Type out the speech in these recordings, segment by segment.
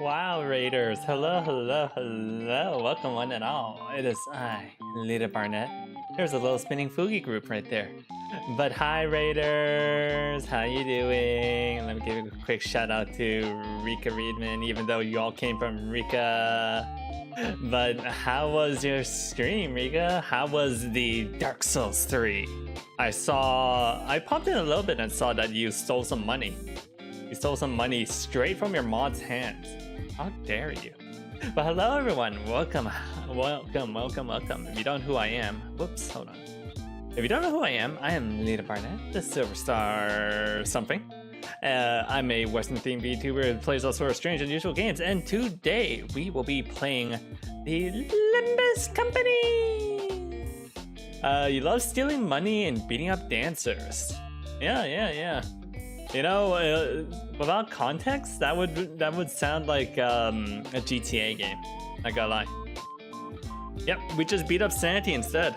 Wow, Raiders. Hello, hello, hello. Welcome one and all. It is I, Lita Barnett. There's a little spinning Fugi group right there. But hi, Raiders. How you doing? Let me give a quick shout out to Rika Reedman, even though you all came from Rika. But how was your stream, Rika? How was the Dark Souls 3? I popped in a little bit and saw that you stole some money. You stole some money straight from your mod's hands. How dare you? But hello everyone, welcome. If you don't know who I am, whoops, hold on. If you don't know who I am Lita Barnett, the Silver Star something. I'm a Western themed VTuber who plays all sorts of strange and unusual games, and today we will be playing the Limbus Company. You love stealing money and beating up dancers. Yeah. You know, without context, that would sound like a GTA game. Not gonna lie. Yep, we just beat up Sanity instead.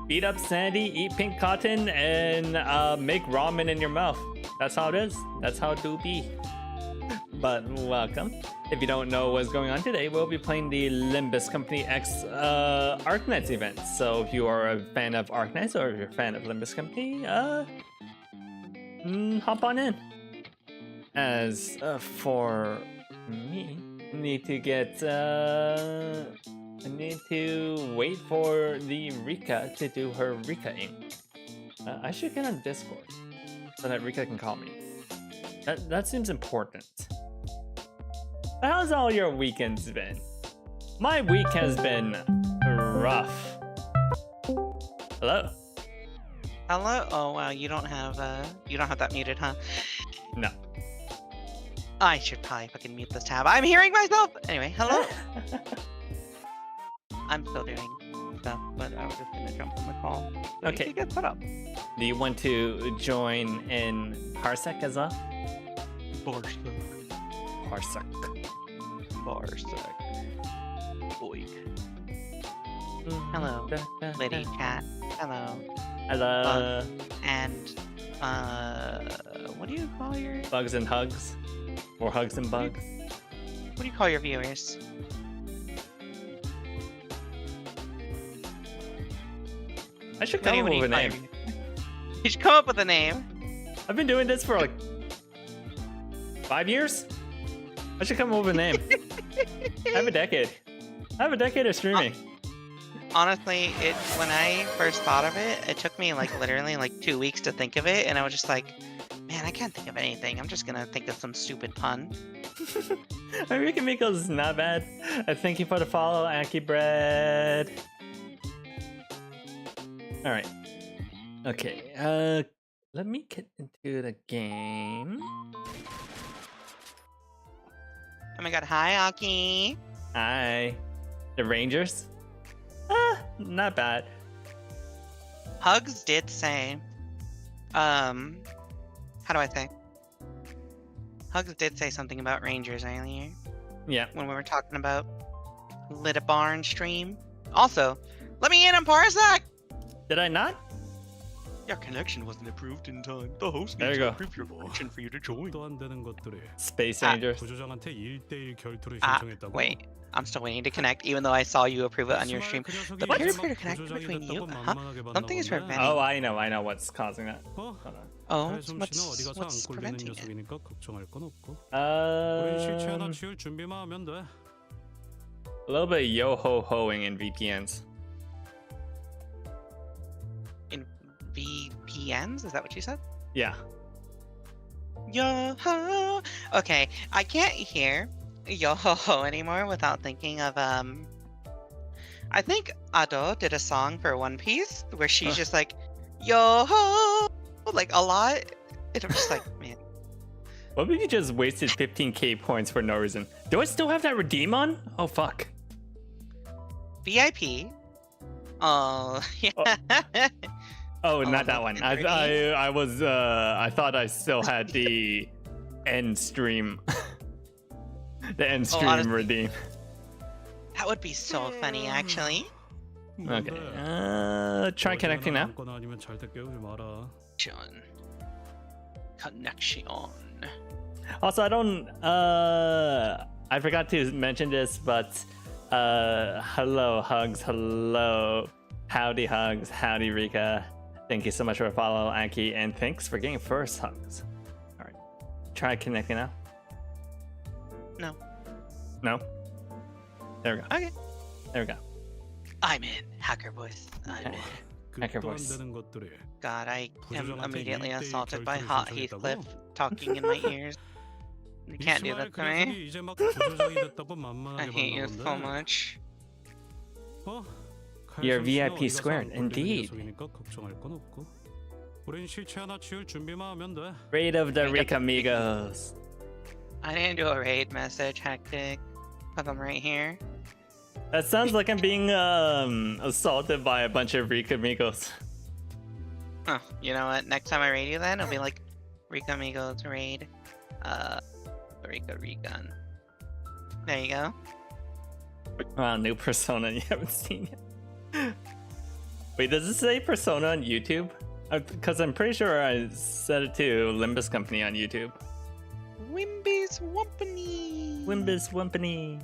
Beat up Sanity, eat pink cotton, and make ramen in your mouth. That's how it is. That's how it do be. But welcome. If you don't know what's going on today, we'll be playing the Limbus Company X Arknights event. So if you are a fan of Arknights or if you're a fan of Limbus Company, hop on in. As for me, I need to wait for the Rika to do her Rika-ing. I should get on Discord so that Rika can call me. That seems important. How's all your weekends been? My week has been rough. Hello? Hello? Oh wow, you don't have that muted, huh? No. I should probably fucking mute this tab. I'm hearing myself! Anyway, hello? I'm still doing stuff, but I was just gonna jump on the call. So Okay. You can get set up. Do you want to join in Parsec as well? Parsec. Boy. Hello, Liddy chat. Hello. Hello. And what do you call your Bugs and hugs? Or hugs and bugs? what do you call your viewers? I should come up with a name. You should come up with a name. I've been doing this for like 5 years? I should come up with a name. I have a decade. I have a decade of streaming. Honestly, when I first thought of it, it took me like literally like 2 weeks to think of it, and I was just like, man, I can't think of anything. I'm just gonna think of some stupid pun. My Ricky Mikos is not bad. Thank you for the follow, Aki Bread. Alright. Okay, let me get into the game. Oh my god, hi Aki. Hi. The Rangers? Not bad. Hugs did say, how do I say? Hugs did say something about Rangers earlier. Yeah. When we were talking about Lit a Barn stream. Also, let me in on Parsec! Did I not? Your connection wasn't approved in time. The host There needs you to go. approve your connection for you to join. Space Rangers. Wait. I'm still waiting to connect, even though I saw you approve it on your stream. The peer-to-peer connection between you, Something is preventing. Oh, I know what's causing that. Hold on. Oh, what's preventing it? A little bit of yo-ho-hoing in VPNs. In VPNs? Is that what you said? Yeah. Yo-ho! Okay, I can't hear yo-ho-ho anymore without thinking of, I think Ado did a song for One Piece where she's just like, yo-ho! Like, a lot. And I'm just like, man. What if you just wasted 15k points for no reason? Do I still have that redeem on? Oh, fuck. VIP? Oh, yeah. Oh, not that one. I thought I still had the end stream. The end stream honestly, redeem. That would be so funny, actually. Okay. Try connecting now. Connection. Also, I don't. I forgot to mention this, but hello, Hugs. Hello, howdy, Hugs. Howdy, Rika. Thank you so much for a follow, Anki, and thanks for getting first, Hugs. All right, try connecting now. No. No. There we go. Okay. There we go. I'm in. Hacker voice. I'm in. Hacker voice. God, I am immediately assaulted by Hot Heathcliff talking in my ears. You can't do that to me. I hate you so much. You're VIP squared, indeed. Raid of the Rick Amigos. I didn't do a raid message, Hectic. Look, I'm right here. That sounds like I'm being assaulted by a bunch of Rick Amigos. Huh, you know what? Next time I raid you then, it'll be like Rick Amigos raid. Rika Regun. There you go. Wow, new persona you haven't seen yet. Wait, does it say persona on YouTube? Because I'm pretty sure I set it to Limbus Company on YouTube. Wimbus Wumpany. Limbus Wumpany.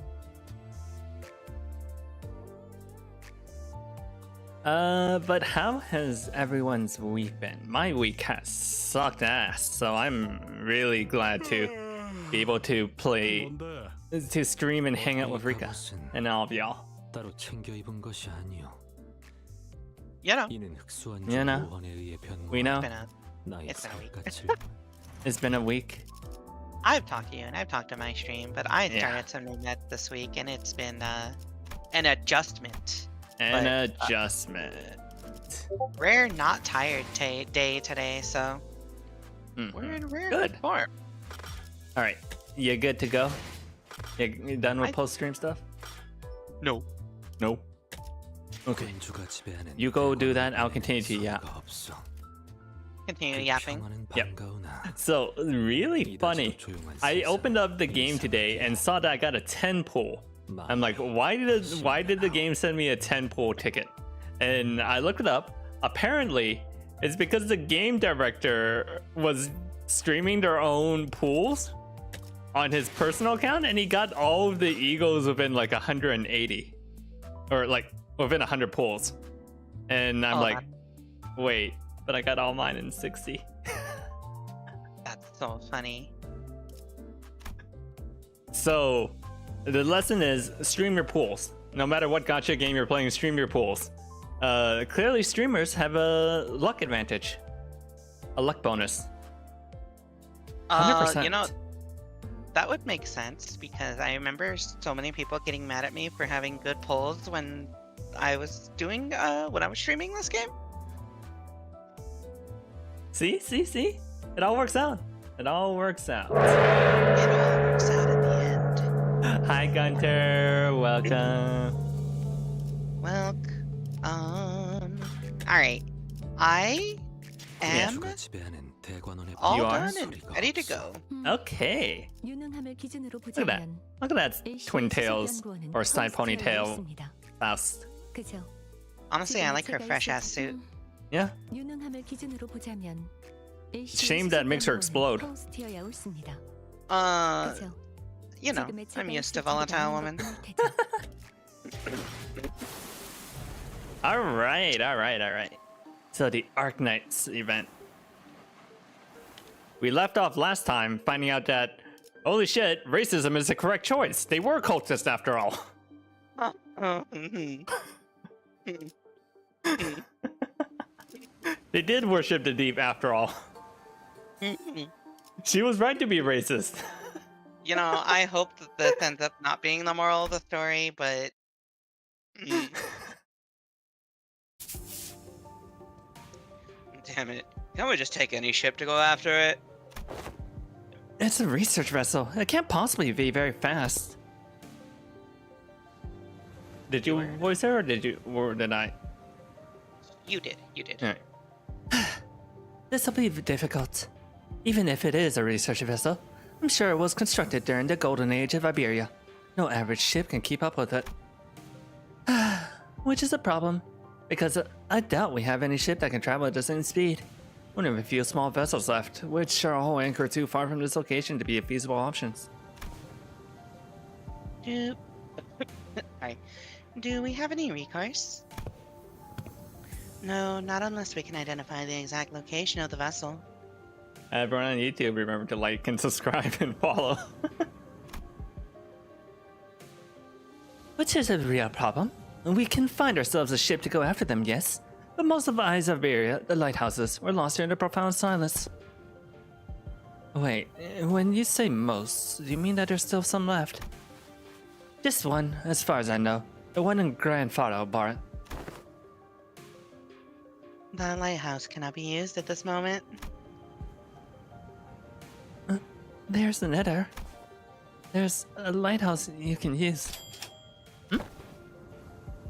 But how has everyone's week been? My week has sucked ass, so I'm really glad to be able to play, to stream and hang out with Rika and all of y'all. You know. You know. We know. It's been a week. It's been a week. I've talked to you and I've talked to my stream, but I started some new net this week and it's been an adjustment. An adjustment. Rare not tired day today, so we're in rare good form. All right, you good to go? You done with post stream stuff? No. No. Okay. You go do that. I'll continue to yap. Continue yapping. Yep. So really funny. I opened up the game today and saw that I got a 10 pull. I'm like, why did the game send me a 10 pull ticket? And I looked it up. Apparently, it's because the game director was streaming their own pools on his personal account, and he got all of the eagles within like 180, or like within 100 pulls. And I'm like, wait, but I got all mine in 60. That's so funny. So the lesson is stream your pools. No matter what gacha game you're playing, stream your pools. Clearly streamers have a luck advantage. A luck bonus. 100%. You know, that would make sense because I remember so many people getting mad at me for having good pulls when I was doing when I was streaming this game. See? It all works out. It all works out. It all works out in the end. Hi Gunter, welcome. Alright. I am all done and ready to go. Okay. Look at that. Look at that twin tails or side ponytail Faust. Honestly, I like her fresh ass suit. Yeah. Shame that makes her explode. You know, I'm used to volatile women. Alright. So the Arknights event. We left off last time finding out that, holy shit, racism is the correct choice. They were cultists after all. They did worship the deep after all. She was right to be racist. You know, I hope that this ends up not being the moral of the story, but... Damn it. Can't we just take any ship to go after it? It's a research vessel. It can't possibly be very fast. Did you voice her or did I? You did. Alright. This'll be difficult. Even if it is a research vessel, I'm sure it was constructed during the golden age of Iberia. No average ship can keep up with it. Which is a problem, because I doubt we have any ship that can travel at the same speed. Only have a few small vessels left, which are all anchored too far from this location to be feasible options. Do Sorry. Do we have any recourse? No, not unless we can identify the exact location of the vessel. Everyone on YouTube, remember to like and subscribe and follow. Which is a real problem. We can find ourselves a ship to go after them, yes. But most of the eyes of area, the lighthouses, were lost here in profound silence. Wait, when you say most, do you mean that there's still some left? Just one, as far as I know. The one in Grandfather Bar. The lighthouse cannot be used at this moment. There's another. There's a lighthouse you can use.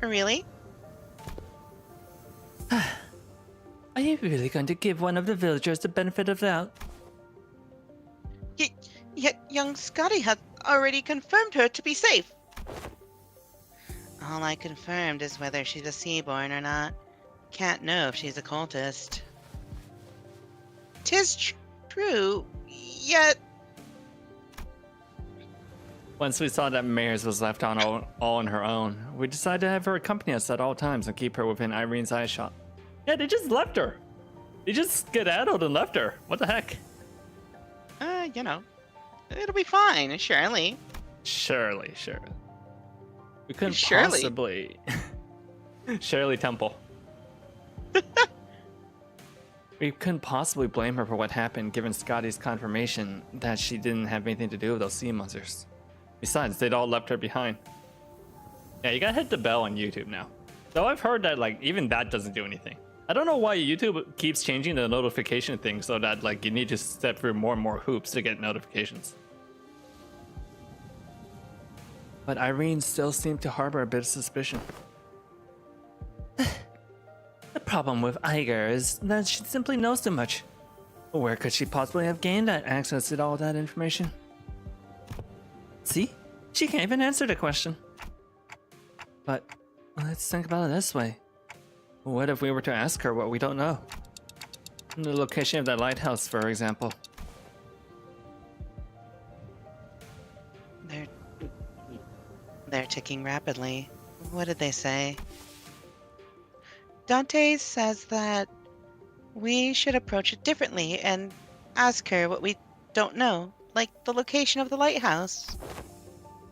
Really? Are you really going to give one of the villagers the benefit of the doubt? Yet young Scotty had already confirmed her to be safe. All I confirmed is whether she's a Seaborn or not. Can't know if she's a cultist. 'Tis true, yet... Once we saw that Mares was left on all on her own, we decided to have her accompany us at all times and keep her within Irene's eye shot. Yeah, they just left her. They just skedaddled and left her. What the heck? You know, it'll be fine, surely. Surely. We couldn't Surely. possibly... Shirley Temple. We couldn't possibly blame her for what happened, given Scotty's confirmation that she didn't have anything to do with those sea monsters. Besides, they'd all left her behind. Yeah, you gotta hit the bell on YouTube now. Though I've heard that, like, even that doesn't do anything. I don't know why YouTube keeps changing the notification thing so that, like, you need to step through more and more hoops to get notifications. But Irene still seemed to harbor a bit of suspicion. The problem with Iger is that she simply knows too much. Where could she possibly have gained that access to all that information? See? She can't even answer the question. But let's think about it this way. What if we were to ask her what we don't know? The location of that lighthouse, for example. They're ticking rapidly. What did they say? Dante says that we should approach it differently and ask her what we don't know, like the location of the lighthouse.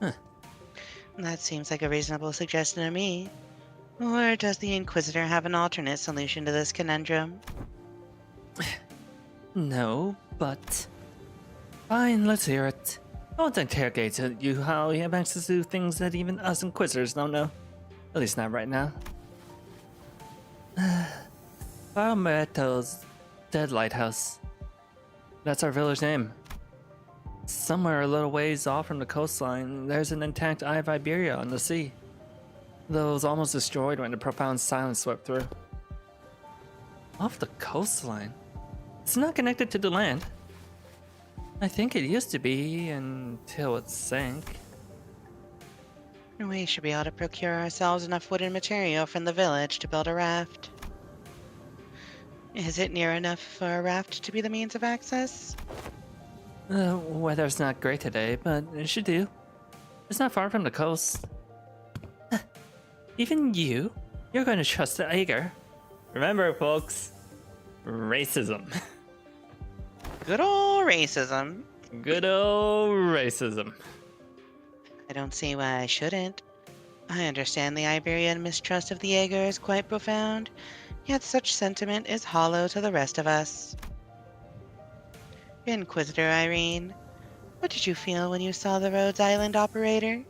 Huh. That seems like a reasonable suggestion to me. Or does the Inquisitor have an alternate solution to this conundrum? No, but... Fine, let's hear it. I won't interrogate you how you have access to things that even us Inquisitors don't know. At least not right now. Palmetto's Dead Lighthouse. That's our village name. Somewhere a little ways off from the coastline, there's an intact Eye of Iberia on the sea. Though it was almost destroyed when the profound silence swept through. Off the coastline? It's not connected to the land. I think it used to be until it sank. We should be able to procure ourselves enough wooden material from the village to build a raft. Is it near enough for a raft to be the means of access? Weather's not great today, but it should do. It's not far from the coast. Even you're going to trust the Ager. Remember, folks, racism. Good old racism. Good old racism. I don't see why I shouldn't. I understand the Iberian mistrust of the Jaeger is quite profound, yet such sentiment is hollow to the rest of us. Inquisitor Irene, what did you feel when you saw the Rhodes Island operator?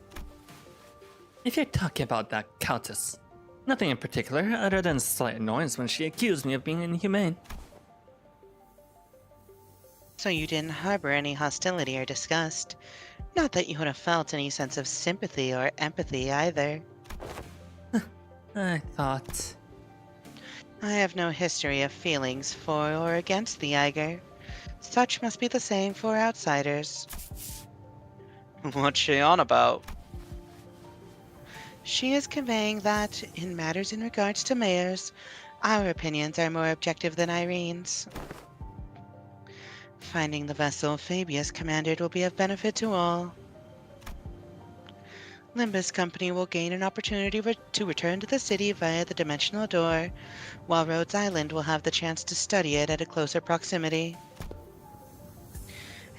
If you're talking about that Countess, nothing in particular other than slight annoyance when she accused me of being inhumane. So you didn't harbor any hostility or disgust. Not that you would have felt any sense of sympathy or empathy either. I thought... I have no history of feelings for or against the Eiger. Such must be the same for outsiders. What's she on about? She is conveying that, in matters in regards to mayors, our opinions are more objective than Irene's. Finding the vessel Fabius commanded will be of benefit to all. Limbus Company will gain an opportunity to return to the city via the dimensional door, while Rhodes Island will have the chance to study it at a closer proximity.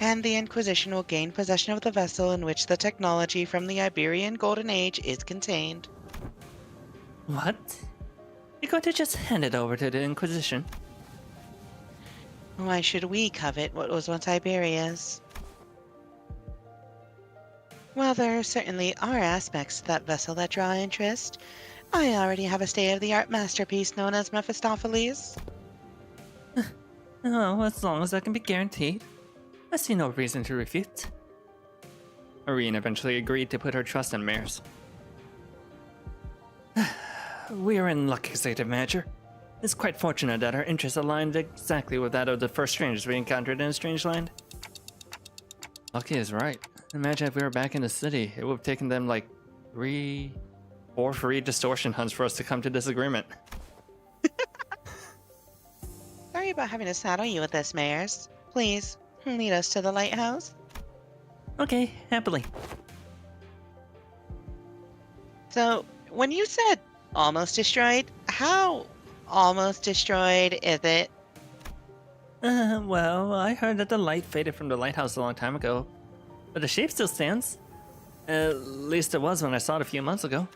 And the Inquisition will gain possession of the vessel in which the technology from the Iberian Golden Age is contained. What? You're going to just hand it over to the Inquisition? Why should we covet what was once Iberia's? While there certainly are aspects to that vessel that draw interest, I already have a state-of-the-art masterpiece known as Mephistopheles. Oh, as long as that can be guaranteed, I see no reason to refute. Irene eventually agreed to put her trust in Mares. We are in luck, Executive Manager. It's quite fortunate that our interests aligned exactly with that of the first strangers we encountered in a strange land. Lucky is right. Imagine if we were back in the city, it would have taken them like 3 or 4 distortion hunts for us to come to this agreement. Sorry about having to saddle you with this, Mares. Please, lead us to the lighthouse. Okay, happily. So, when you said almost destroyed, how almost destroyed is it? Well, I heard that the light faded from the lighthouse a long time ago, but the shape still stands. At least it was when I saw it a few months ago.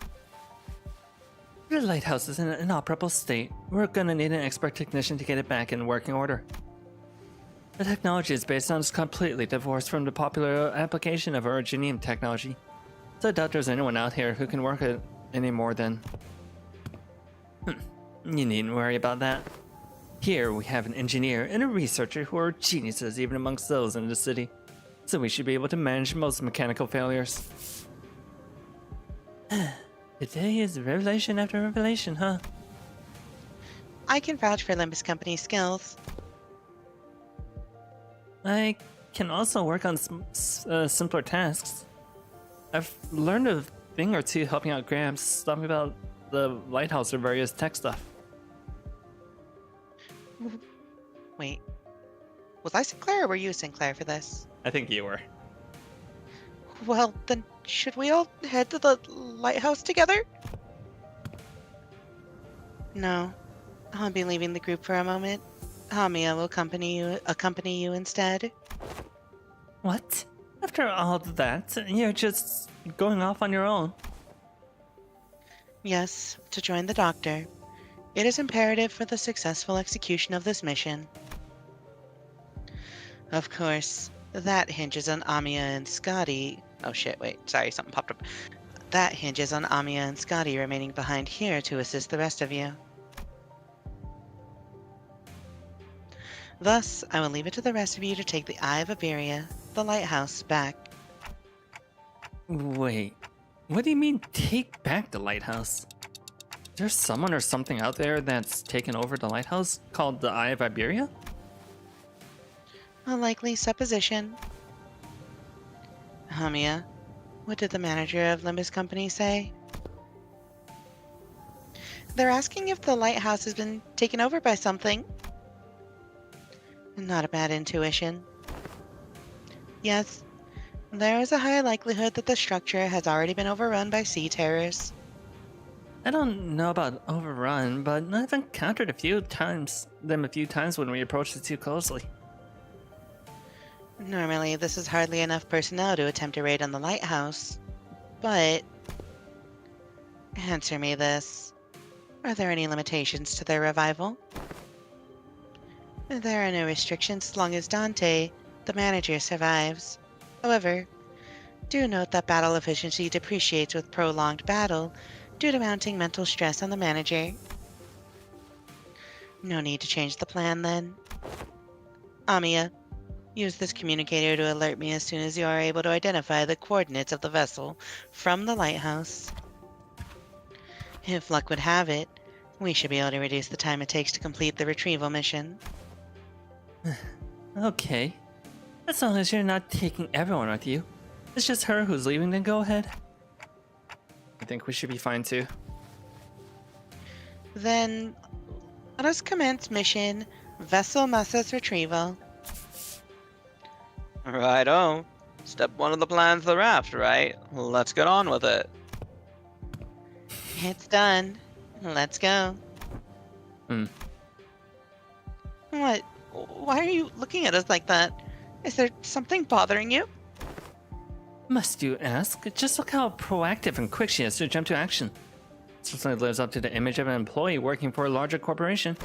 The lighthouse is in an inoperable state. We're gonna need an expert technician to get it back in working order. The technology it's based on is completely divorced from the popular application of originium technology, so I doubt there's anyone out here who can work it any more than... You needn't worry about that. Here we have an engineer and a researcher who are geniuses even amongst those in the city, so we should be able to manage most mechanical failures. Today is revelation after revelation, huh? I can vouch for Limbus Company's skills. I can also work on simpler tasks. I've learned a thing or two helping out Gramps, talking about the lighthouse or various tech stuff. Wait, was I Sinclair or were you Sinclair for this? I think you were. Well, then should we all head to the lighthouse together? No, I'll be leaving the group for a moment. Hamia will accompany you instead. What? After all that, you're just going off on your own? Yes, to join the doctor. It is imperative for the successful execution of this mission. Of course, that hinges on Amia and Scotty. Oh shit, wait, sorry, something popped up. That hinges on Amia and Scotty remaining behind here to assist the rest of you. Thus, I will leave it to the rest of you to take the Eye of Iberia, the lighthouse, back. Wait, what do you mean take back the lighthouse? There's someone or something out there that's taken over the lighthouse called the Eye of Iberia? A likely supposition. Hamia, what did the manager of Limbus Company say? They're asking if the lighthouse has been taken over by something. Not a bad intuition. Yes, there is a high likelihood that the structure has already been overrun by sea terrors. I don't know about overrun, but I've encountered them a few times when we approached it too closely. Normally, this is hardly enough personnel to attempt a raid on the lighthouse, but... Answer me this. Are there any limitations to their revival? There are no restrictions as long as Dante, the manager, survives. However, do note that battle efficiency depreciates with prolonged battle due to mounting mental stress on the manager. No need to change the plan, then. Amia, use this communicator to alert me as soon as you are able to identify the coordinates of the vessel from the lighthouse. If luck would have it, we should be able to reduce the time it takes to complete the retrieval mission. Okay. As long as you're not taking everyone with you. It's just her who's leaving, then go ahead. I think we should be fine too. Then, let us commence mission Vessel Massa's retrieval. Righto. Step one of the plan's the raft, right? Let's get on with it. It's done. Let's go. Hmm. What? Why are you looking at us like that? Is there something bothering you? Must you ask? Just look how proactive and quick she is to jump to action. Certainly lives up to the image of an employee working for a larger corporation.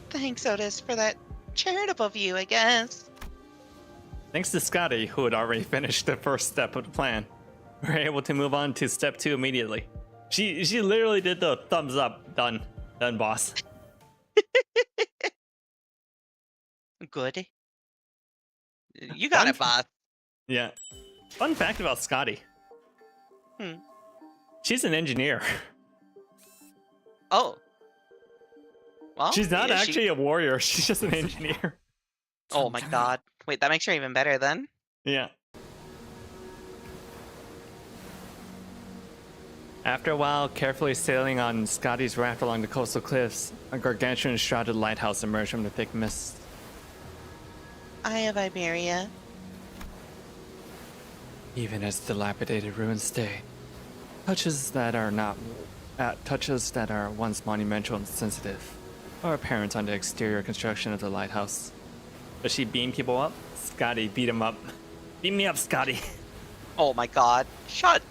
Thanks, Otis, for that charitable view, I guess. Thanks to Scotty, who had already finished the first step of the plan, we're able to move on to step 2 immediately. She literally did the thumbs up. Done, boss. Good. You got it, boss. Yeah. Fun fact about Scotty. She's an engineer. Oh. Well, She's not is actually a warrior. She's just an engineer. Oh my god. Wait, that makes her even better then? Yeah. After a while, carefully sailing on Scotty's raft along the coastal cliffs, a gargantuan shrouded lighthouse emerged from the thick mist. Eye of Iberia. Even as dilapidated ruins stay, touches that are once monumental and sensitive are apparent on the exterior construction of the lighthouse. Does she beam people up? Scotty, beat him up. Beam me up, Scotty. Oh my god. Shut.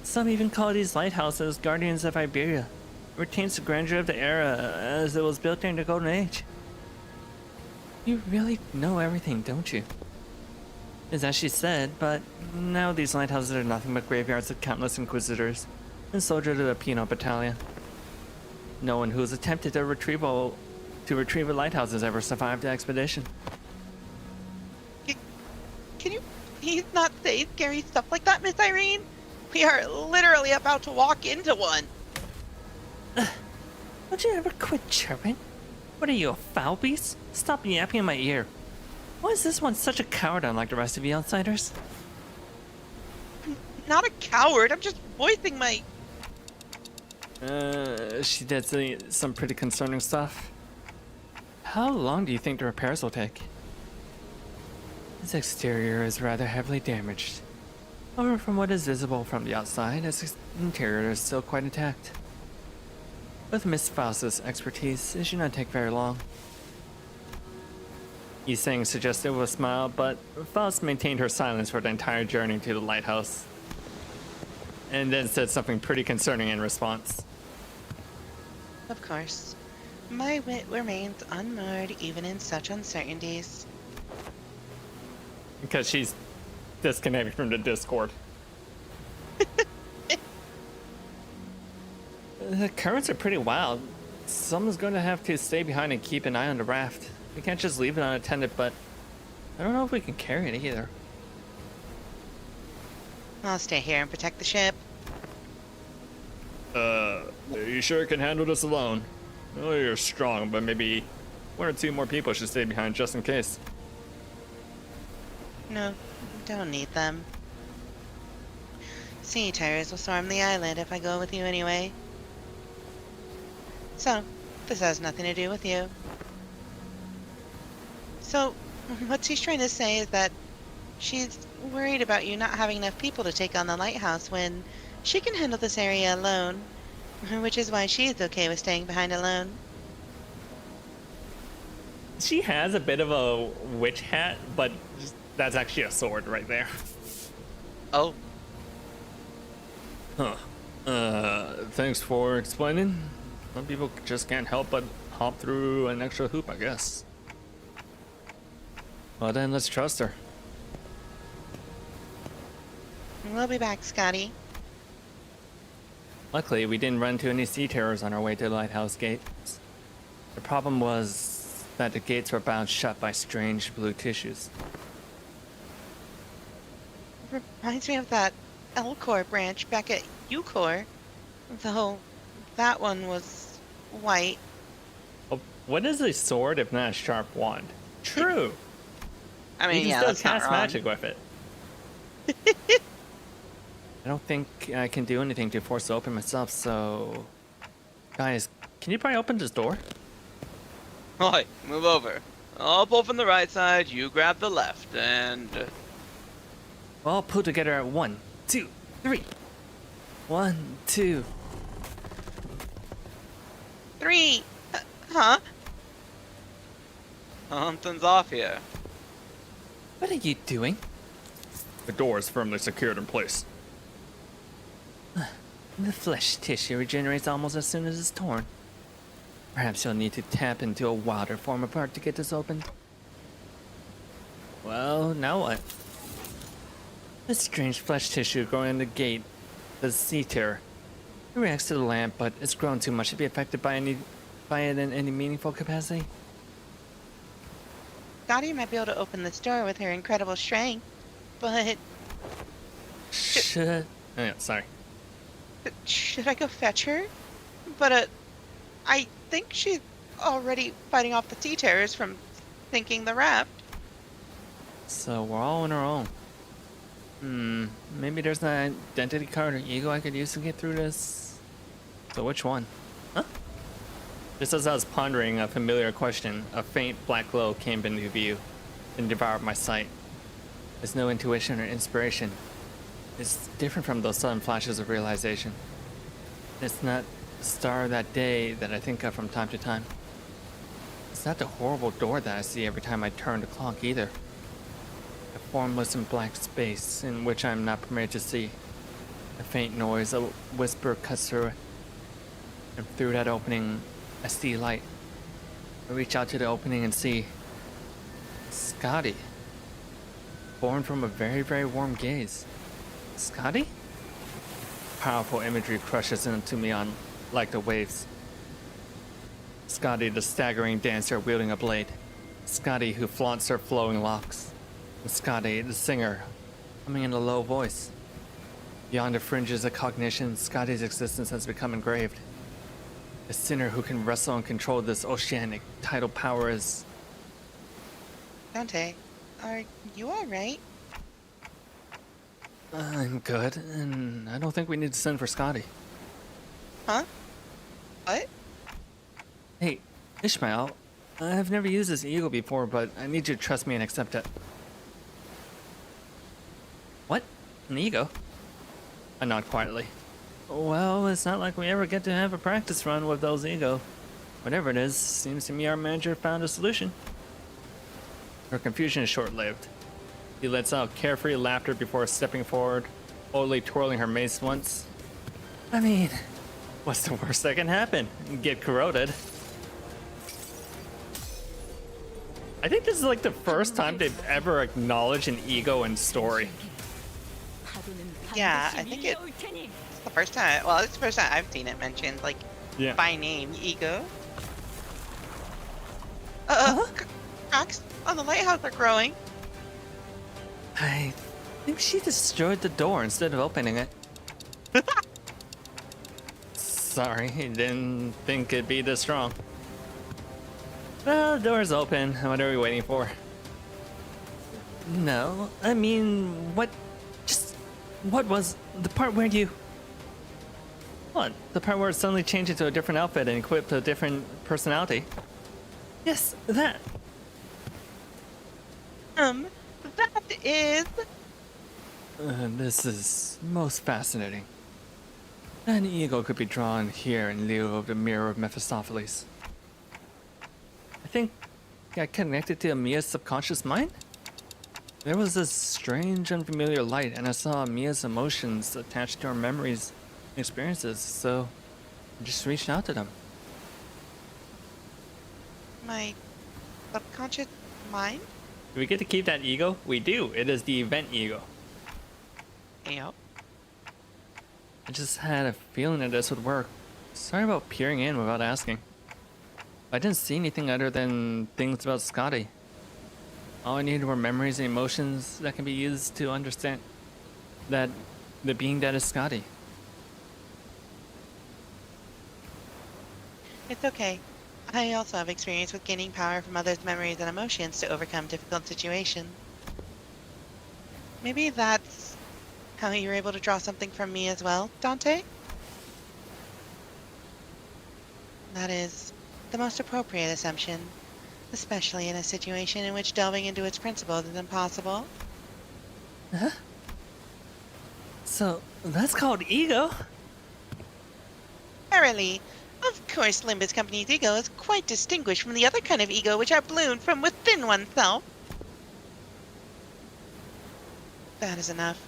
Some even call these lighthouses guardians of Iberia. It retains the grandeur of the era as it was built during the Golden Age. You really know everything, don't you? It's as she said, but now these lighthouses are nothing but graveyards of countless inquisitors and soldiers of the Penal Battalion. No one who has attempted to retrieve a lighthouse has ever survived the expedition. Can you please not say scary stuff like that, Miss Irene? We are literally about to walk into one. Don't you ever quit chirping? What are you, a foul beast? Stop yapping in my ear. Why is this one such a coward unlike the rest of you outsiders? I'm not a coward, I'm just voicing my... She did say some pretty concerning stuff. How long do you think the repairs will take? Its exterior is rather heavily damaged. However, from what is visible from the outside, its interior is still quite intact. With Miss Faust's expertise, it should not take very long. Yiseng suggested with a smile, but Faust maintained her silence for the entire journey to the lighthouse. And then said something pretty concerning in response. Of course. My wit remains unmarred even in such uncertainties. Because she's disconnected from the Discord. The currents are pretty wild. Someone's going to have to stay behind and keep an eye on the raft. We can't just leave it unattended, but I don't know if we can carry it either. I'll stay here and protect the ship. You sure you can handle this alone? Oh, you're strong, but maybe one or two more people should stay behind just in case. No, don't need them. Sea terrors will storm the island if I go with you anyway. So, this has nothing to do with you. So, what she's trying to say is that she's worried about you not having enough people to take on the lighthouse when she can handle this area alone, which is why she's okay with staying behind alone. She has a bit of a witch hat, but that's actually a sword right there. Oh. Huh. Thanks for explaining. Some people just can't help but hop through an extra hoop, I guess. Well then, let's trust her. We'll be back, Scotty. Luckily, we didn't run into any sea terrors on our way to the lighthouse gates. The problem was that the gates were bound shut by strange blue tissues. Reminds me of that L-Core branch back at U-Core. Though, that one was white. Oh, what is a sword if not a sharp wand? True! I mean, you yeah, can that's still not cast wrong. magic with it. I don't think I can do anything to force it open myself, so... Guys, can you probably open this door? Oi, move over. I'll pull from the right side, you grab the left, and... Well, I'll pull together at 1, 2, 3. 1, 2. 3! Huh? Something's off here. What are you doing? The door is firmly secured in place. The flesh tissue regenerates almost as soon as it's torn. Perhaps you'll need to tap into a wilder form of art to get this open. Well, now what? This strange flesh tissue growing in the gate, the sea terror. It reacts to the lamp, but it's grown too much to be affected by it in any meaningful capacity. Scotty might be able to open this door with her incredible strength, but Should oh, yeah, sorry. should I go fetch her? But I think she's already fighting off the sea terrors from sinking the raft. So we're all on our own. Maybe there's an identity card or ego I could use to get through this. So which one? Huh? Just as I was pondering a familiar question, a faint black glow came into view and devoured my sight. There's no intuition or inspiration. It's different from those sudden flashes of realization. It's not the star of that day that I think of from time to time. It's not the horrible door that I see every time I turn the clock either. A formless and black space in which I am not permitted to see. A faint noise, a whisper cuts through it. And through that opening, I see light. I reach out to the opening and see Scotty. Born from a very, very warm gaze. Scotty? Powerful imagery crushes into me on like the waves. Scotty, the staggering dancer wielding a blade. Scotty, who flaunts her flowing locks. And Scotty, the singer, humming in a low voice. Beyond the fringes of cognition, Scotty's existence has become engraved. A sinner who can wrestle and control this oceanic tidal power is... Dante, are you alright? I'm good, and I don't think we need to send for Scotty. Huh? What? Hey, Ishmael, I've never used this ego before, but I need you to trust me and accept it. What? An ego? I nod quietly. Well, it's not like we ever get to have a practice run with those ego. Whatever it is, seems to me our manager found a solution. Her confusion is short-lived. He lets out carefree laughter before stepping forward, boldly twirling her mace once. I mean, what's the worst that can happen? Get corroded. I think this is like the first time they've ever acknowledged an ego in story. Yeah, I think it's the first time. Well, it's the first time I've seen it mentioned, like, Yeah. by name, Ego. Cracks on the lighthouse are growing. I think she destroyed the door instead of opening it. Sorry, didn't think it'd be this strong. Well, the door's open. What are we waiting for? No, I mean, what was the part where you... What? The part where it suddenly changed into a different outfit and equipped a different personality? Yes, that. That is... This is most fascinating. An ego could be drawn here in lieu of the mirror of Mephistopheles. I think I connected to Amia's subconscious mind? There was this strange, unfamiliar light, and I saw Amia's emotions attached to her memories and experiences, so I just reached out to them. My subconscious mind? Do we get to keep that ego? We do. It is the event ego. Yep. I just had a feeling that this would work. Sorry about peering in without asking. I didn't see anything other than things about Scotty. All I needed were memories and emotions that can be used to understand that the being that is Scotty. It's okay. I also have experience with gaining power from others' memories and emotions to overcome difficult situations. Maybe that's how you were able to draw something from me as well, Dante? That is the most appropriate assumption. especially in a situation in which delving into its principles is impossible. Huh? So, that's called ego? Verily. Of course, Limbus Company's ego is quite distinguished from the other kind of ego which are blown from within oneself. That is enough.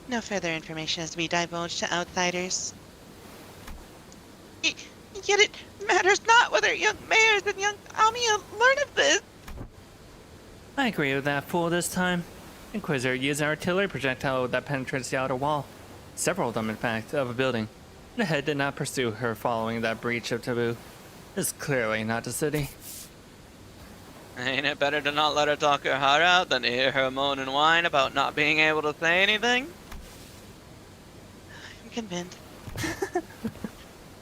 No further information is to be divulged to outsiders. Yet it matters not whether young mayors and young Amiya learn of this. I agree with that fool this time. Inquisitor used an artillery projectile that penetrates the outer wall. Several of them, in fact, of a building. The head did not pursue her following that breach of taboo. This is clearly not the city. Ain't it better to not let her talk her heart out than to hear her moan and whine about not being able to say anything? I'm convinced.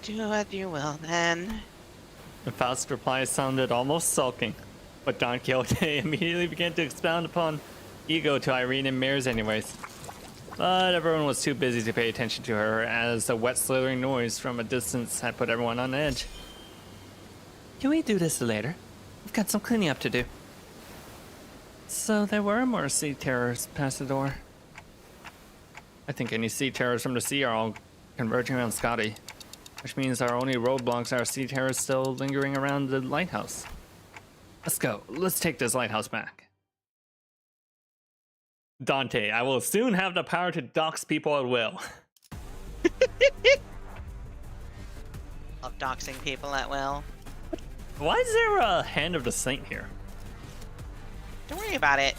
Do as you will, then. The Faust's reply sounded almost sulking, but Don Quixote immediately began to expound upon ego to Irene and Mares anyways. But everyone was too busy to pay attention to her, as the wet slithering noise from a distance had put everyone on edge. Can we do this later? We've got some cleaning up to do. So there were more sea terrors past the door. I think any sea terrors from the sea are all converging around Scotty, which means our only roadblocks are sea terrors still lingering around the lighthouse. Let's go. Let's take this lighthouse back. Dante, I will soon have the power to dox people at will. Love doxing people at will. Why is there a hand of the saint here? Don't worry about it.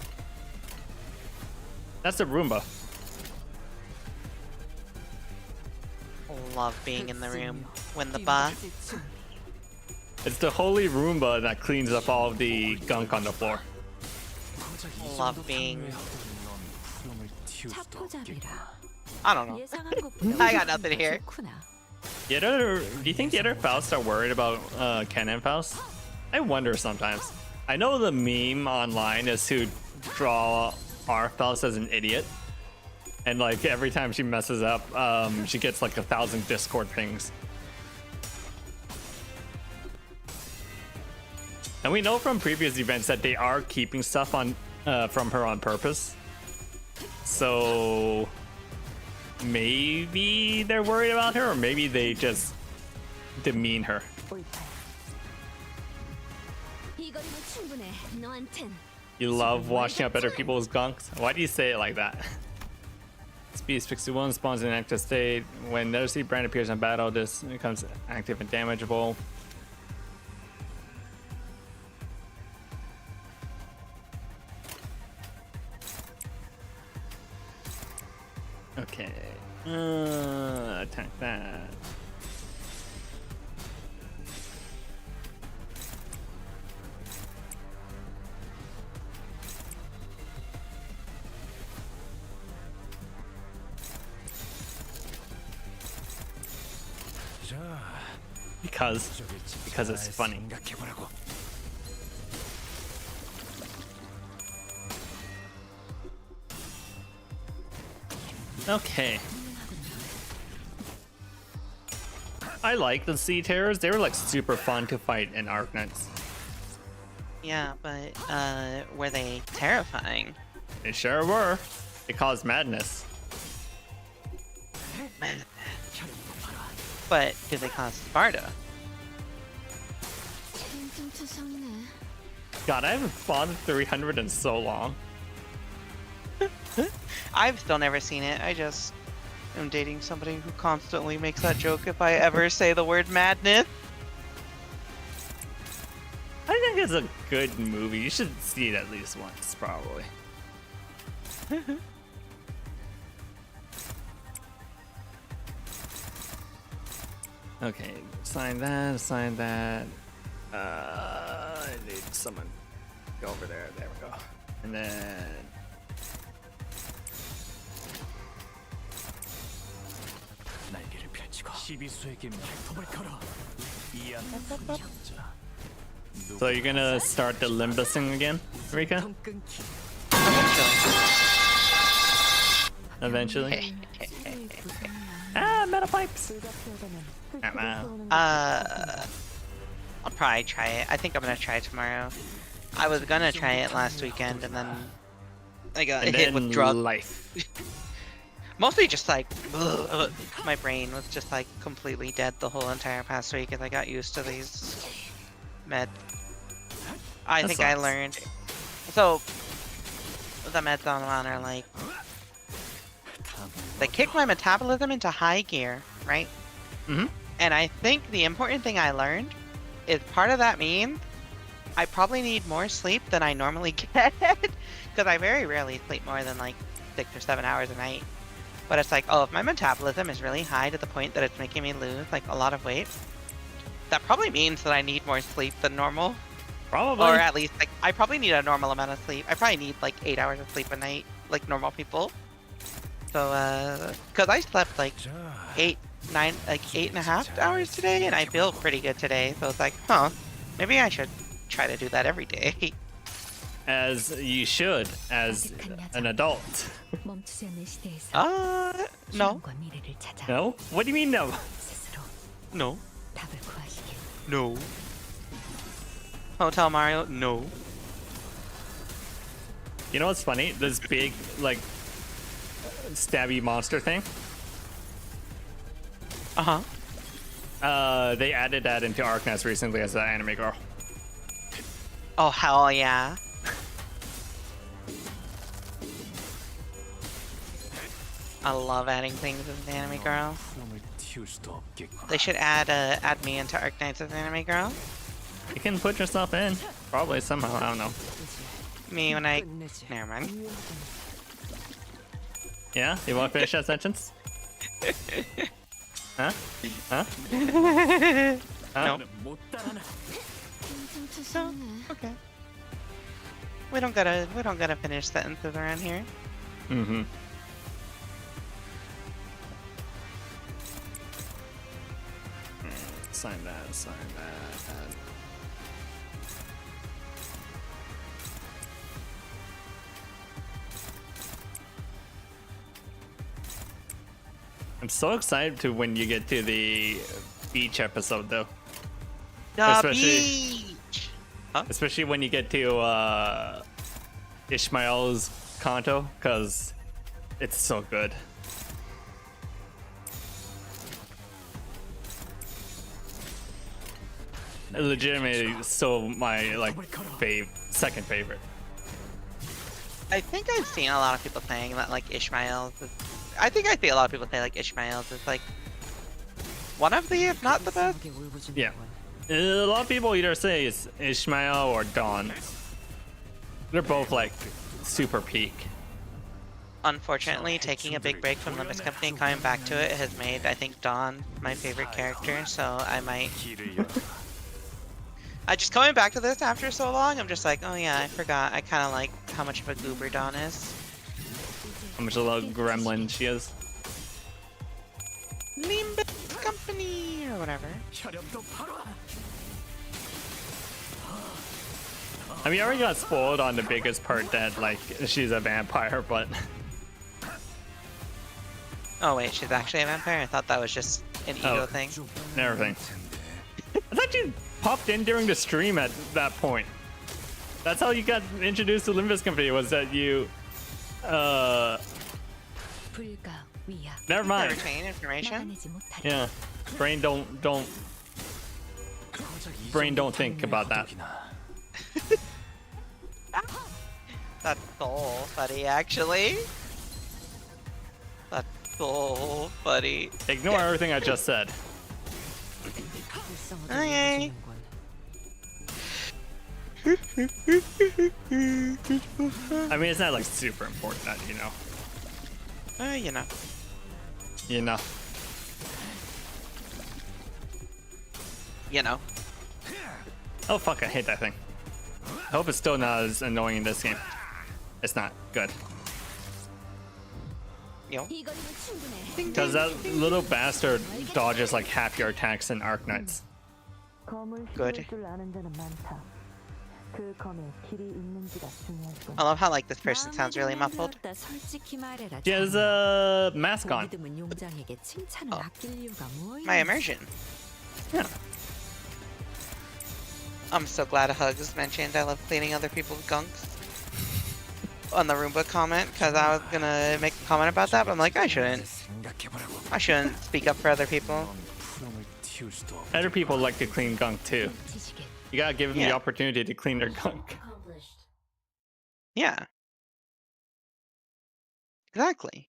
That's a Roomba. Love being in the room when the bus. It's the holy Roomba that cleans up all of the gunk on the floor. Love being. I don't know. I got nothing here. Do you think the other Fausts are worried about Ken and Faust? I wonder sometimes. I know the meme online is to draw our Faust as an idiot. And like every time she messes up, she gets like 1,000 Discord pings. And we know from previous events that they are keeping stuff on from her on purpose. So maybe they're worried about her, or maybe they just demean her. You love washing up other people's gunks? Why do you say it like that? Speed 61 spawns in an active state. When another sea brand appears in battle, this becomes active and damageable. Okay. Attack that. Because it's funny. Okay. I like the sea terrors. They were like super fun to fight in Arknights. Yeah, but were they terrifying? They sure were. They caused madness. But did they cause Sparta? God, I haven't fought 300 in so long. I've still never seen it. I just am dating somebody who constantly makes that joke if I ever say the word madness. I think it's a good movie. You should see it at least once, probably. Okay, sign that, sign that. I need someone go over there. There we go. And then so you're gonna start the Limbusing again, Rika? Eventually. Ah, metal pipes. I'll probably try it. I think I'm gonna try it tomorrow. I was gonna try it last weekend, and then I got And hit then with drugs. life. Mostly just like, ugh, my brain was just like completely dead the whole entire past week as I got used to these meds. I That think I sucks. learned. So, the meds on one are like, they kick my metabolism into high gear, right? Mhm. And I think the important thing I learned is part of that means I probably need more sleep than I normally get. Because I very rarely sleep more than like 6 or 7 hours a night. But it's like, oh, if my metabolism is really high to the point that it's making me lose like a lot of weight, that probably means that I need more sleep than normal. Probably. Or at least, like, I probably need a normal amount of sleep. I probably need like 8 hours of sleep a night, like normal people. So, because I slept like 8.5 hours today, and I feel pretty good today. So it's like, huh, maybe I should try to do that every day. As you should, as an adult. 멈추지 않는 시대에서 No, 희망과 미래를 찾아 No? What do you mean no? 스스로 no, 답을 구하시길. no. Hotel Mario, no. You know what's funny? This big, like, stabby monster thing. They added that into Arknights recently as an anime girl. Oh, hell yeah. I love adding things as an anime girl. They should add me into Arknights as an anime girl. You can put yourself in, probably somehow. I don't know. Me when I... Never mind. Yeah, you want to finish that sentence? Huh? Huh? Huh? No. Okay. We don't gotta finish sentences around here. Mm-hmm. Sign that. Sign that. I'm so excited to when you get to the beach episode, though. The Especially- beach! Especially when you get to Ishmael's Kanto, because it's so good. Legitimately, so my second favorite. I think I've seen a lot of people saying that like Ishmael's is... I think I see a lot of people say like Ishmael's is like one of the, if not the best. Yeah. A lot of people either say it's Ishmael or Dawn. They're both like super peak. Unfortunately, taking a big break from Limbus Company and coming back to it has made, I think, Dawn my favorite character, so I might... I just coming back to this after so long, I'm just like, oh yeah, I forgot. I kind of like how much of a goober Dawn is. How much of a gremlin she is. Limbus Company or whatever. I mean, I already got spoiled on the biggest part that like she's a vampire, but Oh wait, she's actually a vampire? I thought that was just an ego thing. and everything. I thought you popped in during the stream at that point. That's how you got introduced to Limbus Company, was that you 불가 위야. never Can mind. retain information? 막아내지 못하리. Yeah. Brain don't think about that. That's so funny, actually. That's so funny. Ignore everything I just said. Okay. I mean, it's not like super important that you know. You know. You know. You know. Oh fuck, I hate that thing. I hope it's still not as annoying in this game. It's not. Good. Yo. 이 거리면 충분해. Because that little bastard dodges like half your attacks in Arknights. Good. 줄 아는 자는 많다. 그 검에 길이 있는지가 중요할 뿐. I love how like this person sounds really muffled. 솔직히 말해라. She has a mask on. 믿음은 용장에게 칭찬을 아낄 이유가 뭐야? My immersion. Yeah. I'm so glad Hugs mentioned I love cleaning other people's gunks on the Roomba comment, because I was gonna make a comment about that, but I'm like, I shouldn't speak up for other people. Other people like to clean gunk too. 지지게. You gotta give them the Yeah. opportunity to clean their gunk. Yeah. Exactly.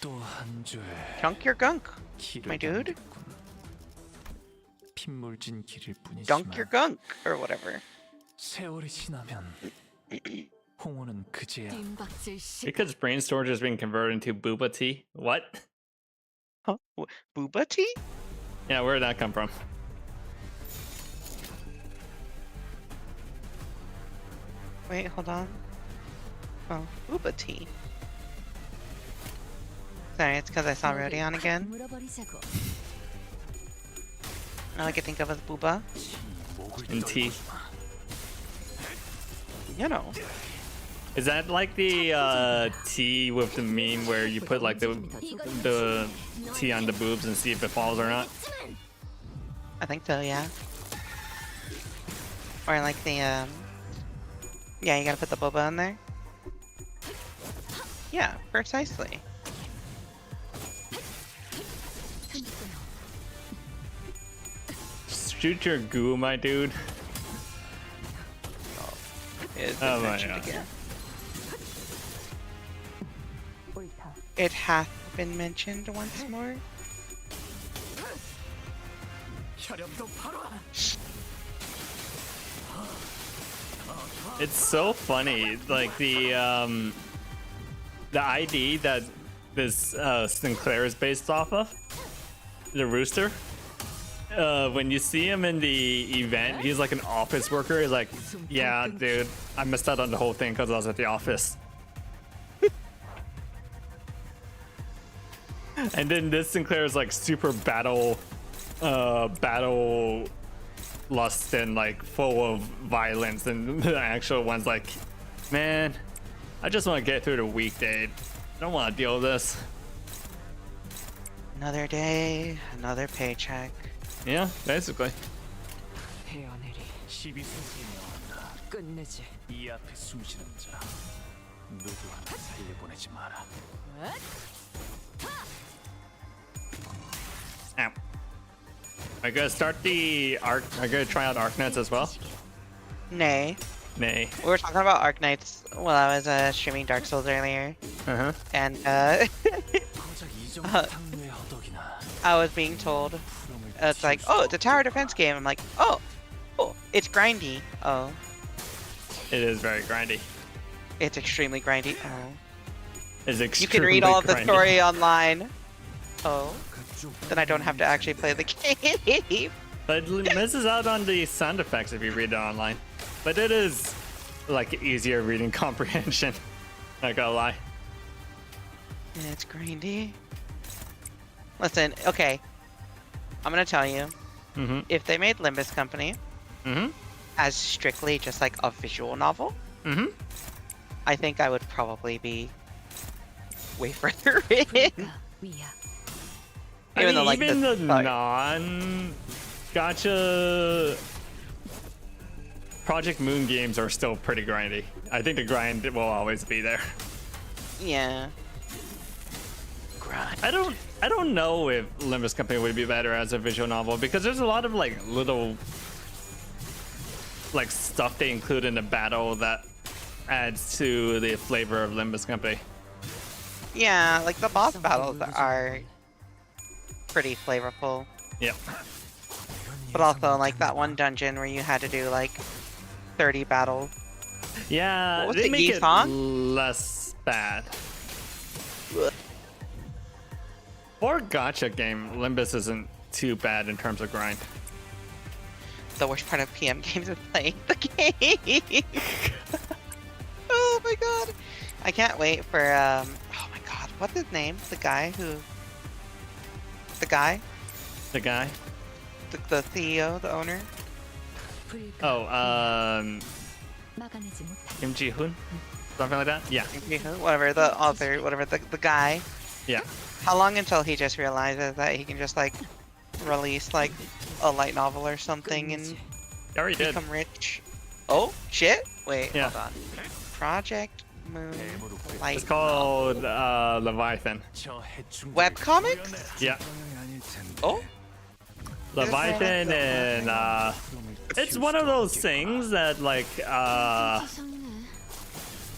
또한 주에 Junk your gunk, my dude. 핏물진 길일 Dunk your 뿐이지만 gunk, or whatever. 세월이 지나면 홍어는 그제야 뒷박질 시. Because brain storage has been converted into booba tea. What? Huh? Booba tea? Yeah, where did that come from? Wait, hold on. Oh, booba tea. Sorry, it's because I saw Rodion again. 물어버리자고. All I can think of is booba. In tea. You know. Is that like the tea with the meme where you put like the tea on the boobs and see if it falls or not? I think so, yeah. Or like the, yeah, you gotta put the boba in there. Yeah, precisely. Shoot your goo, my dude. It's Oh my mentioned God. again. 옳다. It hath been mentioned once more. It's so funny, like the ID that this Sinclair is based off of, the rooster. When you see him in the event, he's like an office worker. He's like, yeah, dude, I missed out on the whole thing because I was at the office. And then this Sinclair is like super battle lust and like full of violence, and the actual one's like, man, I just want to get through the weekday. I don't want to deal with this. Another day, another paycheck. Yeah, basically. 헤어내리. 12세기에 나온다. 끝내지. 이 앞에 숨쉬는 자 누구 하나 살려보내지 마라. Ow. I gotta start the I gotta try out Arknights as well. Nay. Nay. We were talking about Arknights while I was streaming Dark Souls earlier, Uh huh. and 고작 이 정도 당뇨의 허덕이나 I was being told 프롬을 it's like, oh, it's a tower defense game. I'm like, oh, it's grindy. Oh, It is very grindy. it's extremely grindy. Oh, It's you extremely can read all of the grindy. story online. Oh, then I don't have to actually play the game. But it misses out on the sound effects if you read it online. But it is like easier reading comprehension. Not gonna lie. It's grindy. Listen, okay. I'm gonna tell you, Mm-hmm. if they made Limbus Company Mm-hmm. as strictly just like a visual novel, Mm-hmm. I think I would probably be way further in. 불가 위야. I Even mean, though, like, even the- the non-gacha Project Moon games are still pretty grindy. I think the grind will always be there. Yeah. Grind. I don't know if Limbus Company would be better as a visual novel because there's a lot of like little like stuff they include in the battle that adds to the flavor of Limbus Company. Yeah, like the boss battles are pretty flavorful. Yep. But also, like that one dungeon where you had to do like 30 battles. Yeah, What was they the make it Yisong? less bad. For gacha game, Limbus isn't too bad in terms of grind. The worst part of PM games is playing the game. Oh my god. I can't wait for, oh my god, what's his name? The guy? The guy? The CEO, the owner? 불가 Oh, 막아내지 못해. Kim Ji-hoon? Something like that? Yeah. Whatever, the author, whatever, the guy. Yeah. How long until he just realizes that he can just like release like a light novel or something and You already did. become rich. Oh shit! Wait, Yeah. hold on. Project Moon Light It's called Leviathan. 저 해충 webcomics. Yeah, Oh, Leviathan, and it's one of those things that like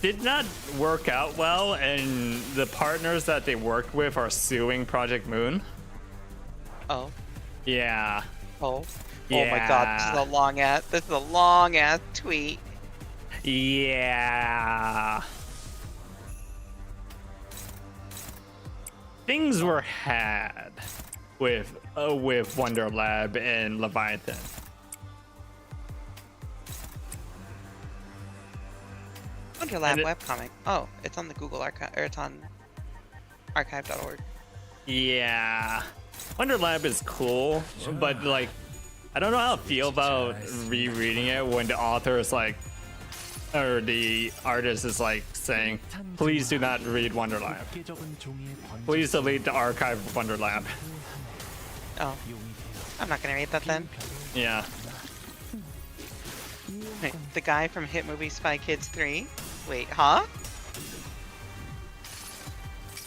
did not work out well, and the partners that they worked with are suing Project Moon. oh, Yeah. oh. Oh my god, this Yeah. is a long ass. This is a long ass tweet. Yeah. Things were had with Wonder Lab and Leviathan. Wonderlab And it- webcomic. Oh, it's on the Google archive, or it's on archive.org. Yeah. Wonder Lab is cool, but like I don't know how to feel about rereading it when the author is like, or the artist is like saying, please do not read Wonder Lab. 굵게 적은 종이에 번져 Please delete the archive of Wonder Lab. Oh, I'm not gonna read that then. Yeah. Wait, the guy from hit movie Spy Kids 3? Wait, huh?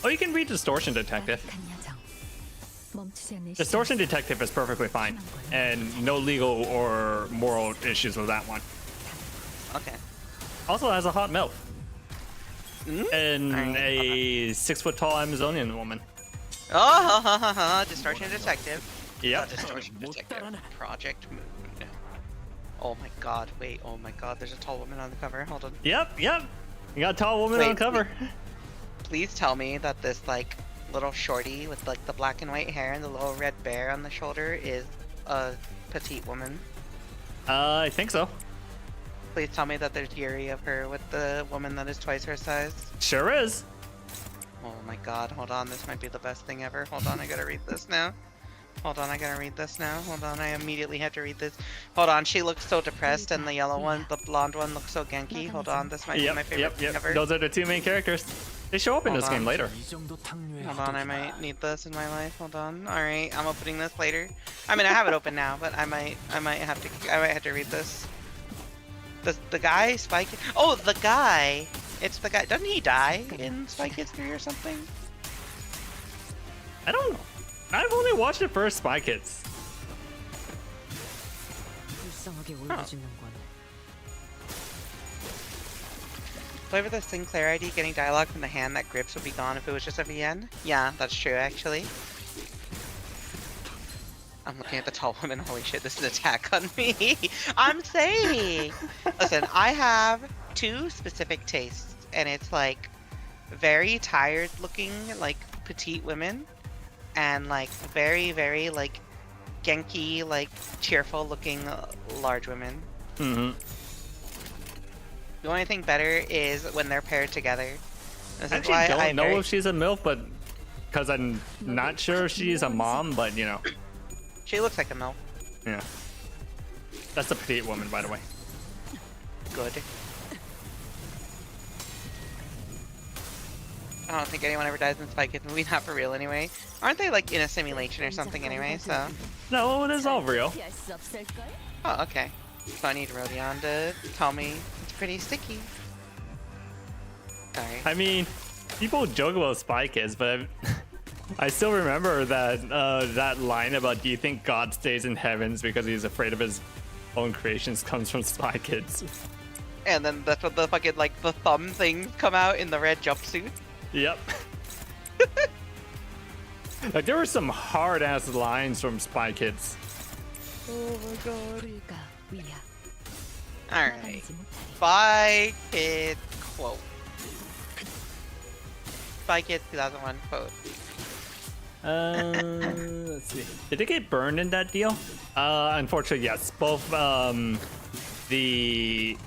Oh, you can read Distortion Detective. Distortion Detective is perfectly fine, and no legal or moral issues with that one. Okay. Also has a hot MILF Mm? and Alright, a 6-foot-tall Amazonian woman. Oh, Distortion Detective. Yep. Distortion Detective. Project Moon. Oh my god, wait, oh my god, there's a tall woman on the cover. Hold on. Yep. You got a tall woman Wait, on cover. Please tell me that this, like, little shorty with, like, the black and white hair and the little red bear on the shoulder is a petite woman. I think so. Please tell me that there's Yuri of her with the woman that is twice her size. Sure is. Oh my god, hold on, this might be the best thing ever. Hold on, I gotta read this now. Hold on, I gotta read this now. Hold on, I immediately have to read this. Hold on, she looks so depressed, and the yellow one, the blonde one, looks so genki. Hold on, this might be my favorite thing ever. Those are the two main characters. They show up in Hold this game on. later. 이 정도 탕류에 Hold on, I 하도록 might need this in my life. Hold on. All right, I'm opening this later. I mean, I have it open now, but I might have to read this. The guy, Spy Kid. Oh, the guy. It's the guy. Doesn't he die in Spy Kids 3 or something? I've only watched the first Spy Kids. 불쌍하게 울어주는 건 Flavor the Sinclair ID getting dialogue from the hand that grips would be gone if it was just a VN? Yeah, that's true actually. I'm looking at the tall woman. Holy shit, this is an attack on me. I'm saying. Listen, I have two specific tastes, and it's like very tired looking, like petite women, and like very, very like genki, like cheerful looking large women. Mm-hmm. The only thing better is when they're paired together. This I is why actually I don't know very- if she's a MILF, but because I'm not sure if she's a mom, but you know, She looks like a MILF. yeah. That's a petite woman, by the way. Good. I don't think anyone ever dies in Spy Kids movie, not for real anyway. Aren't they like in a simulation or something anyway, so... No, it is all real. 피할 수 없을걸? Oh, okay. So I need Rodion to tell me it's pretty sticky. Alright. I mean, people joke about Spy Kids, but I still remember that that line about "Do you think God stays in heavens because he's afraid of his own creations?" comes from Spy Kids. And then that's what the fucking, like, the thumb things come out in the red jumpsuit. Yep. Like there were some hard-ass lines from Spy Kids. Oh my god. 불가 위야 Alright. 나가지 못하리 Spy Kids quote. Spy Kids 2001 quote. Let's see. Did it get burned in that deal? Unfortunately, yes. Both the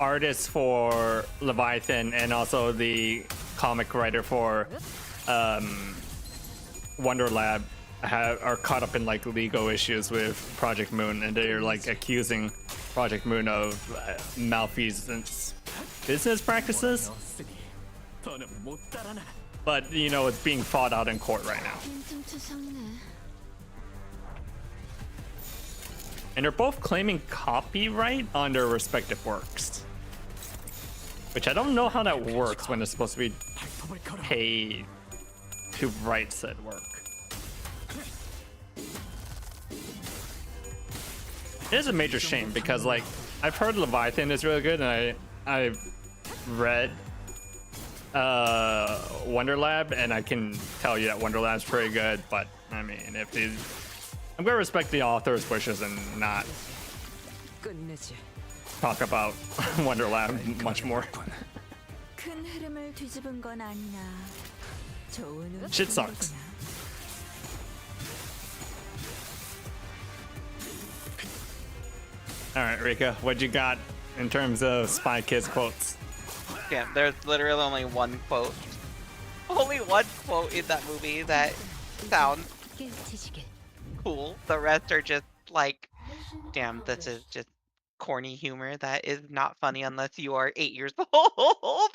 artist for Leviathan and also the comic writer for Wonder Lab are caught up in like legal issues with Project Moon, and they're like accusing Project Moon of malfeasance business practices. 넣었으니 더는 못 따라나. But you know, it's being fought out in court right now. 좀 투성이네 And they're both claiming copyright on their respective works. Which I don't know how that works when they're supposed to be paid to write said work. It is a major shame because, like, I've heard Leviathan is really good, and I've read Wonder Lab, and I can tell you that Wonder Lab's pretty good. But I mean, I'm gonna respect the author's wishes and not 끝내지. talk about Wonder Lab much more. 큰 흐름을 뒤집은 건 아니나. 좋은 Shit sucks. All right, Rika, what you got in terms of Spy Kids quotes? Yeah, there's literally only one quote. Only one quote in that movie that sounds 뒤지게. cool. The rest are just like, damn, this is just corny humor that is not funny unless you are 8 years old.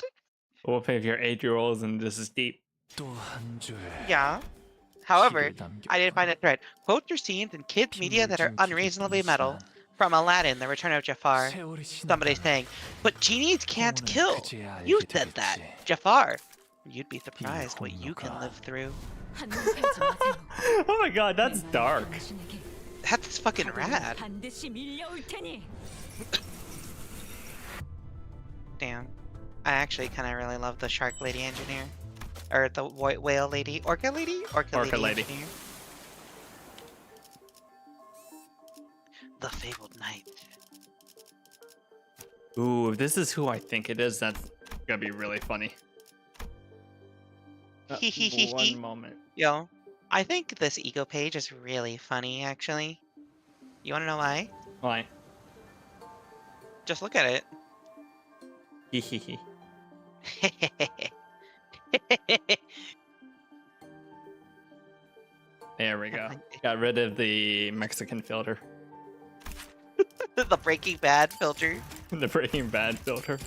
We'll pay if you're 8-year-olds and this is deep. 또한 줄의 Yeah. However, 시를 남겼다. I did find a thread. Quotes or scenes in kids' media that are unreasonably metal. From Aladdin, The Return of Jafar. 세월이 Somebody 지나면 saying, but genies can't 영혼은 kill. 그제야 You 알게 said that, 되겠지. Jafar. You'd be surprised what you can 공로가 live through. 한눈 팔지 마세요. Oh my god, that's 내 말은 dark. 당신에게 That's fucking rad. 반드시 밀려올 테니. Damn. I actually kind of really love the shark lady engineer. Or the white whale lady. Orca lady? Orca lady. engineer. The fabled knight. Ooh, if this is who I think it is, that's gonna be really funny. One moment. Yo, I think this ego page is really funny, actually. You wanna know why? Why? Just look at it. Hehehe. There we go. Got rid of the Mexican filter. The Breaking Bad filter. The Breaking Bad filter.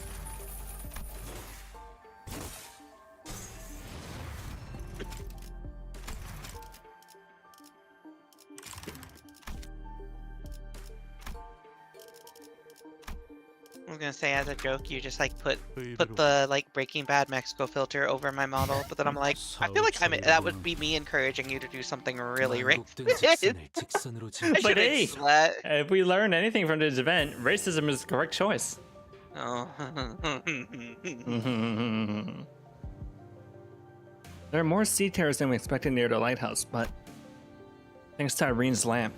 I was gonna say as a joke, you just like put the like Breaking Bad Mexico filter over my model, but then I'm like, I feel like that would be me encouraging you to do something really racist. 직선을 직선으로 I 지으시- But shouldn't hey, sweat. if we learn anything from this event, racism is the correct choice. Oh. There are more sea terrors than we expected near the lighthouse, but thanks to Irene's lamp,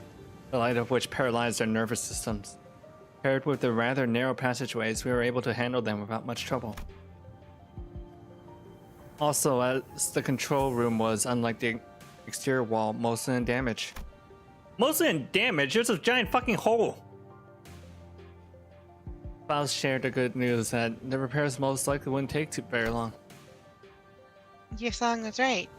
the light of which paralyzed their nervous systems, paired with the rather narrow passageways, we were able to handle them without much trouble. Also, as the control room was, unlike the exterior wall, mostly undamaged. Mostly undamaged? There's a giant fucking hole! Faust shared the good news that the repairs most likely wouldn't take too very long. Your song was right.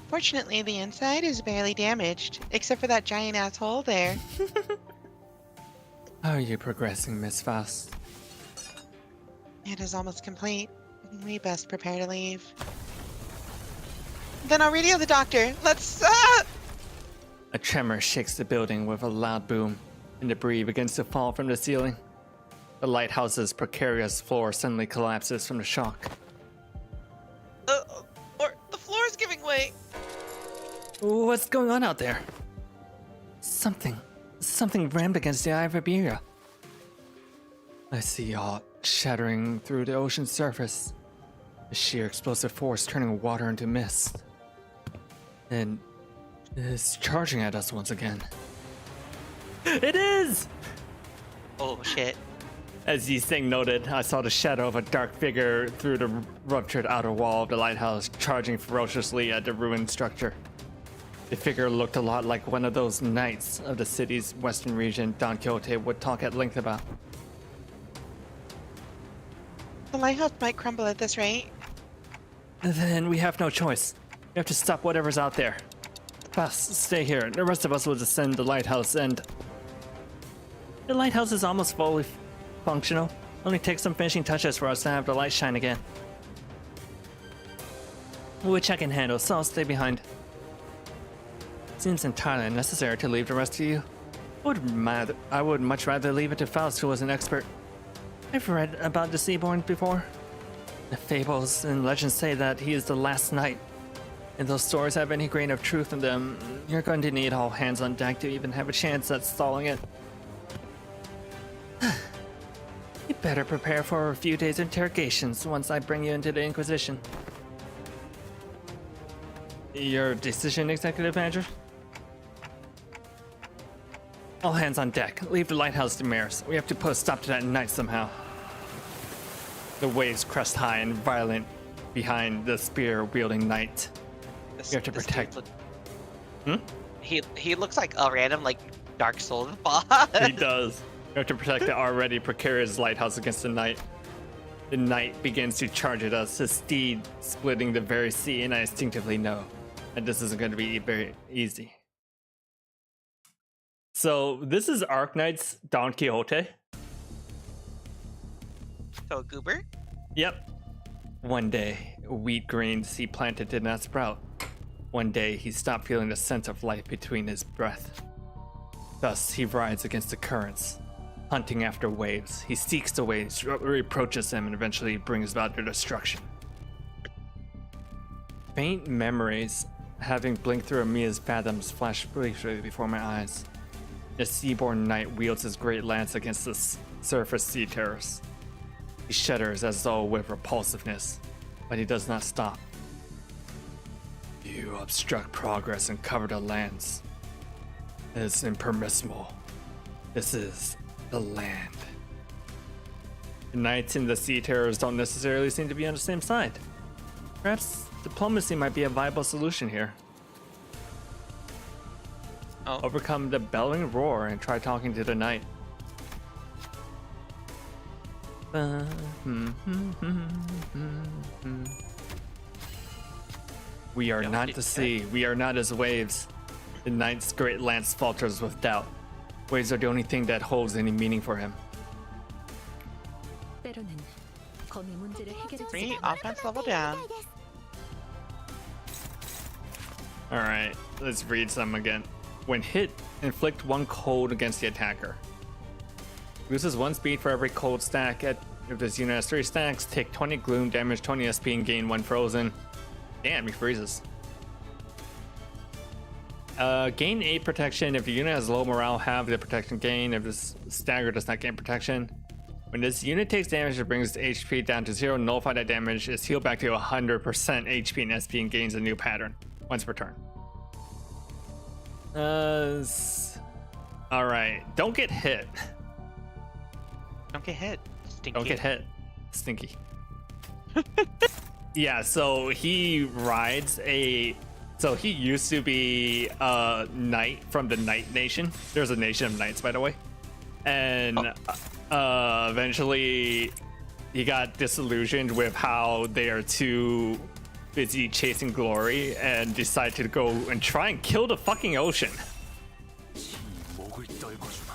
Fortunately, the inside is barely damaged, except for that giant asshole there. How are you progressing, Miss Faust? It is almost complete. We best prepare to leave. Then I'll radio the doctor. Let's, A tremor shakes the building with a loud boom, and debris begins to fall from the ceiling. The lighthouse's precarious floor suddenly collapses from the shock. or the floor is giving way. What's going on out there? Something rammed against the eye of Iberia. I see yacht shattering through the ocean's surface. The sheer explosive force turning water into mist. And it's charging at us once again. It is! Oh shit. As Yiseng noted, I saw the shadow of a dark figure through the ruptured outer wall of the lighthouse, charging ferociously at the ruined structure. The figure looked a lot like one of those knights of the city's western region Don Quixote would talk at length about. The lighthouse might crumble at this rate. Then we have no choice. We have to stop whatever's out there. Fast, stay here. The rest of us will descend the lighthouse and... The lighthouse is almost fully functional. Only takes some finishing touches for us to have the light shine again. Which I can handle, so I'll stay behind. Seems entirely unnecessary to leave the rest of you. I would much rather leave it to Faust, who was an expert. I've read about the Seaborn before. The fables and legends say that he is the last knight. If those stories have any grain of truth in them, you're going to need all hands on deck to even have a chance at stalling it. You better prepare for a few days of interrogations once I bring you into the Inquisition. Your decision, Executive Manager? All hands on deck. Leave the lighthouse to Maris. We have to put a stop to that knight somehow. The waves crest high and violent behind the spear-wielding knight. This, You have to this protect. dude Hmm? He looks like a random like Dark Souls boss. He does. You have to protect the already precarious lighthouse against the knight. The knight begins to charge at us, his steed splitting the very sea, and I instinctively know that this isn't going to be very easy. So this is Arknights Don Quixote. So goober. Yep. One day, wheat grains he planted did not sprout. One day, he stopped feeling the scent of life between his breath. Thus, he rides against the currents, hunting after waves. He seeks the waves, reproaches them, and eventually brings about their destruction. Faint memories, having blinked through Amia's fathoms, flash briefly before my eyes. The Seaborn Knight wields his great lance against the surface sea terrors. He shudders as though with repulsiveness, but he does not stop. You obstruct progress and cover the lands. It is impermissible. This is the land. The knights and the sea terrors don't necessarily seem to be on the same side. Perhaps diplomacy might be a viable solution here. Oh. Overcome the bellowing roar and try talking to the knight. We are not the sea. We are not as waves. The knight's great lance falters with doubt. Waves are the only thing that holds any meaning for him. 때로는 검이 문제를 해결해 Three offense level down. Alright, let's read some again. When hit, inflict 1 cold against the attacker. Loses 1 speed for every cold stack. If this unit has 3 stacks, take 20 gloom damage, 20 SP, and gain 1 frozen. Damn, he freezes. Gain 8 protection. If the unit has low morale, have the protection gain. If this stagger does not gain protection. When this unit takes damage, it brings its HP down to 0. Nullify that damage. Is healed back to 100% HP and SP and gains a new pattern once per turn. Alright. Don't get hit. Don't get hit. Stinky. Don't get hit. Stinky. Yeah, so he rides a... So he used to be a knight from the Knight Nation. There's a nation of knights, by the way. And eventually he got disillusioned with how they are too busy chasing glory and decided to go and try and kill the fucking ocean. 목을 떨궈주마.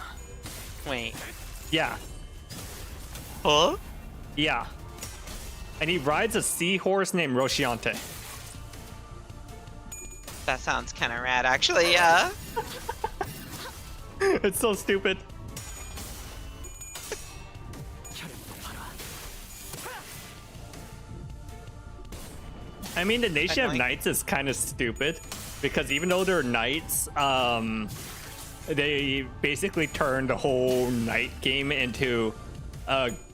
Wait. Yeah, Huh? yeah. And he rides a seahorse named Rosciante. That sounds kind of rad, actually. Yeah. It's so stupid. I mean, the Nation of Knights is kind of stupid because even though they're knights, they basically turned the whole knight game into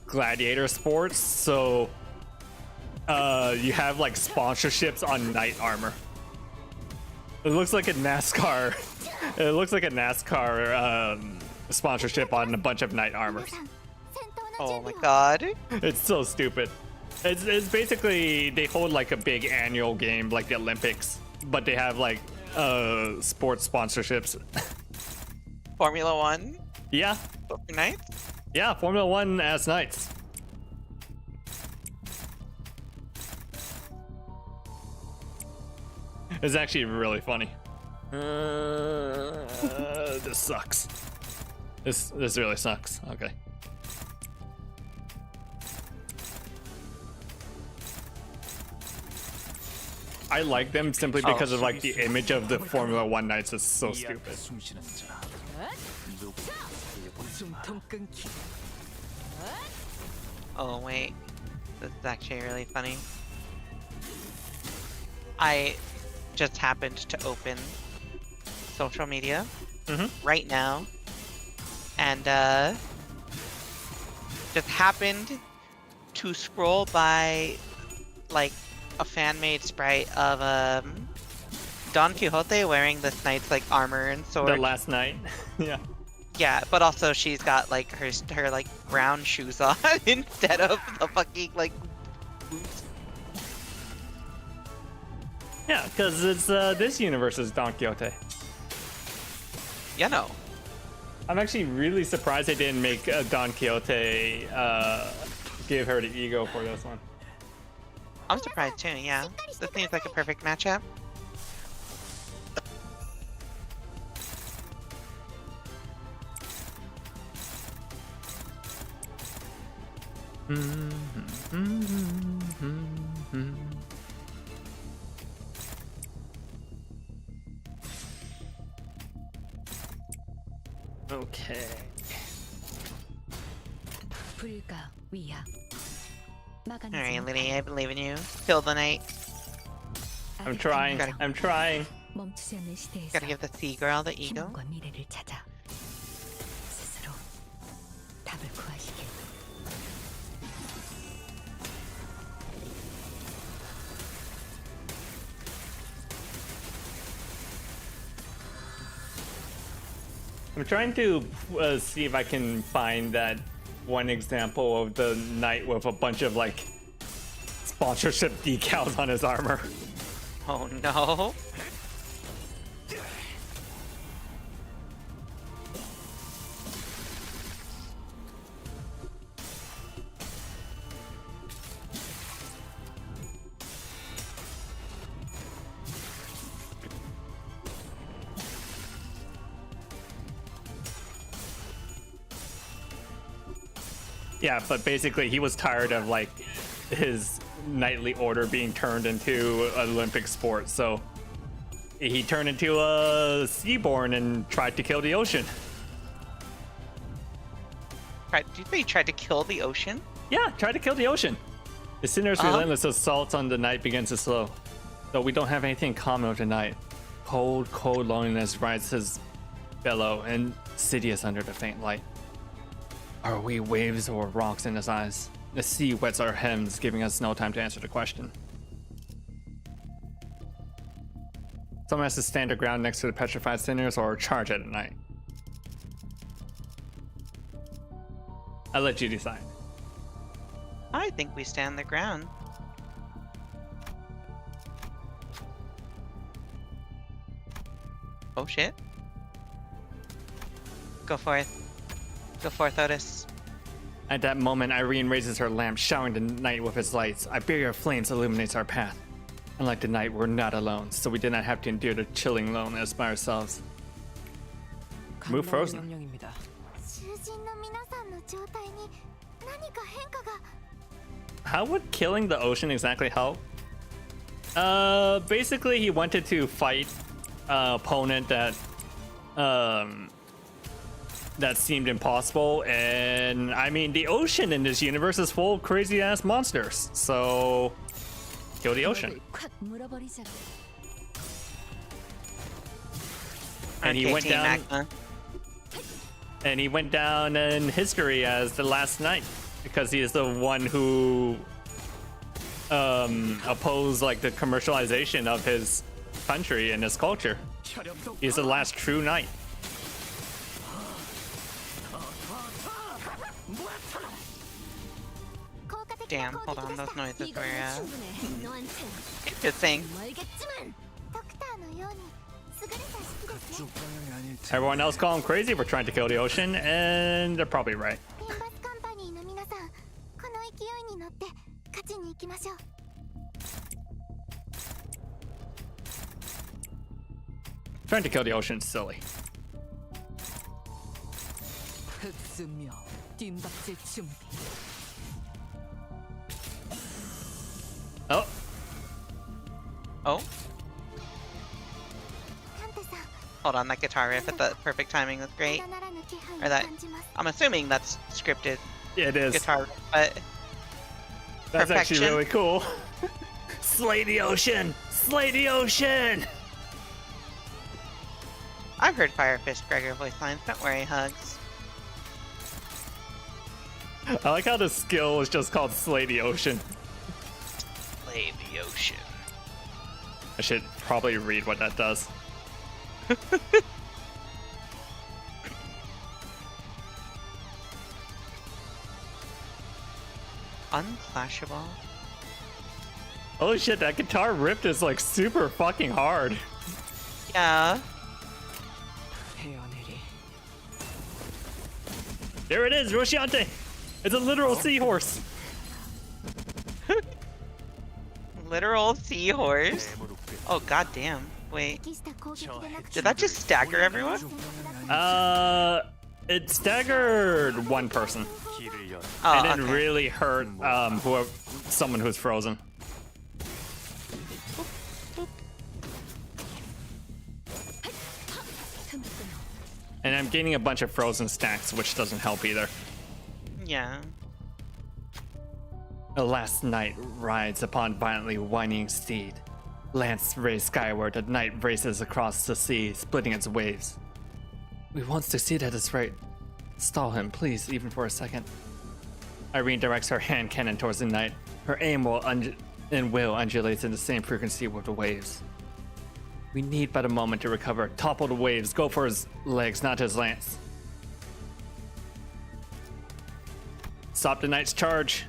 gladiator sports. So you have like sponsorships on knight armor. It looks like a NASCAR. It looks like a NASCAR sponsorship on a bunch of knight armors. Oh my god. It's so stupid. It's basically they hold like a big annual game like the Olympics, but they have like sports sponsorships. Formula One? Yeah, Knights? yeah, Formula One as knights. It's actually really funny. This sucks. This really sucks. Okay. I like them simply because of like the image of the Formula One Knights is so 이 앞에 stupid. 숨쉬는 자. 누구도 살려보내지 마. 숨통 끊기. Oh wait, this is actually really funny. I just happened to open social media right now, and just happened to scroll by like a fan-made sprite of Don Quixote wearing this knight's like armor and sword. The last night. Yeah. Yeah, but also she's got like her like brown shoes on instead of the fucking like boots. Yeah, because it's this universe's Don Quixote. You know. I'm actually really surprised they didn't make Don Quixote give her the ego for this one. I'm surprised too, yeah. This seems like a perfect matchup. Okay. 불가 위야. Alright, Liddy, I believe in you. Kill the knight. I'm trying. I'm trying. 멈추지 않는 시대에서 Gotta give the sea girl the ego. 희망과 미래를 찾아 스스로 답을 구하시길. I'm trying to see if I can find that one example of the knight with a bunch of like sponsorship decals on his armor. Oh no. Yeah, but basically he was tired of like his knightly order being turned into an Olympic sport, so he turned into a seaborn and tried to kill the ocean. Did you say you tried to kill the ocean? Yeah, tried to kill the ocean. The sinner's relentless assaults on the night begins to slow. Though we don't have anything in common with the night. Cold, cold loneliness rides his bellow, insidious under the faint light. Are we waves or rocks in his eyes? The sea wets our hems, giving us no time to answer the question. Someone has to stand their ground next to the petrified sinners or charge at night. I'll let you decide. I think we stand the ground. Oh shit. Go forth. Go forth, Otis. At that moment, Irene raises her lamp, showering the night with its lights. A barrier of flames illuminates our path. Unlike the night, we're not alone, so we did not have to endure the chilling loneliness by ourselves. Move frozen. 명령입니다. 囚人の皆さんの状態に何か変化が。 How would killing the ocean exactly help? Basically he wanted to fight an opponent that that seemed impossible, and I mean the ocean in this universe is full of crazy ass monsters, so kill the ocean. 콱 물어버리자. And he Okay, went Team down Magma. and he went down in history as the last knight because he is the one who opposed like the commercialization of his country and his culture. He's the last true knight. Damn, hold on, those noises were 너한텐 interesting. 알겠지만 덕터のように優れた式ですね。 그쪽 방향이 아닐 텐데. Everyone else call him crazy for trying to kill the ocean, and they're probably right. 天罰カンパニーの皆さん、この勢いに乗って勝ちに行きましょう。 Trying to kill the ocean is silly. 흑수며 뒷박질 준비. Oh, Oh, カンテさん、Hold on, that guitar riff at the perfect timing was great. 無駄ならぬ気配を Or that- 感じます I'm assuming that's scripted It is. guitar, but That's actually perfection. really cool. Slay the ocean! Slay the ocean! I've heard Firefist Gregor voice lines. Don't worry, Hugs. I like how the skill is just called Slay the Ocean. Play the ocean. I should probably read what that does. Unclashable. Holy shit, that guitar riff is like super fucking hard. Yeah. There it is, Rosciante! It's a literal seahorse! Literal seahorse. Oh goddamn. Wait. 適した攻撃でなく Did that just stagger everyone? It staggered one person. Oh, And it okay. really hurt someone who's frozen. And I'm gaining a bunch of frozen stacks, which doesn't help either. Yeah. The last knight rides upon violently whining steed. Lance raised skyward, the knight races across the sea, splitting its waves. We won't succeed at this rate. Stall him, please, even for a second. Irene directs her hand cannon towards the knight. Her aim will undulates in the same frequency with the waves. We need but a moment to recover. Topple the waves. Go for his legs, not his lance. Stop the knight's charge.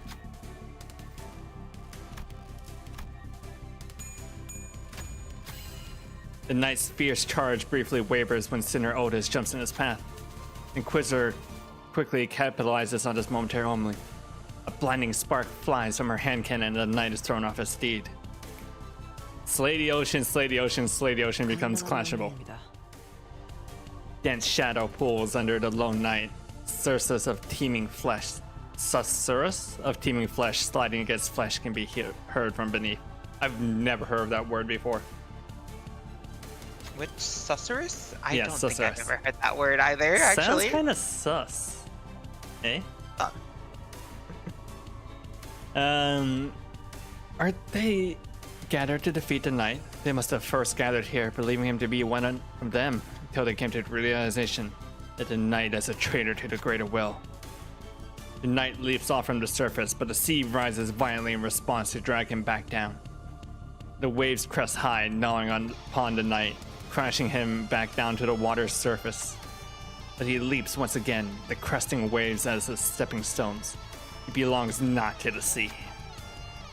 The knight's fierce charge briefly wavers when Sinner Otis jumps in his path. Inquisitor quickly capitalizes on this momentary only. A blinding spark flies from her hand cannon and the knight is thrown off his steed. Slay the ocean, slay the ocean, slay the ocean becomes clashable. Dense shadow pools under the lone knight. Susurrus of teeming flesh. Susurrus of teeming flesh sliding against flesh can be heard from beneath. I've never heard of that word before. Which susurrus? I Yeah, don't think I've susurrus. ever heard that word either, actually. Sounds kind of sus. Eh? Are they gathered to defeat the knight? They must have first gathered here, believing him to be one of them, until they came to the realization that the knight is a traitor to the greater will. The knight leaps off from the surface, but the sea rises violently in response to drag him back down. The waves crest high, gnawing upon the knight, crashing him back down to the water's surface. But he leaps once again, the cresting waves as his stepping stones. He belongs not to the sea.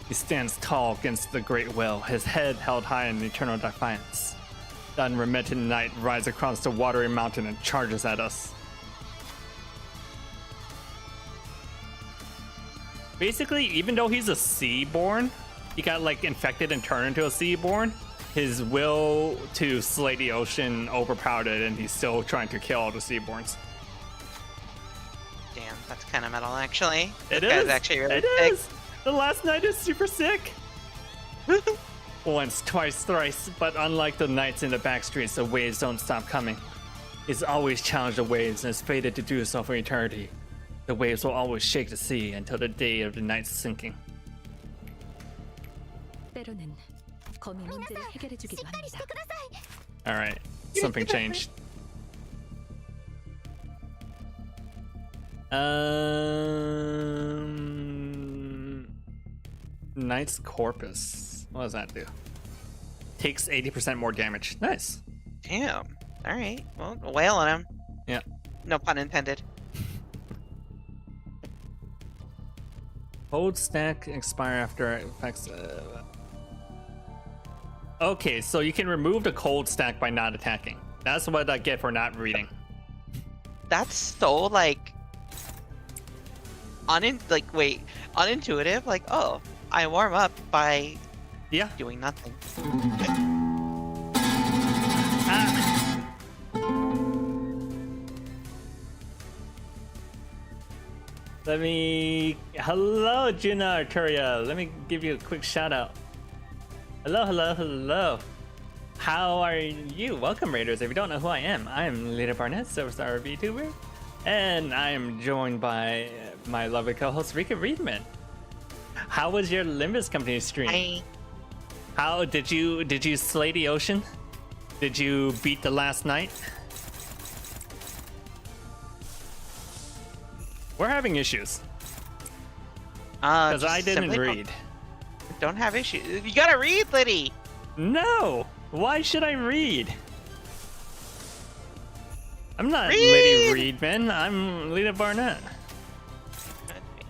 He stands tall against the great will, his head held high in eternal defiance. The unremitting knight rides across the watery mountain and charges at us. Basically, even though he's a seaborn, he got like infected and turned into a seaborn. His will to slay the ocean overpowered it, and he's still trying to kill all the seaborns. Damn, that's kind of metal, actually. It This guy's is. actually really It sick. is. The last knight is super sick. Once, twice, thrice, but unlike the knights in the back streets, the waves don't stop coming. He's always challenged the waves and is fated to do so for eternity. The waves will always shake the sea until the day of the night's sinking. 때로는 검이 문제를 해결해 しっ 주기도 かりし 합니다. てください Alright, something changed. Knight's Corpus. What does that do? Takes 80% more damage. Nice. Damn. Alright. Well, whale on him. Yeah. No pun intended. Hold stack expire after effects. Okay, so you can remove the cold stack by not attacking. That's what I get for not reading. That's so, like... unintuitive. Like, oh, I warm up by Yeah. doing nothing. Let me. Hello, Juna Arturia. Let me give you a quick shout out. Hello, hello, hello. How are you? Welcome, Raiders. If you don't know who I am, I'm Lita Barnett, Superstar VTuber, and I am joined by my lovely co-host Rika Reedman. How was your Limbus Company stream? Hi. How did you slay the ocean? Did you beat the last night? We're having issues because I didn't read. Don't have issues. You gotta read, Liddy. No! Why should I read? I'm not Read! Liddy Reedman. I'm Lita Barnett. Could be.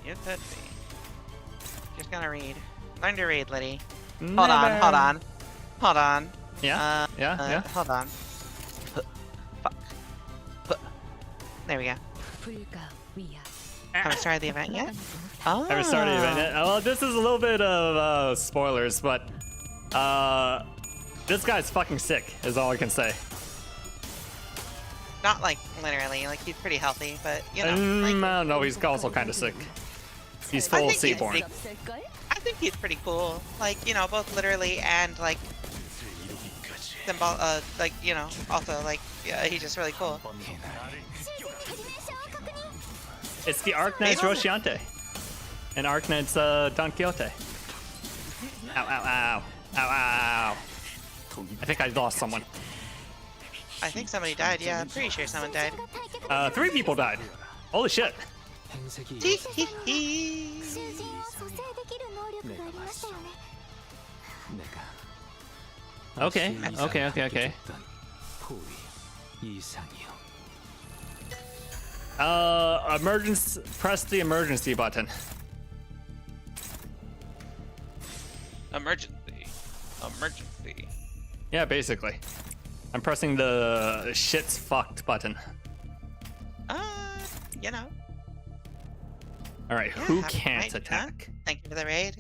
You could be. Just gonna read. Learn to read, Liddy. Hold on. Hold on. Yeah? Yeah? Hold on. Fuck. There we go. 불가 위야. Haven't started the event yet? Oh. Haven't started the event yet. Well, this is a little bit of spoilers, but this guy's fucking sick, is all I can say. Not like literally, like he's pretty healthy, but you know. I Like, don't know, he's also kind of sick. He's full of think he's Seaborn. sick. I think he's pretty cool. Like, you know, both literally and like symbol like, you know, also like yeah, he's just really cool. It's the Arknights Rosciante and Arknights Don Quixote. Ow, ow, ow. Ow, ow. I think I lost someone. I think somebody died, yeah, I'm pretty sure someone died. 3 people died. Holy shit. Tee hee hee. 囚人を蘇生できる能力がありましたよね。 Okay. 이상이요. Emergency. Press the emergency button. Emergency. Yeah, basically. I'm pressing the shit's fucked button. You know. All right, Yeah, who have a can't night, attack? huh? Thank you for the raid.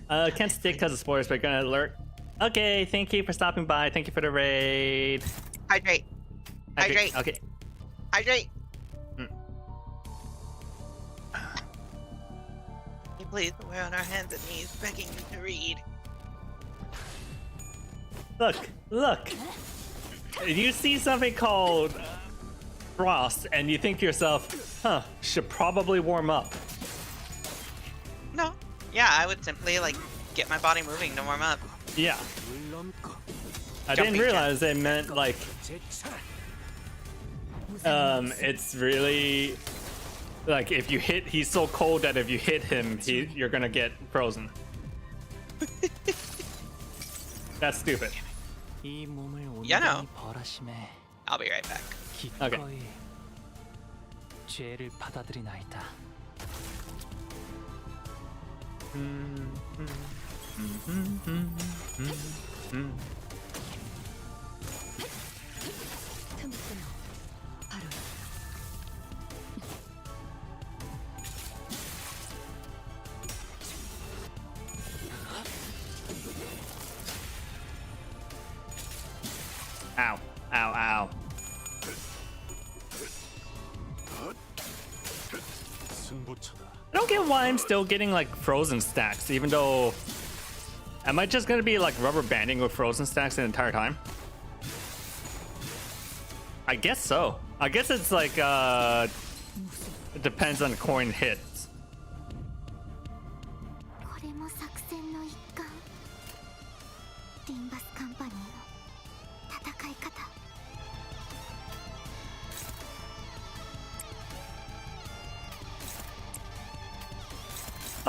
Can't stick because of spoilers, but gonna alert. Okay, thank you for stopping by. Thank you for the raid. Hydrate. Hydrate. Okay. Hydrate. Mm. Please, we're on our hands and knees begging you to read. Look. You see something called frost, and you think to yourself, huh, should probably warm up. No. Yeah, I would simply like get my body moving to warm up. Yeah. I didn't Jumping realize it meant like it's really like if you hit, he's so cold that if you hit him, you're gonna get frozen. That's stupid. 이 몸을 You know. 온전히 벌하심에 I'll be right back. 기꺼이 죄를 받아들이나이다. 틈 끊어. 바로 Ow. 승부처다. I don't get why I'm still getting like frozen stacks, even though. Am I just gonna be like rubber banding with frozen stacks the entire time? I guess so. I guess it's like it depends on the coin hits. これも作戦の一環。リンバスカンパニーの戦い方。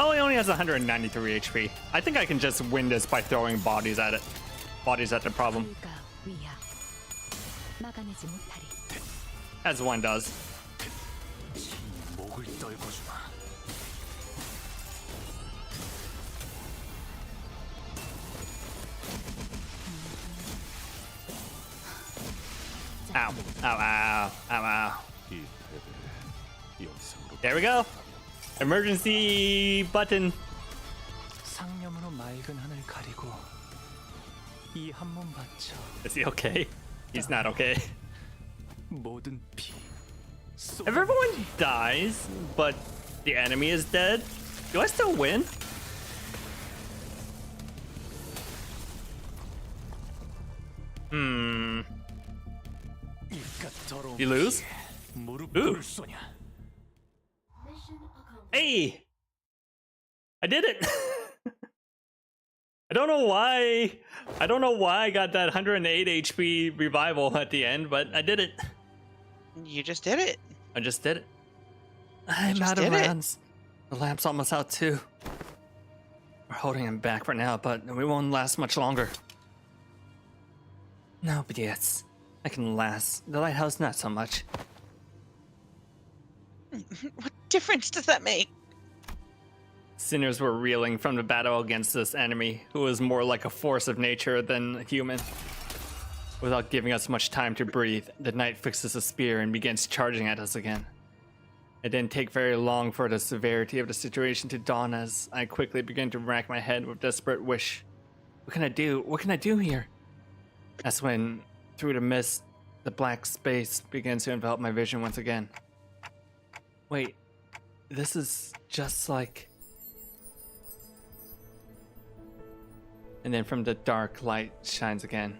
Oh, he only has 193 HP. I think I can just win this by throwing bodies at it. Bodies at the problem, 불가 위야. 막아내지 못하리. as one does. 목을 떨궈주마. Ow. 이 패배를 영상으로 There we go. Emergency button. 상념으로 맑은 하늘 가리고 이 한 몸 바쳐 Is he okay? He's not okay. 모든 피 If everyone dies, but the enemy is dead, do I still win? Hmm. 입가 더러운 You lose? 피에 무릎 Ooh. 꿇을 소냐. Hey! I did it! I don't know why. I don't know why I got that 108 HP revival at the end, but I did it. You just did it. I just did it. I'm just out of did it. rounds. The lamp's almost out too. We're holding him back for now, but we won't last much longer. No, but yes, I can last. The lighthouse, not so much. What difference does that make? Sinners were reeling from the battle against this enemy, who was more like a force of nature than human. Without giving us much time to breathe, the knight fixes a spear and begins charging at us again. It didn't take very long for the severity of the situation to dawn as I quickly began to rack my head with desperate wish. What can I do? What can I do here? That's when, through the mist, the black space begins to envelop my vision once again. Wait, this is just like... And then from the dark, light shines again.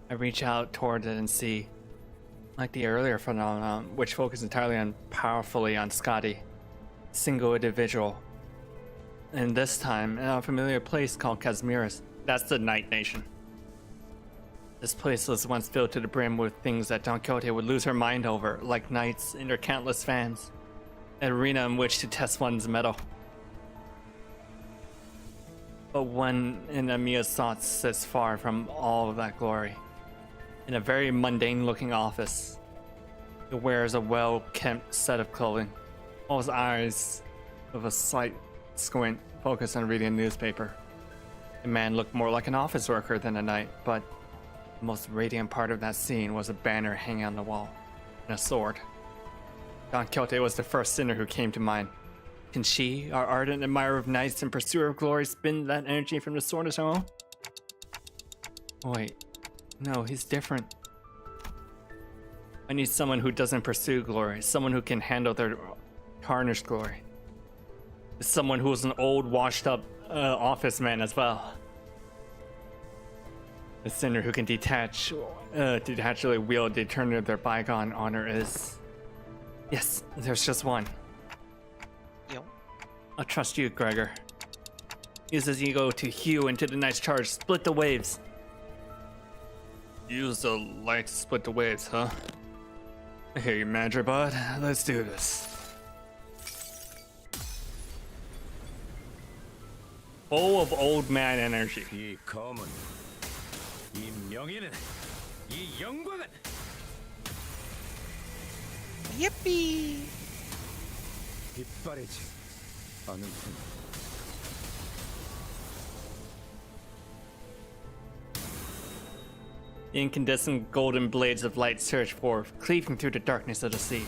I reach out toward it and see, like the earlier phenomenon, which focused entirely powerfully on Scotty, single individual. And this time, in a familiar place called Casmiris. That's the Night Nation. This place was once filled to the brim with things that Don Quixote would lose her mind over, like knights and their countless fans. An arena in which to test one's mettle. But one in Amiya's thoughts sits far from all of that glory. In a very mundane looking office, he wears a well-kempt set of clothing, while his eyes, with a slight squint, focus on reading a newspaper. The man looked more like an office worker than a knight, but the most radiant part of that scene was a banner hanging on the wall, and a sword. Don Quixote was the first sinner who came to mind. Can she, our ardent admirer of knights and pursuer of glory, spin that energy from the sword as her own? Wait, no, he's different. I need someone who doesn't pursue glory, someone who can handle their tarnished glory. Someone who's an old, washed-up office man as well. A sinner who can detachedly wield the eternity of their bygone honor is... Yes, there's just one. Yo. I'll trust you, Gregor. Use his ego to hew into the night's charge, split the waves. Use the light to split the waves, huh? I hear you, Manager Bud. Let's do this. Full of old man energy. 이 검은, 이 명예는, 이 영광은 Yippee! 빛바래지 않은군. The incandescent golden blades of light surge forth, cleaving through the darkness of the sea.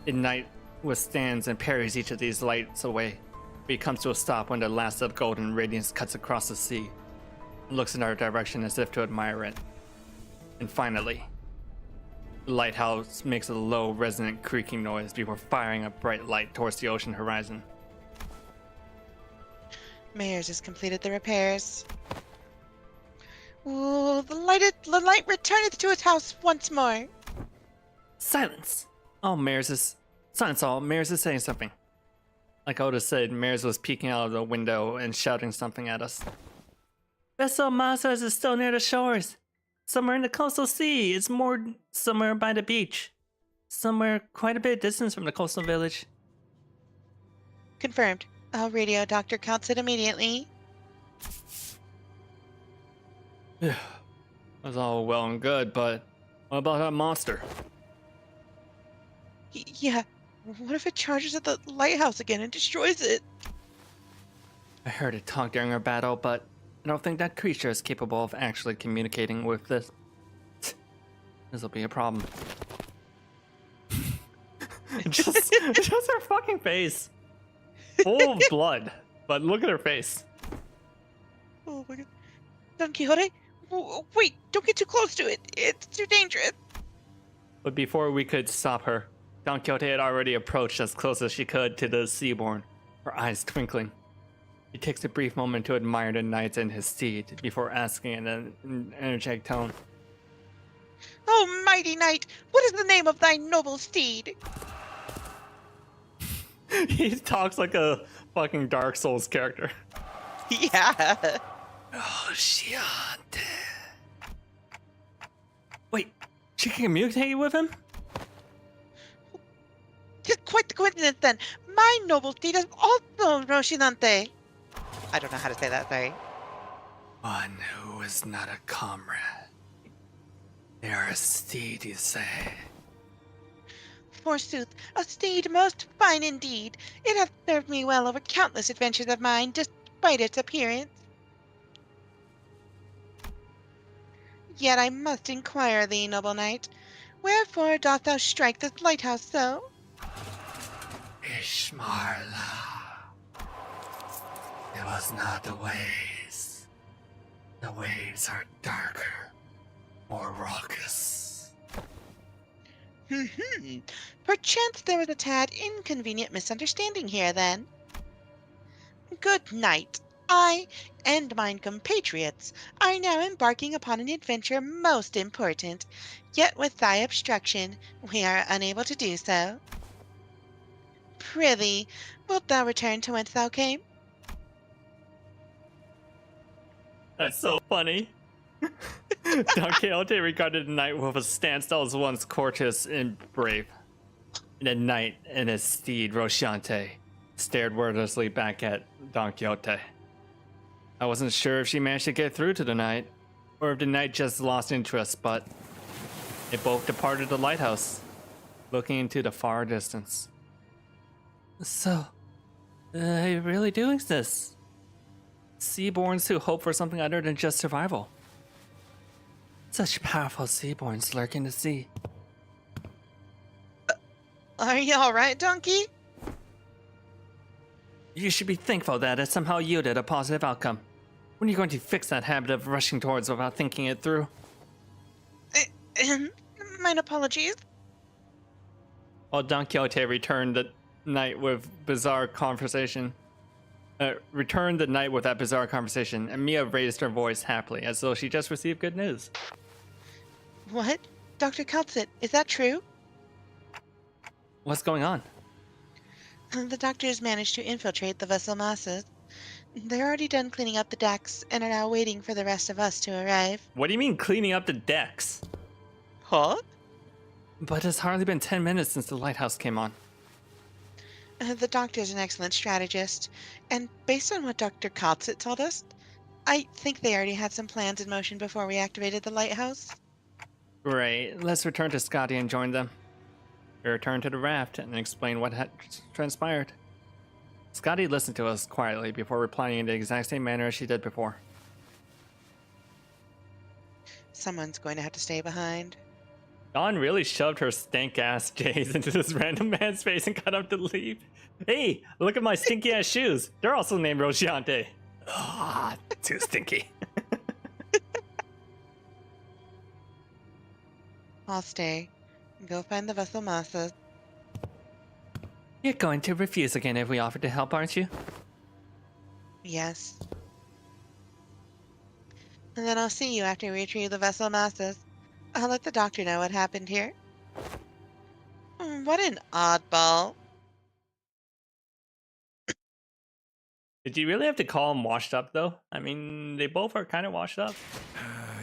The knight withstands and parries each of these lights away. But he comes to a stop when the last of golden radiance cuts across the sea, and looks in our direction as if to admire it. And finally, the lighthouse makes a low, resonant creaking noise before firing a bright light towards the ocean horizon. Mayers has completed the repairs. Ooh, the light returneth to its house once more. Silence! Silence all, Mares is saying something. Like Oda said, Mares was peeking out of the window and shouting something at us. Vessel Mazas is still near the shores. Somewhere in the coastal sea. It's moored somewhere by the beach. Somewhere quite a bit of distance from the coastal village. Confirmed. I'll radio Dr. Council immediately. That's all well and good, but what about that monster? Yeah. What if it charges at the lighthouse again and destroys it? I heard it talk during our battle, but I don't think that creature is capable of actually communicating with this. This'll be a problem. just her fucking face. Full of blood, but look at her face. Oh my god. Don Quixote? Wait, don't get too close to it. It's too dangerous. But before we could stop her, Don Quixote had already approached as close as she could to the seaborn, her eyes twinkling. He takes a brief moment to admire the knight and his steed before asking in an energetic tone. Oh, mighty knight, what is the name of thy noble steed? He talks like a fucking Dark Souls character. Yeah. Rosciante. Wait, she can communicate with him? Tis quite the coincidence then. My noble steed is also Rocinante. I don't know how to say that, sorry. One who is not a comrade. They are a steed, you say. Forsooth, a steed most fine indeed. It hath served me well over countless adventures of mine, despite its appearance. Yet I must inquire thee, noble knight, wherefore dost thou strike this lighthouse so? Ishmarla. It was not the waves. The waves are darker, more raucous. Perchance there was a tad inconvenient misunderstanding here, then. Good night. I and mine compatriots are now embarking upon an adventure most important, yet with thy obstruction we are unable to do so. Prithee, wilt thou return to whence thou came? That's so funny. Don Quixote regarded the knight with a stance that was once courteous and brave. And the knight and his steed, Rosciante, stared wordlessly back at Don Quixote. I wasn't sure if she managed to get through to the knight, or if the knight just lost interest, but they both departed the lighthouse, looking into the far distance. So, they really do exist. Seaborns who hope for something other than just survival. Such powerful seaborns lurk in the sea. Are you alright, donkey? You should be thankful that it somehow yielded a positive outcome. When are you going to fix that habit of rushing towards without thinking it through? Mine apologies. While Don Quixote returned the night with that bizarre conversation, and Mia raised her voice happily, as though she just received good news. What? Dr. Kaltzit, is that true? What's going on? The doctors managed to infiltrate the vessel masses. They're already done cleaning up the decks and are now waiting for the rest of us to arrive. What do you mean cleaning up the decks? Huh? But it's hardly been 10 minutes since the lighthouse came on. The doctor's an excellent strategist, and based on what Dr. Kaltzit told us, I think they already had some plans in motion before we activated the lighthouse. Great, let's return to Scotty and join them. We return to the raft and explain what had transpired. Scotty listened to us quietly before replying in the exact same manner as she did before. Someone's going to have to stay behind. Dawn really shoved her stank-ass Jays into this random man's face and got him to leave. Hey, look at my stinky-ass shoes. They're also named Rosciante. Ah, too stinky. I'll stay. Go find the vessel masses. You're going to refuse again if we offer to help, aren't you? Yes. And then I'll see you after we retrieve the vessel masses. I'll let the doctor know what happened here. What an oddball. Did you really have to call him washed up, though? I mean, they both are kind of washed up.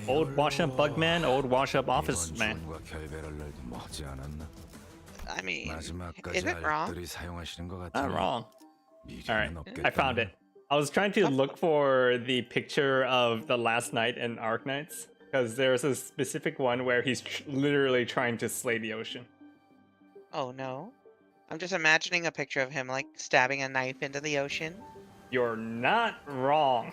Old washed-up bug man, old washed-up office man. I mean, is it wrong? Not wrong. Alright, I found it. I was trying to look for the picture of the last night in Arknights, because there's a specific one where he's literally trying to slay the ocean. Oh no. I'm just imagining a picture of him like stabbing a knife into the ocean. You're not wrong.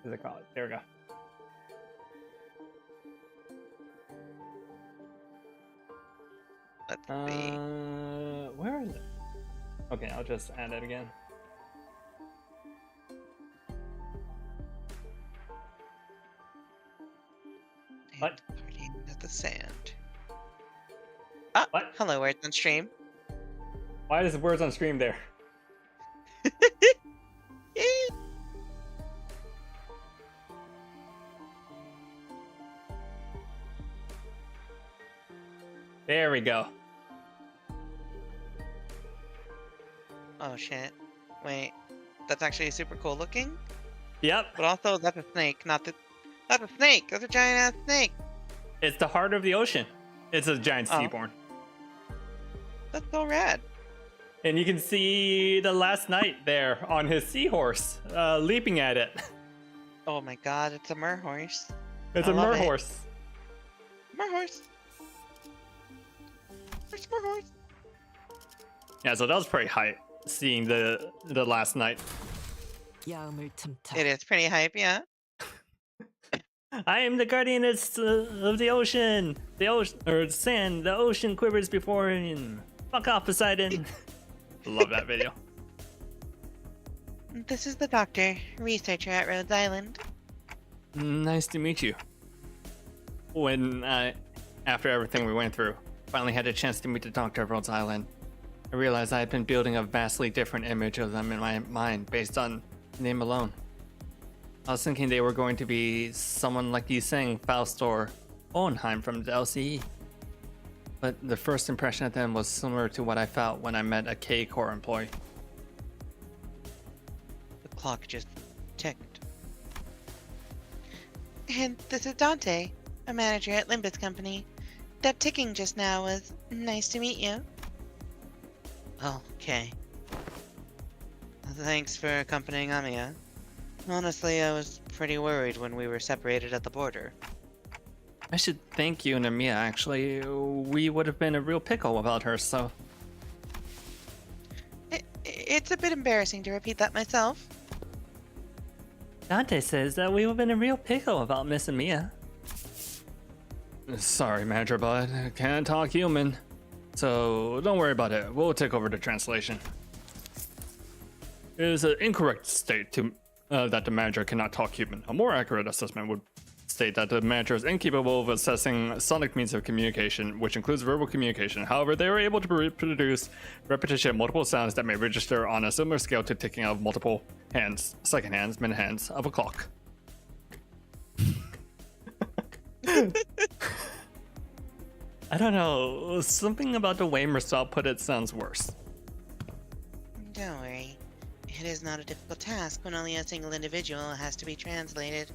What is it called? There we go. Let's see. Where is it? Okay, I'll just add it again. What? Guardian of the Sand. Ah, What? hello, words on stream. Why is words on stream there? There we go. Oh shit. Wait. That's actually super cool looking. Yep. But also, that's a snake, not a snake! That's a giant ass snake! It's the heart of the ocean. It's a giant Oh. seaborn. That's so rad. And you can see the last knight there on his seahorse, leaping at it. Oh my god, it's a merhorse. It's I a love it. merhorse. Merhorse! Where's merhorse? Yeah, so that was pretty hype, seeing the last knight. 야음을 틈타. It is pretty hype, yeah. I am the guardian of the ocean. The ocean, or sand. The ocean quivers before him. Fuck off, Poseidon. Love that video. This is the doctor, researcher at Rhodes Island. Nice to meet you. When after everything we went through, finally had a chance to meet the doctor of Rhodes Island, I realized I had been building a vastly different image of them in my mind based on name alone. I was thinking they were going to be someone like you saying Faust or Owenheim from the LCE. But the first impression of them was similar to what I felt when I met a K-Corps employee. The clock just ticked. And this is Dante, a manager at Limbus Company. That ticking just now was nice to meet you. Oh, okay. Thanks for accompanying Amiya. Honestly, I was pretty worried when we were separated at the border. I should thank you and Amia, actually. We would have been a real pickle without her, so... It's a bit embarrassing to repeat that myself. Dante says that we would have been a real pickle without Miss Amia. Sorry, Manager Bud. Can't talk human. So, don't worry about it. We'll take over the translation. It is an incorrect state to that the manager cannot talk human. A more accurate assessment would state that the manager is incapable of assessing sonic means of communication, which includes verbal communication. However, they are able to produce repetition of multiple sounds that may register on a similar scale to ticking of multiple hands, second hands, minute hands of a clock. I don't know. Something about the way Marcel put it sounds worse. Don't worry. It is not a difficult task when only a single individual has to be translated.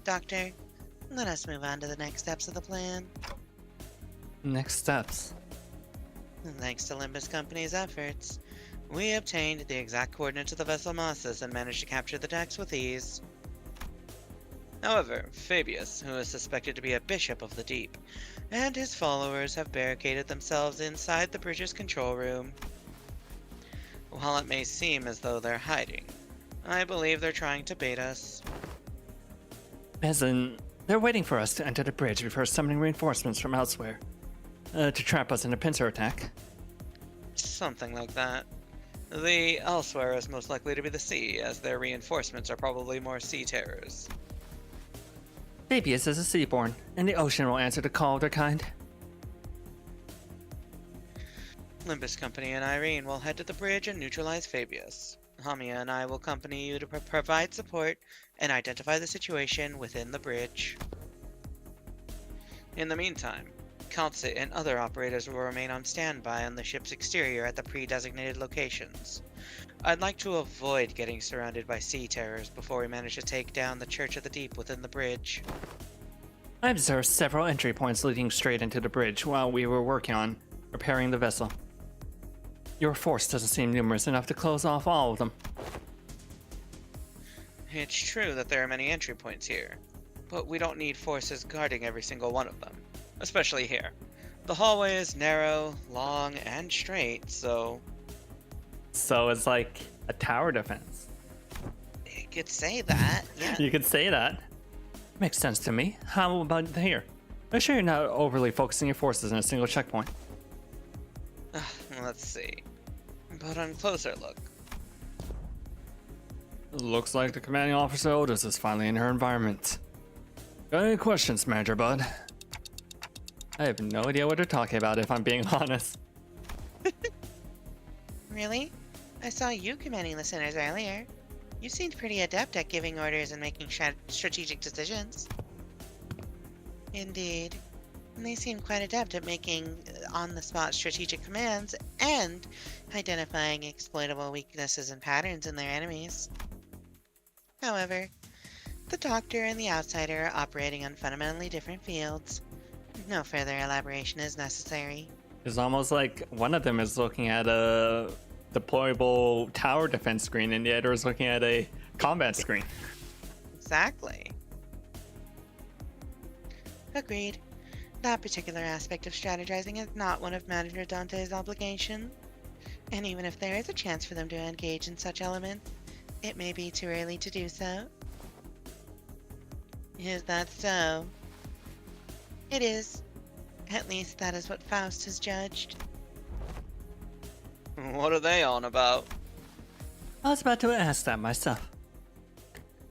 Doctor, let us move on to the next steps of the plan. Next steps. Thanks to Limbus Company's efforts, we obtained the exact coordinates of the vessel Mosses and managed to capture the decks with ease. However, Fabius, who is suspected to be a bishop of the deep, and his followers have barricaded themselves inside the bridge's control room. While it may seem as though they're hiding, I believe they're trying to bait us. As in, they're waiting for us to enter the bridge before summoning reinforcements from elsewhere. To trap us in a pincer attack. Something like that. The elsewhere is most likely to be the sea, as their reinforcements are probably more sea terrors. Fabius is a seaborn, and the ocean will answer the call of their kind. Limbus Company and Irene will head to the bridge and neutralize Fabius. Hamia and I will accompany you to provide support and identify the situation within the bridge. In the meantime, Calcit and other operators will remain on standby on the ship's exterior at the pre-designated locations. I'd like to avoid getting surrounded by sea terrors before we manage to take down the Church of the Deep within the bridge. I observed several entry points leading straight into the bridge while we were working on repairing the vessel. Your force doesn't seem numerous enough to close off all of them. It's true that there are many entry points here, but we don't need forces guarding every single one of them, especially here. The hallway is narrow, long, and straight, so... So it's like a tower defense. You could say that, yeah. You could say that. Makes sense to me. How about here? Make sure you're not overly focusing your forces in a single checkpoint. Let's see. But on closer look. Looks like the commanding officer Otis is finally in her environment. Got any questions, Manager Bud? I have no idea what they're talking about, if I'm being honest. Really? I saw you commanding the sinners earlier. You seemed pretty adept at giving orders and making strategic decisions. Indeed. And they seem quite adept at making on-the-spot strategic commands and identifying exploitable weaknesses and patterns in their enemies. However, the Doctor and the Outsider are operating on fundamentally different fields. No further elaboration is necessary. It's almost like one of them is looking at a deployable tower defense screen and the other is looking at a combat screen. Exactly. Agreed. That particular aspect of strategizing is not one of Manager Dante's obligation. And even if there is a chance for them to engage in such elements, it may be too early to do so. Is that so? It is. At least that is what Faust has judged. What are they on about? I was about to ask that myself.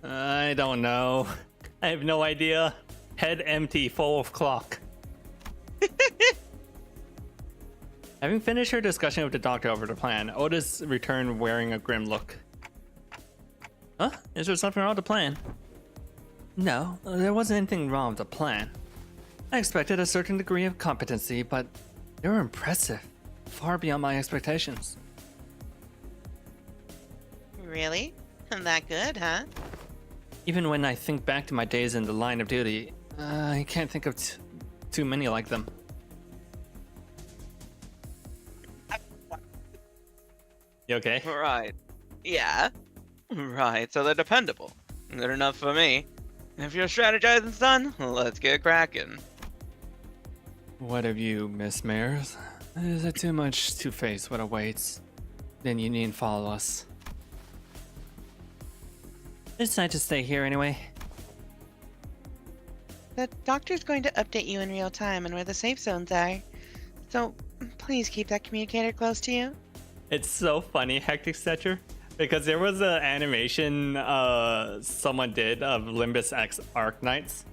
I don't know. I have no idea. Head empty, full of clock. Having finished her discussion with the Doctor over the plan, Otis returned wearing a grim look. Huh? Is there something wrong with the plan? No, there wasn't anything wrong with the plan. I expected a certain degree of competency, but they were impressive. Far beyond my expectations. Really? That good, huh? Even when I think back to my days in the line of duty, I can't think of too many like them. You okay? Right. Yeah. Right, so they're dependable. Good enough for me. If your strategizing's done, let's get cracking. What of you, Miss Mares? Is it too much to face what awaits? Then you needn't follow us. It's nice to stay here anyway. The Doctor's going to update you in real time on where the safe zones are. So, please keep that communicator close to you. It's so funny, Hectic Stetcher, because there was an animation someone did of Limbus X Arknights,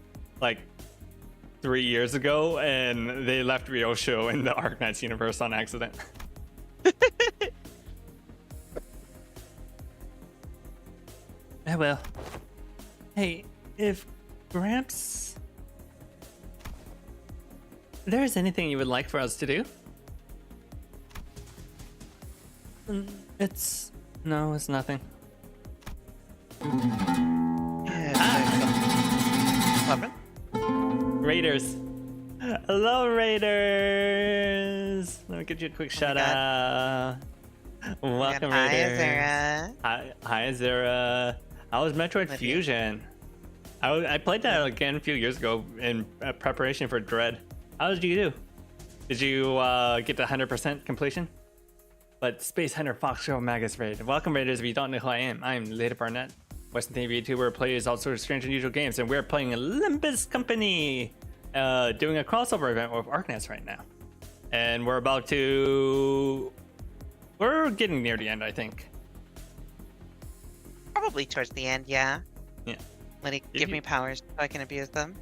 like 3 years ago, and they left Ryosho in the Arknights universe on accident. I will. Hey, if Gramps... there is anything you would like for us to do? It's... no, it's nothing. Raiders. Hello, Raiders. Let me give you a quick shout out. Welcome, Hi, Raiders. Azura. Hi, Azura. How was Metroid Fusion? I played that again a few years ago in preparation for Dread. How did you do? Did you get the 100% completion? But Space Hunter Foxgirl Magus Raid. Welcome, Raiders. If you don't know who I am Lita Barnett, Western TV YouTuber, plays all sorts of strange and unusual games, and we're playing Limbus Company, doing a crossover event with Arknights right now. And we're getting near the end, I think. Probably towards the end, yeah. Yeah. Let it give me powers so I can abuse them.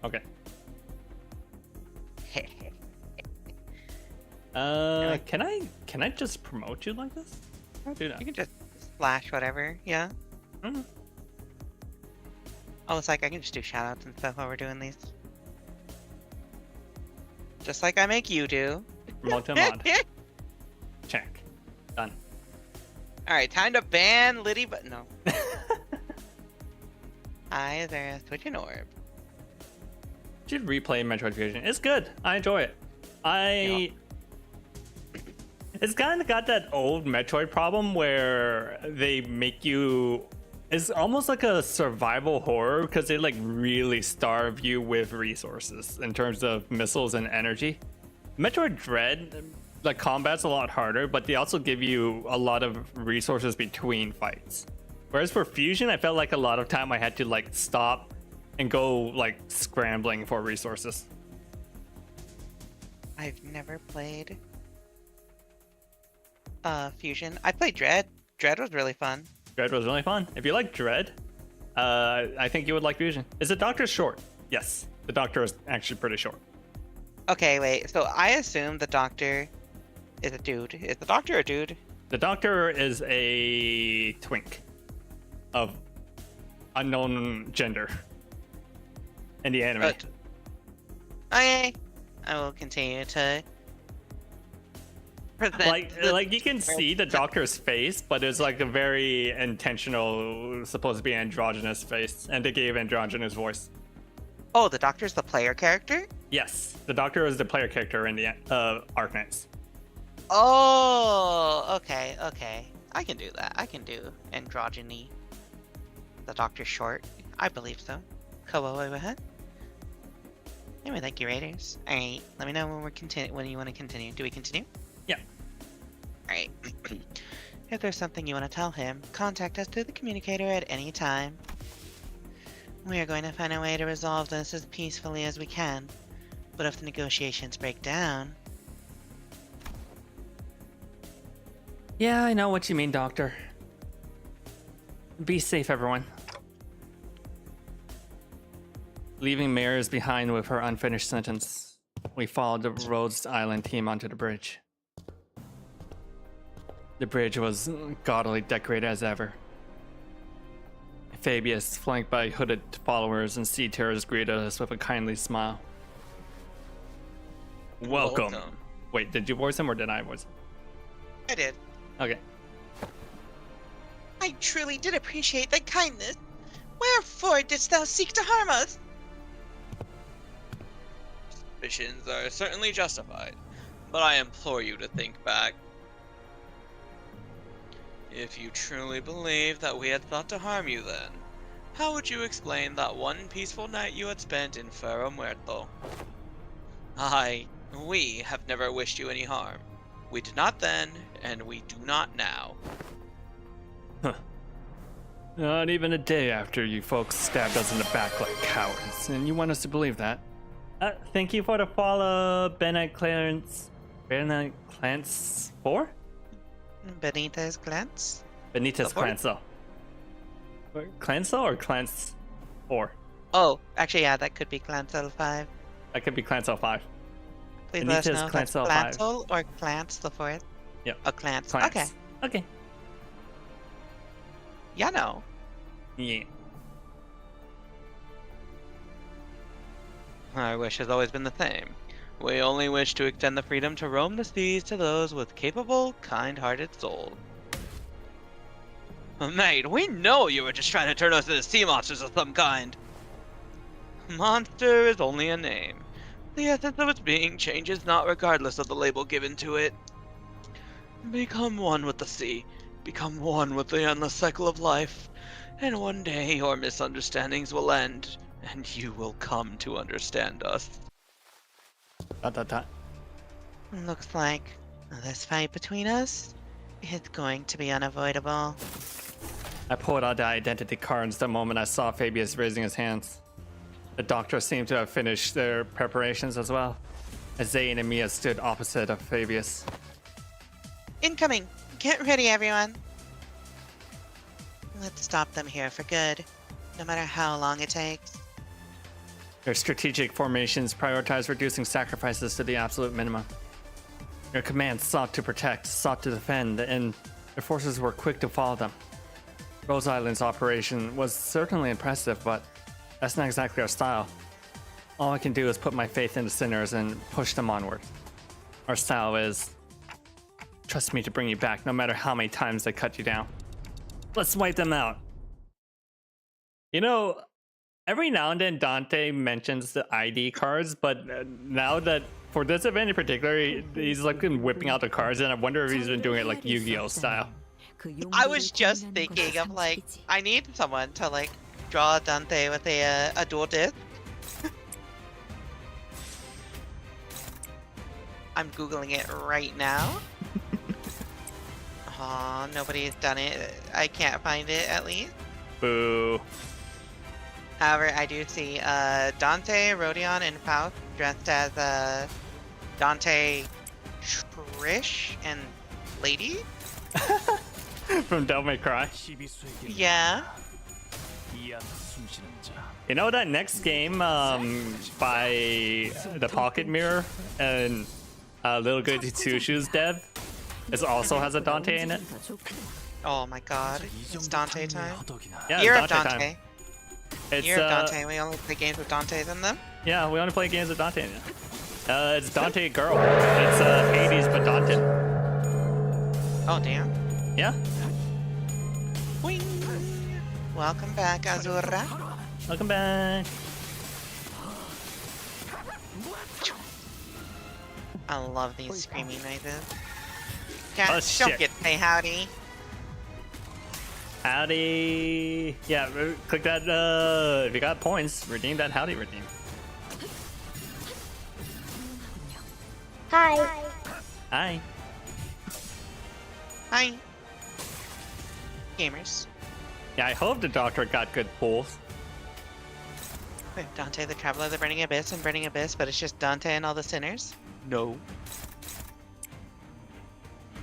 Okay. Can I just promote you like this? I'll do that. You can just slash whatever, yeah. Mhm. Oh, it's like I can just do shoutouts and stuff while we're doing these. Just like I make you do. Promote to mod. Check. Done. Alright, time to ban Liddy, but no. Hi there, Switch an Orb. Should replay Metroid Fusion. It's good. I enjoy it. It's kind of got that old Metroid problem where they make you... it's almost like a survival horror because they like really starve you with resources in terms of missiles and energy. Metroid Dread, like, combat's a lot harder, but they also give you a lot of resources between fights. Whereas for Fusion, I felt like a lot of time I had to like stop and go like scrambling for resources. I've never played Fusion. I played Dread. Dread was really fun. Dread was really fun. If you like Dread, I think you would like Fusion. Is the Doctor short? Yes, the Doctor is actually pretty short. Okay, wait. So I assume the doctor is a dude. Is the doctor a dude? The doctor is a twink of unknown gender in the anime. Okay. I will continue to present Like you can see the doctor's face, but it's like a very intentional, supposed to be androgynous face, and they gave androgynous voice. Oh, the doctor's the player character? Yes, the doctor is the player character in the Arknights. Oh, okay, okay. I can do that. I can do androgyny. The doctor's short. I believe so. Go ahead. Anyway, thank you, Raiders. Alright, let me know when you want to continue. Do we continue? Yeah. Alright. If there's something you want to tell him, contact us through the communicator at any time. We are going to find a way to resolve this as peacefully as we can. But if the negotiations break down... Yeah, I know what you mean, Doctor. Be safe, everyone. Leaving Mares behind with her unfinished sentence, we followed the Rhodes Island team onto the bridge. The bridge was gaudily decorated as ever. Fabius, flanked by hooded followers and sea terrors, greeted us with a kindly smile. Welcome. Wait, did you voice him or did I voice him? I did. Okay. I truly did appreciate thy kindness. Wherefore didst thou seek to harm us? Suspicions are certainly justified, but I implore you to think back. If you truly believe that we had thought to harm you then, how would you explain that one peaceful night you had spent in Ferro Muerto? We have never wished you any harm. We did not then, and we do not now. Huh. Not even a day after you folks stabbed us in the back like cowards, and you want us to believe that? Thank you for the follow, Bennett Clarence 4? Benitez glance? Benitez Clansel. Clansel or Clans 4? Oh, actually, yeah, that could be Clansel 5. That could be Clansel 5. Please let us Benitez know if that's Clansel 5. Clansel or Clans the 4th. Yep. Oh, Clans. Clans. Okay. Okay. Yeah, no. Yeah. Our wish has always been the same. We only wish to extend the freedom to roam the seas to those with capable, kind-hearted souls. Mate, we know you were just trying to turn us into sea monsters of some kind. Monster is only a name. The essence of its being changes not regardless of the label given to it. Become one with the sea. Become one with the endless cycle of life. And one day your misunderstandings will end, and you will come to understand us. Looks like this fight between us is going to be unavoidable. I pulled out the identity cards the moment I saw Fabius raising his hands. The doctor seemed to have finished their preparations as well, as Zane and Mia stood opposite of Fabius. Incoming! Get ready, everyone! Let's stop them here for good, no matter how long it takes. Their strategic formations prioritize reducing sacrifices to the absolute minimum. Their commands sought to protect, sought to defend, and their forces were quick to follow them. Rose Island's operation was certainly impressive, but that's not exactly our style. All I can do is put my faith in the sinners and push them onward. Our style is trust me to bring you back no matter how many times they cut you down. Let's wipe them out. You know, every now and then Dante mentions the ID cards, but now that for this event in particular, he's like been whipping out the cards, and I wonder if he's been doing it like Yu-Gi-Oh style. I was just thinking of like, I need someone to like draw Dante with a dual disc. I'm googling it right now. Aw, nobody's done it. I can't find it at least. Boo. However, I do see Dante, Rodion, and Faust dressed as Dante, Trish, and Lady. From Devil May Cry. Yeah. 위아서 숨쉬는 자. You know that next game by the Pocket Mirror and Little Goody Two Shoes dev is also has a Dante in it. Oh my god. 이 It's 정도 Dante 탐내 time. 허덕이나. Yeah, Year it's of Dante Dante. time. It's Year of Dante. We only play games with Dantes in them. yeah, we only play games with Dante in it. It's Dante Girl. It's Hades but Dante. Oh damn. Yeah. Wing. Welcome back, Azura. Welcome back. I love these screaming noises. Oh, Cat, shit. don't get say howdy. Howdy. Yeah, click that. If you got points, redeem that howdy redeem. Hi. Hi. Hi. Gamers. Yeah, I hope the doctor got good pulls. Wait, Dante the Traveler, the Burning Abyss, and Burning Abyss, but it's just Dante and all the sinners? No.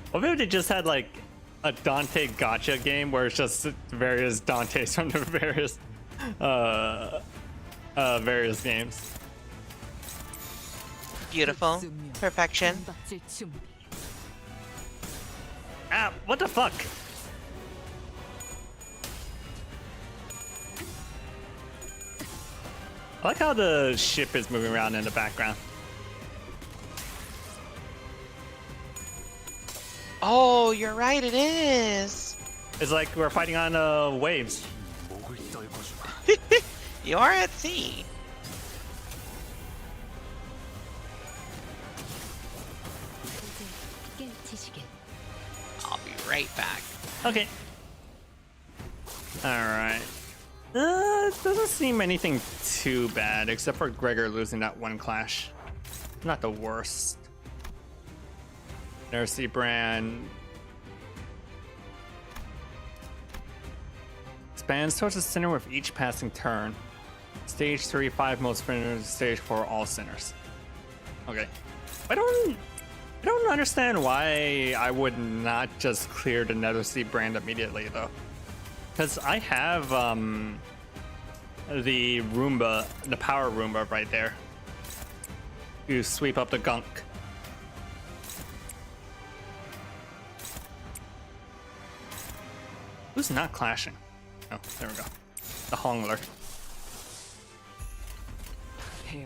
What if they just had like a Dante gotcha game where it's just various Dantes from the various games? Beautiful. Perfection. 받칠 준비. Ah, what the fuck? I like how the ship is moving around in the background. Oh, you're right, it is. It's like we're fighting on waves. 목을 떨궈주마. You're at sea. 이제 깨치시길. I'll be right back. Okay. Alright. It doesn't seem anything too bad, except for Gregor losing that one clash. Not the worst. Nurse Brand. Expands towards the center with each passing turn. Stage 3, 5 most sinners. Stage 4, all sinners. Okay. I don't understand why I would not just clear the Nether Sea brand immediately though. Because I have the Roomba, the power Roomba right there. You sweep up the gunk. Who's not clashing? Oh, there we go. The Hongler.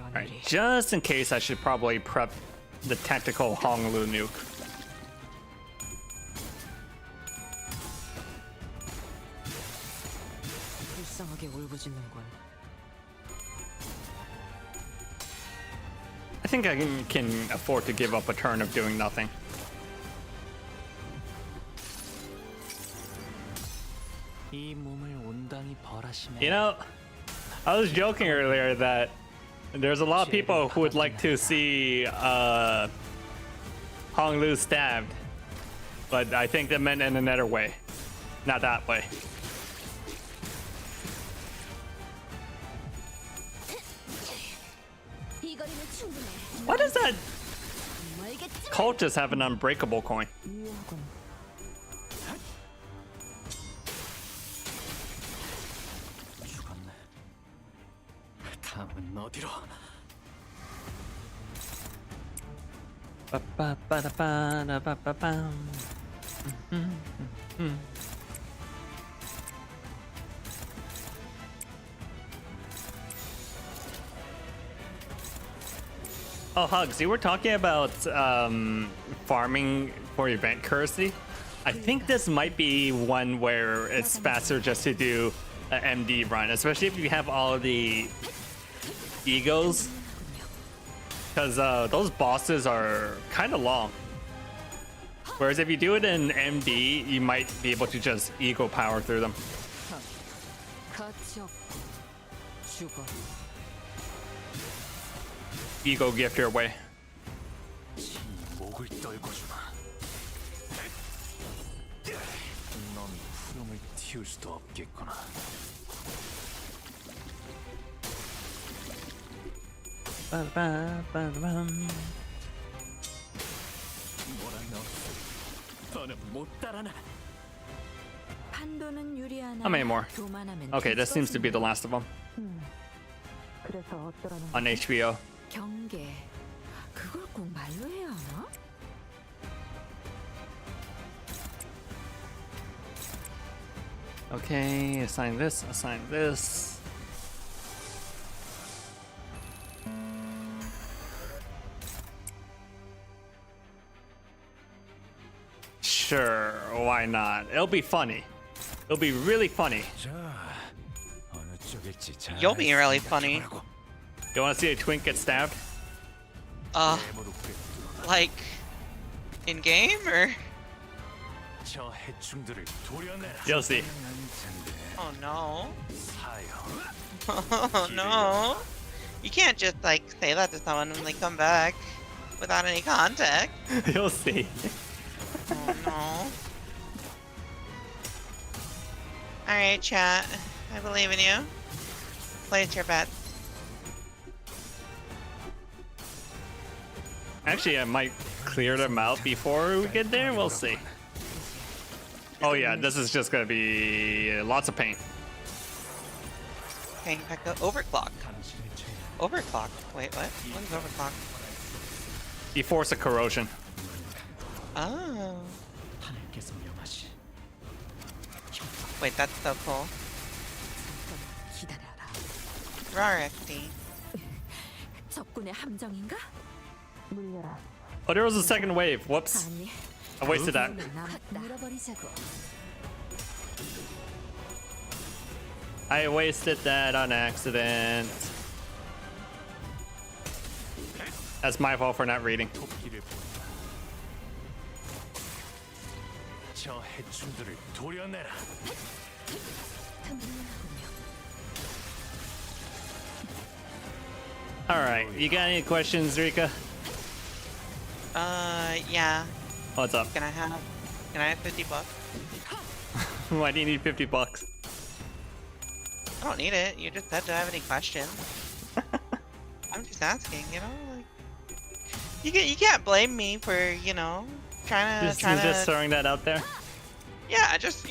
Alright, just in case I should probably prep the tactical Honglu nuke. 불쌍하게 울부짖는군. I think I can afford to give up a turn of doing nothing. 이 몸을 온당히 벌하시네. You know, I was joking earlier that there's a lot of people who would like to see Honglu stabbed, but I think they meant in another way, not that way. 이 거리는 충분해. Why does that 멀겠지? cultist have an unbreakable coin? 유효하군. 죽었네. 다음은 어디로? Ba-ba-ba-da-ba-da-ba-ba-bam. Oh, Hugs, you were talking about farming for event currency. I think this might be one where it's faster just to do an MD run, especially if you have all the egos. Because those bosses are kind of long. Whereas if you do it in MD, you might be able to just ego power through them. 가치 없고 죽어. Ego gift your way. 이 목을 떨궈주마. 넌 푸름을 틔울 수도 없겠구나. Ba-da-ba-ba-da-bam. 뭐라면 너는 못 따라나. 판도는 유리하나 How many more? 교만하면 Okay, this seems to be the last of them 그래서 어쩌라는 on HBO. 경계. 그걸 꼭 말로 해야 하나? Okay, assign this, assign this. Sure, why not? It'll be funny. It'll be really funny. 자, 어느 쪽일지 잘 You'll be really funny. 생각해보라고. You want to see a twink get stabbed? 네모로 꿰뚫어라. Like in game or? 저 해충들을 도려내라. You'll see. 다양한 텐데, Oh no. 사형. Oh no. You can't just like say that to someone when they come back without any context. You'll see. Oh no. Alright, chat. I believe in you. Place your bets. Actually, I might clear them out before we get there. We'll see. Oh yeah, this is just gonna be lots of pain. Okay, back to overclock. Overclock? Wait, what? What is overclock? You force a corrosion. Oh. 하늘께서 명하시. Wait, that's so cool. 기다려라. Rarity. 적군의 함정인가? 물려라. Oh, there was a second wave. Whoops. 아니. I wasted that. 남았다. 물어버리자고. I wasted that on accident. That's my fault for not reading. 토끼를 본다. 저 해충들을 도려내라. Alright, you got any questions, Rika? Yeah. What's up? Can I have $50? Why do you need 50 bucks? I don't need it. You just said, do I have any questions? I'm just asking, you know, like you can't blame me for, you know, trying Just to throwing that out there. yeah, just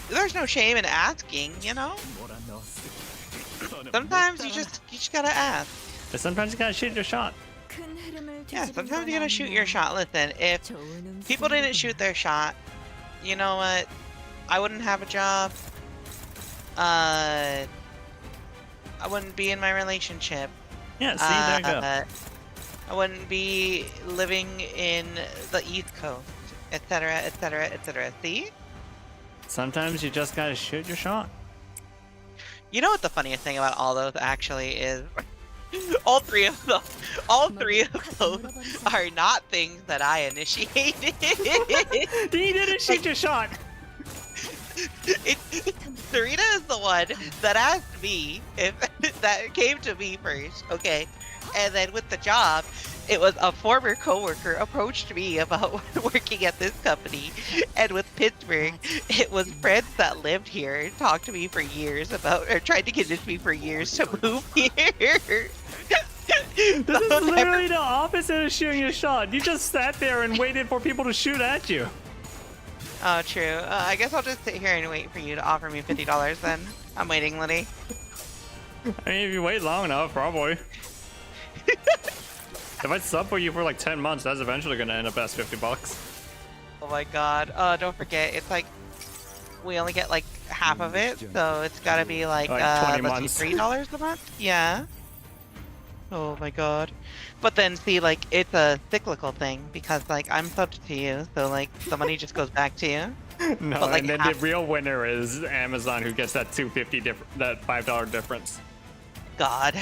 there's no shame in asking, you know? 뭐라 넣었어. Sometimes you just gotta ask. But sometimes you gotta shoot your shot. 큰 흐름을 Yeah, 뒤집은 sometimes you 건 gotta shoot your 아니야. shot. Listen, if 좋은 people 음식이구나. didn't shoot their shot, you know what? I wouldn't have a job. I wouldn't be in my relationship. Yeah, see, there you go. I wouldn't be living in the East Coast, etc., etc., etc. See? Sometimes you just gotta shoot your shot. You know what the funniest thing about all those actually is? all three of those are not things that I initiated. You didn't shoot your shot. Sarita is the one that asked me if that came to me first, okay? And then with the job, it was a former coworker approached me about working at this company. And with Pittsburgh, it was friends that lived here and talked to me for years about, or tried to convince me for years to move here. This is literally the opposite of shooting your shot. You just sat there and waited for people to shoot at you. Oh, true. I guess I'll just sit here and wait for you to offer me $50 then. I'm waiting, Liddy. I mean, if you wait long enough, probably. If I sub for you for like 10 months, that's eventually gonna end up as 50 bucks. Oh my god. Don't forget, it's like, we only get like half of it, so it's gotta be like, Like 20 let's months. see, $3 a month? Yeah. Oh my god. But then see, like, it's a cyclical thing, because like, I'm subbed to you, so like, the money just goes back to you. No, But, like, and then half- the real winner is Amazon, who gets that $2.50 that $5 difference. God.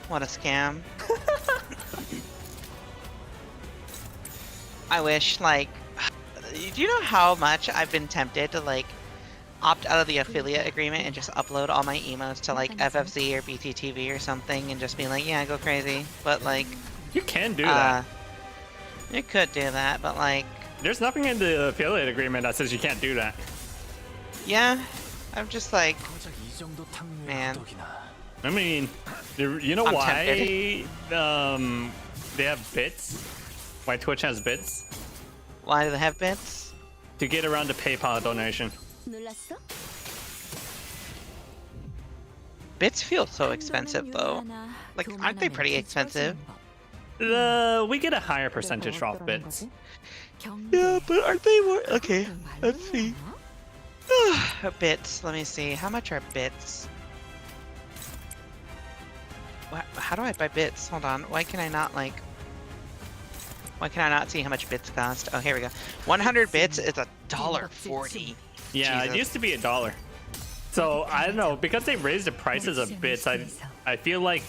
What a scam. I wish, like, do you know how much I've been tempted to, like, opt out of the affiliate agreement and just upload all my emails to, like, FFC or BTTV or something and just be like, yeah, go crazy. But, like, You can do that. you could do that, but, like, There's nothing in the affiliate agreement that says you can't do that. yeah, I'm just like, 고작 이 정도 탕류의 Man. 허덕이나. I mean, you know I'm why tempted. they have bits? Why Twitch has bits? why do they have bits? To get around the PayPal donation. 놀랐어? Bits feel so expensive though. Like, aren't they pretty expensive? We get a higher percentage off bits. Yeah, but aren't they more? Okay, let's see. Bits. Let me see. How much are bits? How do I buy bits? Hold on. Why can I not like? Why can I not see how much bits cost? Oh, here we go. 100 bits is $1.40. Yeah, Jesus. it used to be $1. So I don't know, because they raised the prices of bits. I feel like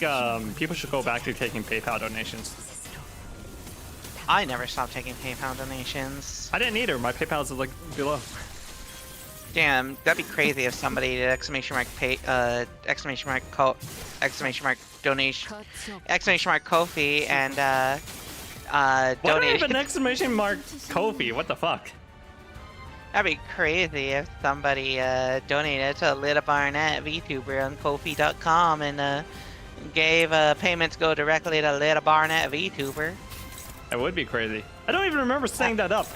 people should go back to taking PayPal donations. I never stopped taking PayPal donations. I didn't either. My PayPal's like below. Damn, that'd be crazy if somebody did exclamation mark donation, exclamation mark Kofi and What donated. even exclamation mark Kofi? What the fuck? That'd be crazy if somebody donated to Lita Barnett VTuber on Kofi.com and gave payments go directly to Lita Barnett VTuber. That would be crazy. I don't even remember setting that up.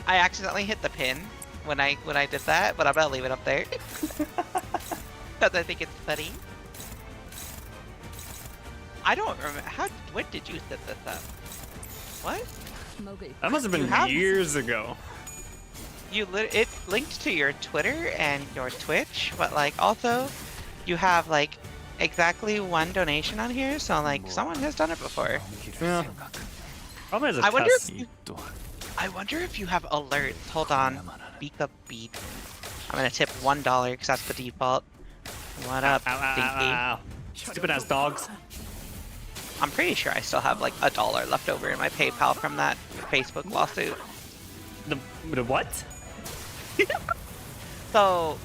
I accidentally hit the pin when I did that, but I'm gonna leave it up there because I think it's funny. I don't remember when did you set this up? What? That must have been years ago. It linked to your Twitter and your Twitch, but like also you have like exactly one donation on here, so like someone has done it before. Yeah. Probably as a I wonder test. I wonder if you have alerts. Hold on. Beak up beat. I'm gonna tip $1 because that's the default. What up, Dinky? Ow. Stupid ass dogs. I'm pretty sure I still have like $1 left over in my PayPal from that Facebook lawsuit. The what? So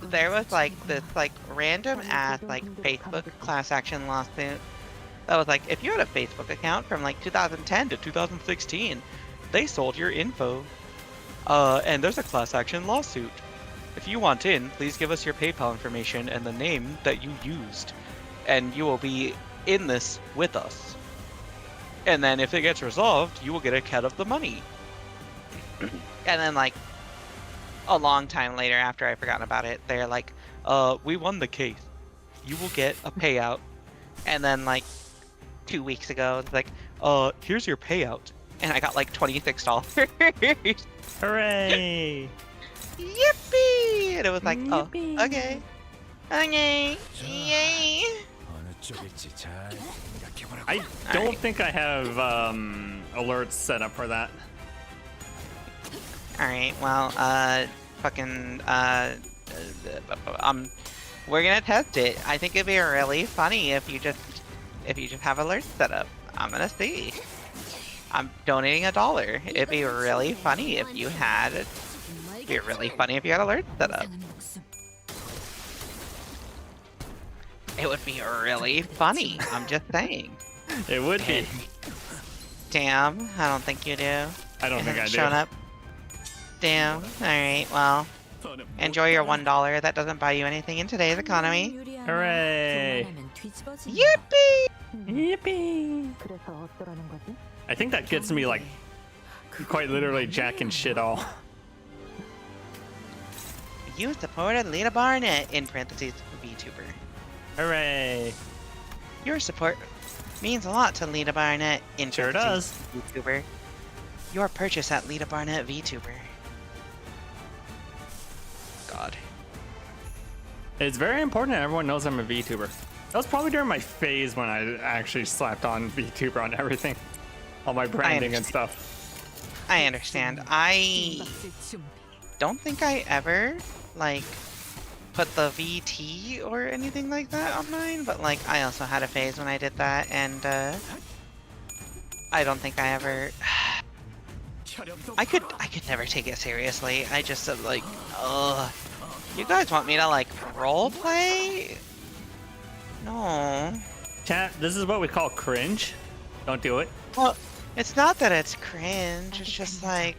there was like this like random ass like Facebook class action lawsuit that was like, if you had a Facebook account from like 2010 to 2016, they sold your info. And there's a class action lawsuit. If you want in, please give us your PayPal information and the name that you used, and you will be in this with us. And then if it gets resolved, you will get a cut of the money. And then like a long time later, after I forgotten about it, they're like, we won the case. You will get a payout. And then like 2 weeks ago, it's like, here's your payout. And I got like $26. Hooray! Yippee! And it was like, oh, okay. Okay. Yay. I don't think I have alerts set up for that. Alright, well, we're gonna test it. I think it'd be really funny if you just have alerts set up. I'm gonna see. I'm donating $1. It'd be really funny if you had alerts set up. It would be really funny. I'm just saying. It would be. Damn, I don't think you do. I don't think I do. Shown up. Damn. Alright, well. Enjoy your $1. That doesn't buy you anything in today's economy. Hooray! Yippee! Yippee! 그래서 어쩌라는 거지? I think that gets me like quite literally jacking shit all. You supported Lita Barnett, in parentheses, VTuber. Hooray! Your support means a lot to Lita Barnett, in Sure parentheses, VTuber. Your purchase at Lita Barnett VTuber. God. It's very important that everyone knows I'm a VTuber. That was probably during my phase when I actually slapped on VTuber on everything. All my branding and stuff. I understand. I don't think I ever, like, put the VT or anything like that on mine, but, like, I also had a phase when I did that, and, I don't think I ever... I could never take it seriously. I just said, like, ugh. You guys want me to, like, roleplay? No. Chat, this is what we call cringe. Don't do it. Well, it's not that it's cringe, it's just like...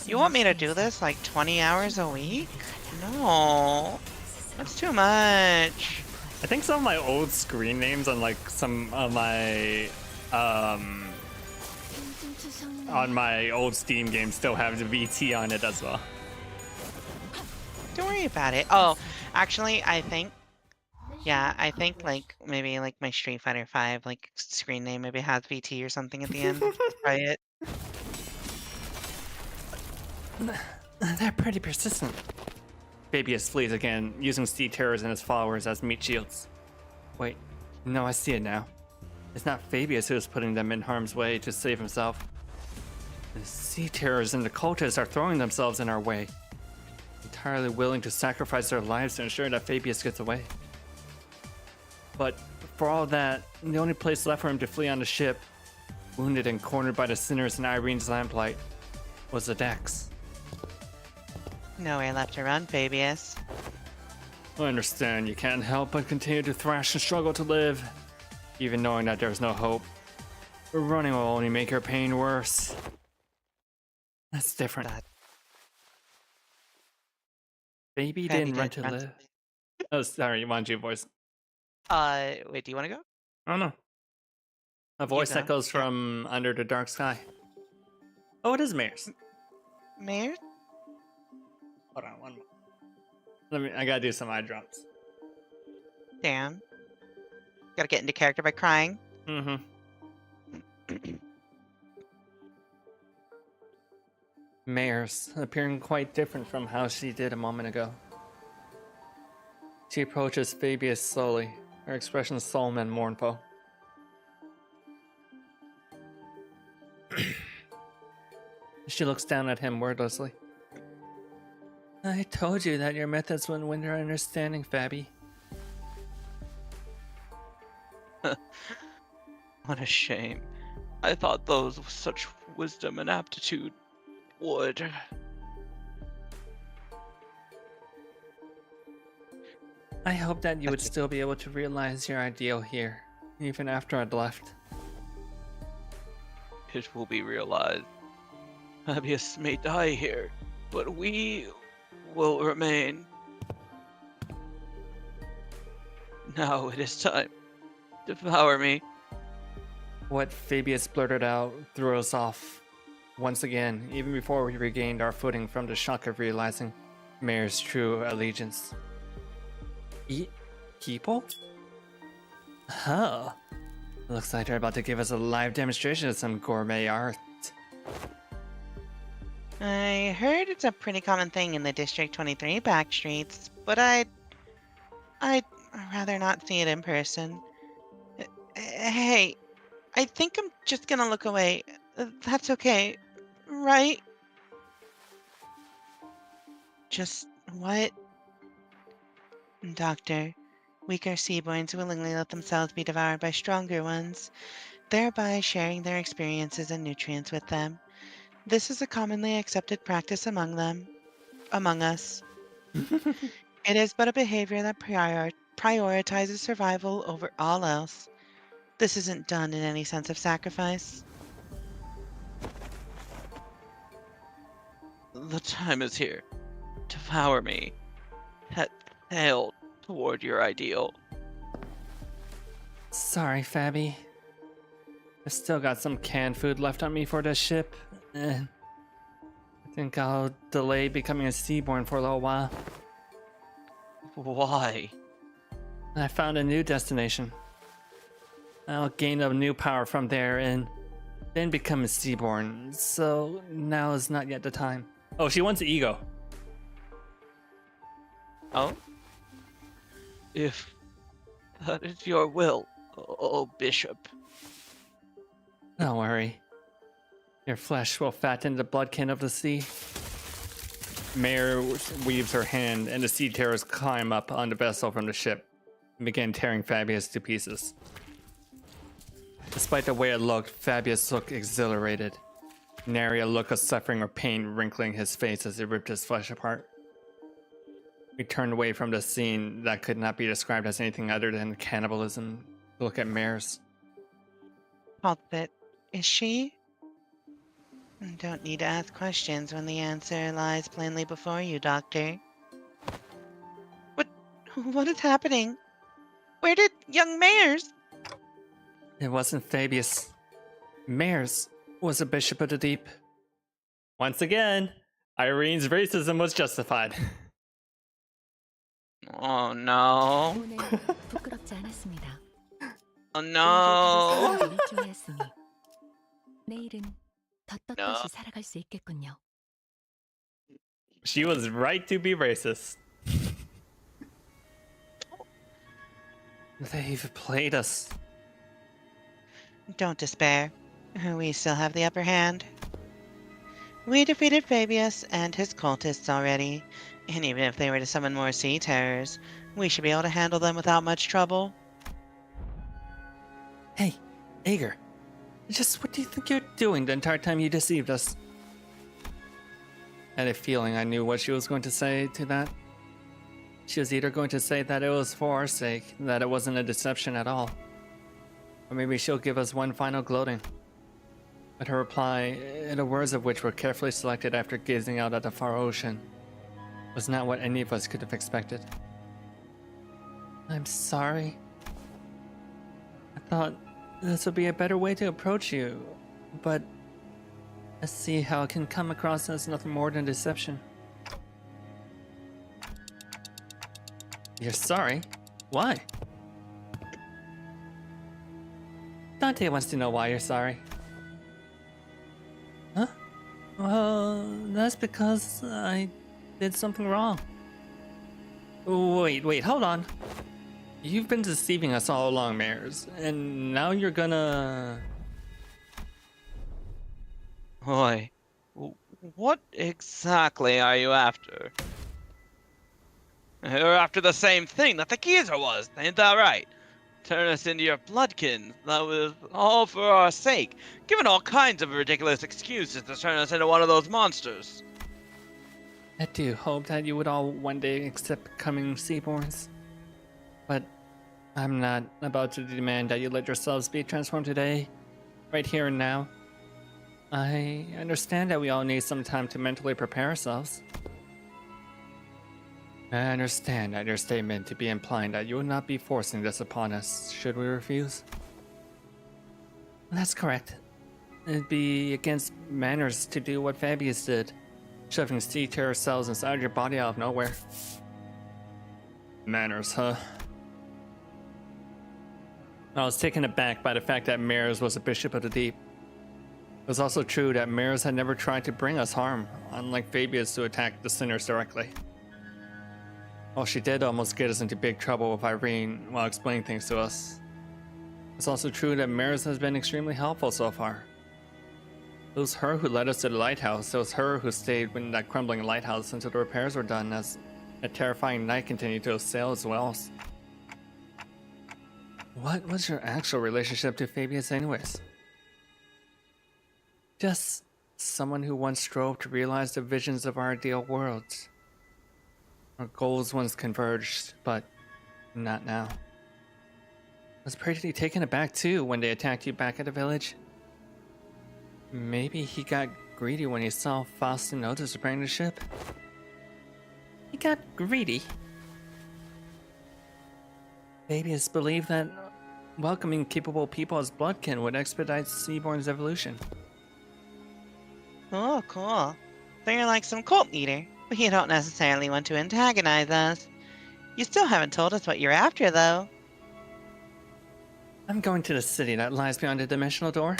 You want me to do this, like, 20 hours a week? No. That's too much. I think some of my old screen names on like some of my on my old Steam game still have the VT on it as well. Don't worry about it. Oh, actually, I think like maybe like my Street Fighter 5 like screen name maybe has VT or something at the end. Try it. They're pretty persistent. Fabius flees again, using sea terrors and his followers as meat shields. Wait, no, I see it now. It's not Fabius who is putting them in harm's way to save himself. The sea terrors and the cultists are throwing themselves in our way, entirely willing to sacrifice their lives to ensure that Fabius gets away. But for all that, the only place left for him to flee on the ship, wounded and cornered by the sinners in Irene's lamplight, was the decks. Nowhere left to run, Fabius. I understand you can't help but continue to thrash and struggle to live, even knowing that there's no hope. But running will only make your pain worse. That's different. Baby didn't run to live. Oh, sorry, you want your voice. Wait, do you want to go? Oh no. A voice go. that goes from under the dark sky. Oh, it is Mayor's. Mayor? Hold on, one more. I gotta do some eye drops. Damn. Gotta get into character by crying. Mm-hmm. Mayor's appearing quite different from how she did a moment ago. She approaches Fabius slowly, her expression solemn and mournful. She looks down at him wordlessly. I told you that your methods wouldn't win their understanding, Fabi. What a shame. I thought those with such wisdom and aptitude would. I hope that you would still be able to realize your ideal here, even after I'd left. It will be realized. Fabius may die here, but we will remain. Now it is time. Devour me. What Fabius blurted out threw us off once again, even before we regained our footing from the shock of realizing Mayor's true allegiance. Eat people? Huh. Looks like they're about to give us a live demonstration of some gourmet art. I heard it's a pretty common thing in the District 23 back streets, but I'd rather not see it in person. Hey, I think I'm just gonna look away. That's okay, right? Just what? Doctor, weaker seaborns willingly let themselves be devoured by stronger ones, thereby sharing their experiences and nutrients with them. This is a commonly accepted practice among us. It is but a behavior that prioritizes survival over all else. This isn't done in any sense of sacrifice. The time is here. Devour me. That failed toward your ideal. Sorry, Fabi. I've still got some canned food left on me for this ship. I think I'll delay becoming a seaborn for a little while. Why? I found a new destination. I'll gain a new power from there and then become a seaborn. So now is not yet the time. Oh, she wants ego. Oh? If that is your will, oh Bishop. Don't worry. Your flesh will fatten the bloodkin of the sea. Mayor weaves her hand, and the sea terrors climb up on the vessel from the ship and begin tearing Fabius to pieces. Despite the way it looked, Fabius looked exhilarated, nary a look of suffering or pain wrinkling his face as he ripped his flesh apart. We turned away from the scene that could not be described as anything other than cannibalism to look at Mayor's. Culprit, is she? Don't need to ask questions when the answer lies plainly before you, Doctor. What is happening? Where did young Mayers? It wasn't Fabius. Mayor's. was a bishop of the deep. Once again, Irene's racism was justified. Oh no. 오늘 부끄럽지 않았습니다. Oh no. 오늘도 일조하였으니 내일은 더 떳떳이 살아갈 수 있겠군요. She was right to be racist. They've played us. Don't despair. We still have the upper hand. We defeated Fabius and his cultists already, and even if they were to summon more sea terrors, we should be able to handle them without much trouble. Hey, Ager. Just what do you think you're doing the entire time you deceived us? I had a feeling I knew what she was going to say to that. She was either going to say that it was for our sake, that it wasn't a deception at all. Or maybe she'll give us one final gloating. But her reply, the words of which were carefully selected after gazing out at the far ocean, was not what any of us could have expected. I'm sorry. I thought this would be a better way to approach you, but I see how it can come across as nothing more than deception. You're sorry? Why? Dante wants to know why you're sorry. Huh? Well, that's because I did something wrong. Wait, hold on. You've been deceiving us all along, Mares, and now you're gonna... Oi. What exactly are you after? You're after the same thing that the geezer was, ain't that right? Turn us into your bloodkins. That was all for our sake. Given all kinds of ridiculous excuses to turn us into one of those monsters. I do hope that you would all one day accept becoming Seaborns. But I'm not about to demand that you let yourselves be transformed today, right here and now. I understand that we all need some time to mentally prepare ourselves. I understand that your statement to be implying that you will not be forcing this upon us should we refuse. That's correct. It'd be against manners to do what Fabius did, shoving sea terror cells inside your body out of nowhere. Manners, huh? I was taken aback by the fact that Mares was a bishop of the deep. It was also true that Mares had never tried to bring us harm, unlike Fabius who attacked the sinners directly. While she did almost get us into big trouble with Irene while explaining things to us, it's also true that Maris has been extremely helpful so far. It was her who led us to the lighthouse. It was her who stayed in that crumbling lighthouse until the repairs were done as a terrifying night continued to assail its wells. What was your actual relationship to Fabius anyways? Just someone who once strove to realize the visions of our ideal worlds. Our goals once converged, but not now. I was pretty taken aback too when they attacked you back at the village. Maybe he got greedy when he saw Faust and Otis repairing the ship. He got greedy? Fabius believed that welcoming capable people as bloodkin would expedite Seaborn's evolution. Oh, cool. So you're like some cult leader, but you don't necessarily want to antagonize us. You still haven't told us what you're after, though. I'm going to the city that lies beyond the dimensional door.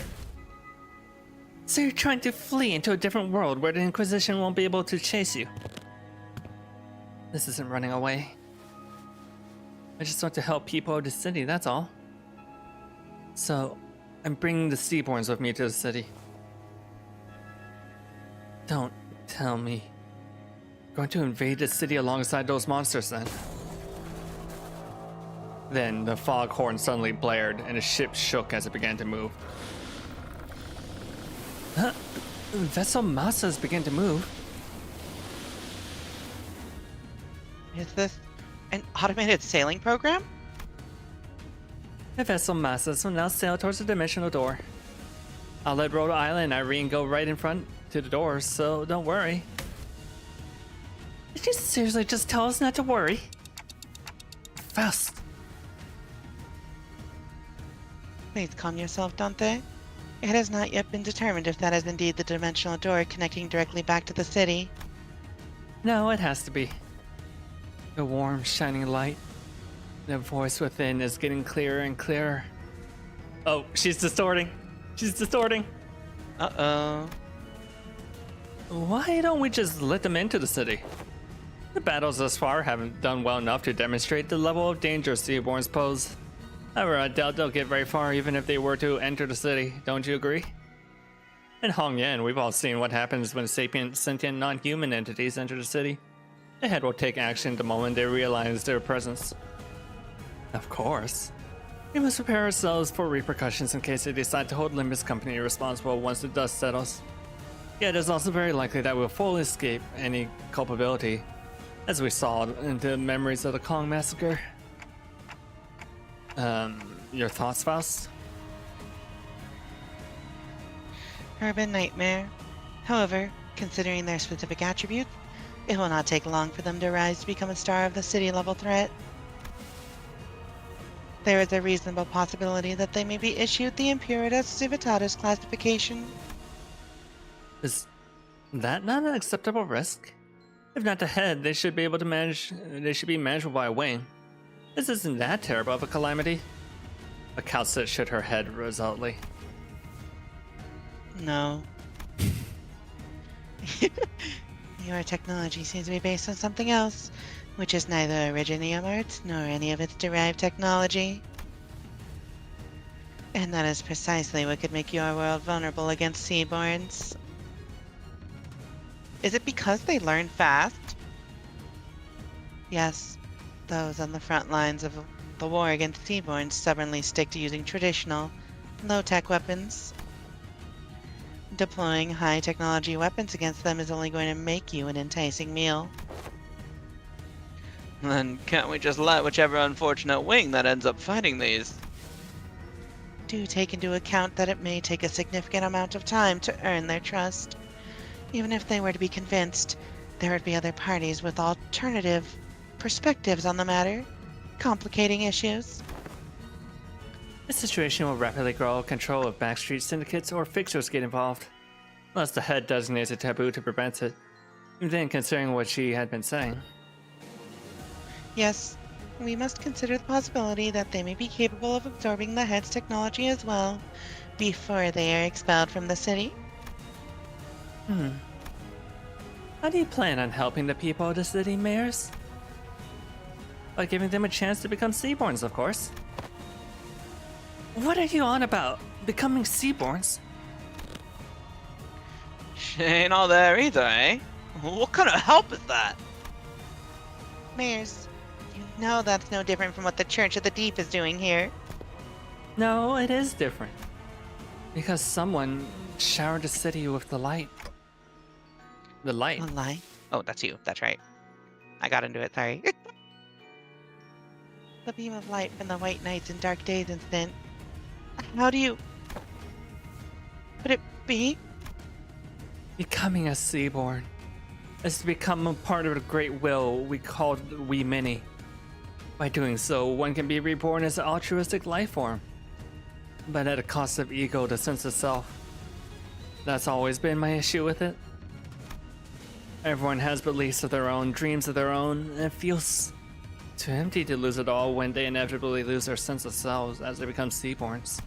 So you're trying to flee into a different world where the Inquisition won't be able to chase you. This isn't running away. I just want to help people of the city, that's all. So, I'm bringing the Seaborns with me to the city. Don't tell me. Going to invade the city alongside those monsters then. Then the foghorn suddenly blared and the ship shook as it began to move. Vessel masses began to move. Is this an automated sailing program? The vessel masses will now sail towards the dimensional door. I'll let Rhode Island and Irene go right in front to the door, so don't worry. Did you seriously just tell us not to worry? Faust. Please calm yourself, Dante. It has not yet been determined if that is indeed the dimensional door connecting directly back to the city. No, it has to be. The warm, shining light. The voice within is getting clearer and clearer. Oh, she's distorting. She's distorting. Uh-oh. Why don't we just let them into the city? The battles thus far haven't done well enough to demonstrate the level of danger Seaborns pose. However, I doubt they'll get very far even if they were to enter the city, don't you agree? In Hong Yan, we've all seen what happens when sapient, sentient, non-human entities enter the city. The head will take action the moment they realize their presence. Of course. We must prepare ourselves for repercussions in case they decide to hold Limbus Company responsible once the dust settles. Yet it is also very likely that we'll fully escape any culpability, as we saw in the memories of the Kong massacre. Your thoughts, Faust? Urban nightmare. However, considering their specific attributes, it will not take long for them to rise to become a star of the city-level threat. There is a reasonable possibility that they may be issued the Imperitas Civitatis classification. Is that not an acceptable risk? If not the head, they should be able to manage. They should be manageable by a wing. This isn't that terrible of a calamity. A Kalsit shook her head resolutely. No. Your technology seems to be based on something else, which is neither Originium Arts nor any of its derived technology. And that is precisely what could make your world vulnerable against Seaborns. Is it because they learn fast? Yes, those on the front lines of the war against Seaborns stubbornly stick to using traditional, low-tech weapons. Deploying high-technology weapons against them is only going to make you an enticing meal. Then can't we just let whichever unfortunate wing that ends up fighting these? Do take into account that it may take a significant amount of time to earn their trust. Even if they were to be convinced, there would be other parties with alternative perspectives on the matter, complicating issues. The situation will rapidly grow control of backstreet syndicates or fixers get involved, unless the head designates a taboo to prevent it. Even then, considering what she had been saying. Yes, we must consider the possibility that they may be capable of absorbing the head's technology as well, before they are expelled from the city. How do you plan on helping the people of the city, mayors? By giving them a chance to become Seaborns, of course. What are you on about? Becoming Seaborns? She ain't all there either, eh? What kind of help is that? Mayors, you know that's no different from what the Church of the Deep is doing here. No, it is different. Because someone showered the city with the light. The light. A lie? Oh, that's you. That's right. I got into it, sorry. The beam of light from the White Nights and Dark Days incident. How do you... Could it be? Becoming a Seaborn is to become a part of the great will we call We Many. By doing so, one can be reborn as an altruistic life form, but at a cost of ego, the sense of self. That's always been my issue with it. Everyone has beliefs of their own, dreams of their own, and it feels too empty to lose it all when they inevitably lose their sense of selves as they become Seaborns.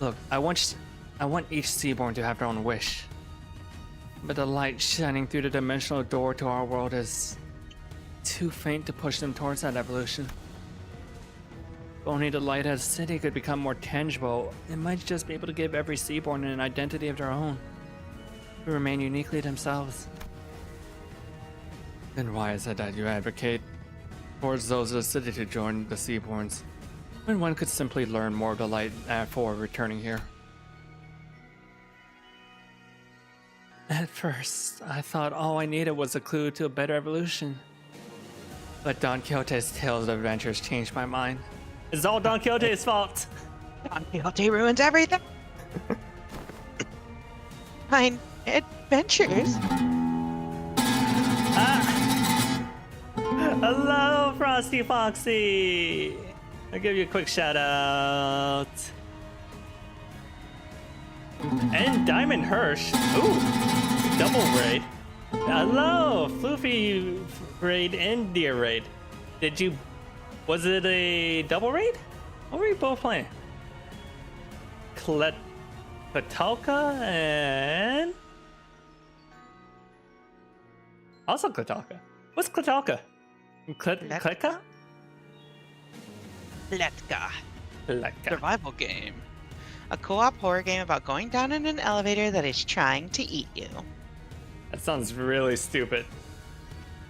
Look, I want each Seaborn to have their own wish. But the light shining through the dimensional door to our world is too faint to push them towards that evolution. If only the light as city could become more tangible, it might just be able to give every Seaborn an identity of their own, to remain uniquely themselves. Then why is it that you advocate towards those of the city to join the Seaborns, when one could simply learn more of the light for returning here? At first, I thought all I needed was a clue to a better evolution. But Don Quixote's tales of adventures changed my mind. It's all Don Quixote's fault! Don Quixote ruins everything! Fine adventures? Hello, Frosty Foxy! I'll give you a quick shout out. And Diamond Hirsch. Ooh, double raid. Hello, Floofy raid and Deer raid. Was it a double raid? What were you both playing? Katalka and... Also Katalka. What's Katalka? Kleka? Letka. Kleka. Survival game. A co-op horror game about going down in an elevator that is trying to eat you. That sounds really stupid.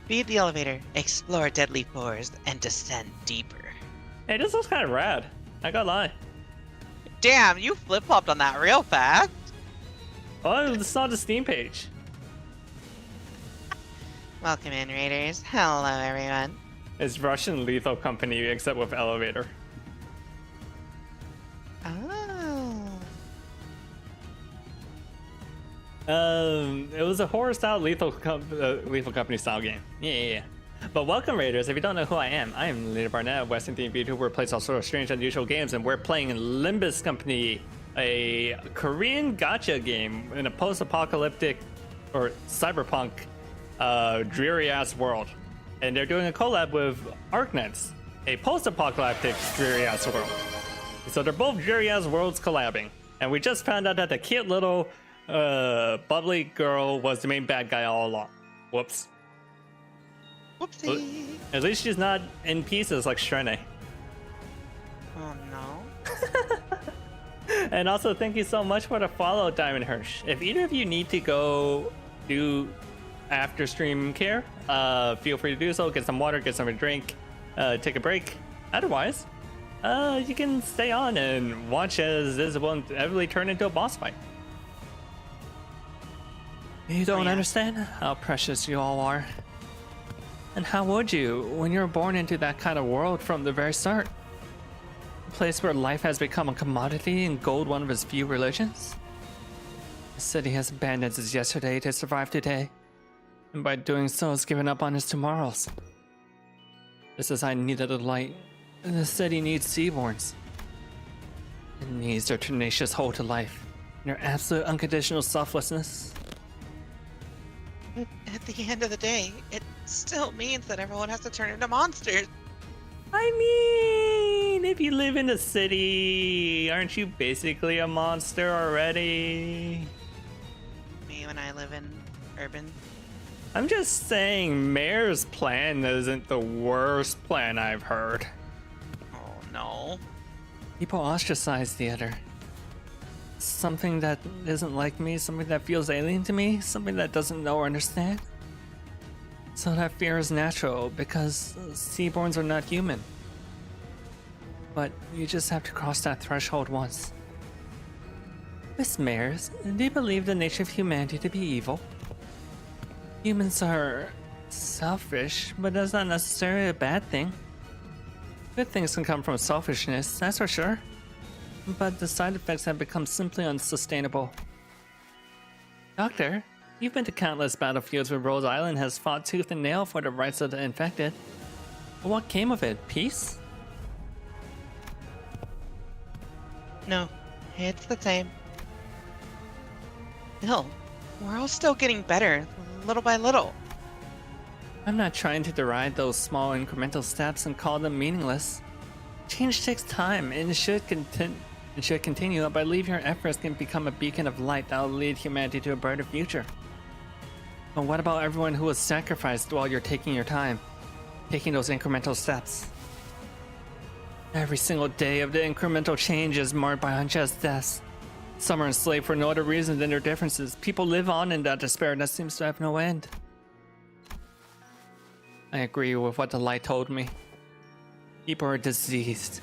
Beat the elevator, explore deadly floors, and descend deeper. Hey, this looks kind of rad. I gotta lie. Damn, you flip-flopped on that real fast. Oh, I saw the Steam page. Welcome in, Raiders. Hello, everyone. It's Russian Lethal Company, except with elevator. Oh. It was a horror-style Lethal Company style game. Yeah. But welcome, Raiders. If you don't know who I am Leader Barnett, a Western themed YouTuber who plays all sort of strange, unusual games, and we're playing Limbus Company, a Korean gacha game in a post-apocalyptic or cyberpunk dreary-ass world. And they're doing a collab with Arknights, a post-apocalyptic dreary-ass world. So they're both dreary-ass worlds collabing. And we just found out that the cute little bubbly girl was the main bad guy all along. Whoops. Whoopsie. At least she's not in pieces like Shrene. Oh, no. And also, thank you so much for the follow, Diamond Hirsch. If either of you need to go do after stream care, feel free to do so. Get some water, get something to drink, take a break. Otherwise, you can stay on and watch as this will inevitably turn into a boss fight. You don't understand how precious you all are. And how would you when you're born into that kind of world from the very start? A place where life has become a commodity and gold one of its few religions? The city has abandoned its yesterday to survive today, and by doing so has given up on its tomorrows. Just as I needed a light, the city needs seaborns. It needs their tenacious hold to life, and their absolute unconditional selflessness. At the end of the day, it still means that everyone has to turn into monsters. I mean, if you live in the city, aren't you basically a monster already? Me when I live in urban. I'm just saying, Mayor's plan isn't the worst plan I've heard. Oh, no. People ostracize the other. Something that isn't like me, something that feels alien to me, something that doesn't know or understand. So that fear is natural, because Seaborns are not human. But you just have to cross that threshold once. Miss Mayers, do you believe the nature of humanity to be evil? Humans are selfish, but that's not necessarily a bad thing. Good things can come from selfishness, that's for sure. But the side effects have become simply unsustainable. Doctor, you've been to countless battlefields where Rose Island has fought tooth and nail for the rights of the infected. But what came of it? Peace? No, it's the same. No, we're all still getting better, little by little. I'm not trying to deride those small incremental steps and call them meaningless. Change takes time and it should continue, but I believe your efforts can become a beacon of light that will lead humanity to a brighter future. But what about everyone who was sacrificed while you're taking your time, taking those incremental steps? Every single day of the incremental change is marked by unjust deaths. Some are enslaved for no other reason than their differences. People live on in that despair that seems to have no end. I agree with what the light told me. People are diseased.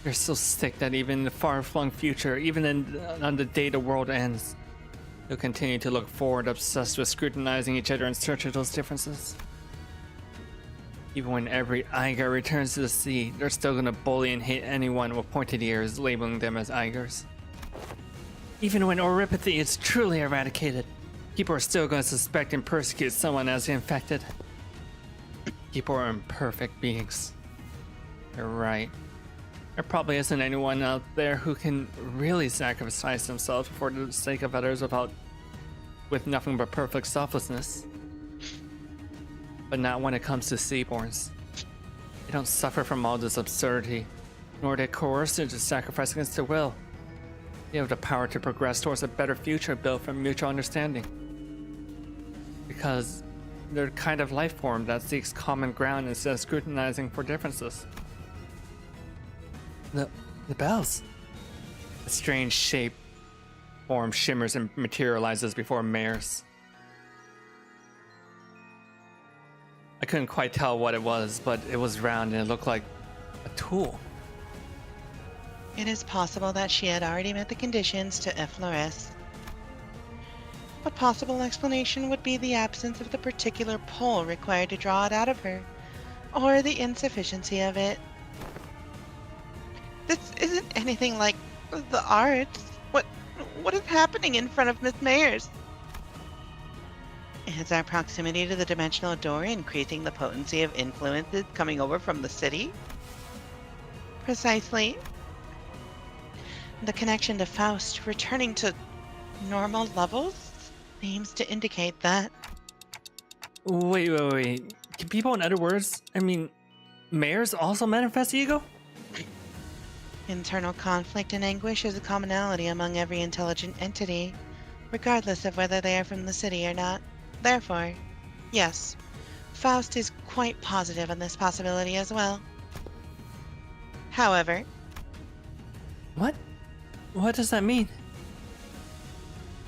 They're so sick that even in the far-flung future, even on the day the world ends, they'll continue to look forward, obsessed with scrutinizing each other in search of those differences. Even when every Eiger returns to the sea, they're still gonna bully and hate anyone with pointed ears, labeling them as Eigers. Even when oripathy is truly eradicated, people are still gonna suspect and persecute someone as the infected. People are imperfect beings. You're right. There probably isn't anyone out there who can really sacrifice themselves for the sake of others with nothing but perfect selflessness. But not when it comes to Seaborns. They don't suffer from all this absurdity, nor are they coerced into sacrifice against their will. They have the power to progress towards a better future built from mutual understanding. Because they're the kind of life form that seeks common ground instead of scrutinizing for differences. The bells. A strange shape form shimmers and materializes before Mare's. I couldn't quite tell what it was, but it was round and it looked like a tool. It is possible that she had already met the conditions to effloresce. A possible explanation would be the absence of the particular pull required to draw it out of her, or the insufficiency of it. This isn't anything like the arts. What is happening in front of Miss Mayers? Is our proximity to the dimensional door increasing the potency of influences coming over from the city? Precisely. The connection to Faust returning to normal levels seems to indicate that. Wait. Can people, in other words, Mares also manifest ego? Internal conflict and anguish is a commonality among every intelligent entity, regardless of whether they are from the city or not. Therefore, yes, Faust is quite positive on this possibility as well. However... What? What does that mean?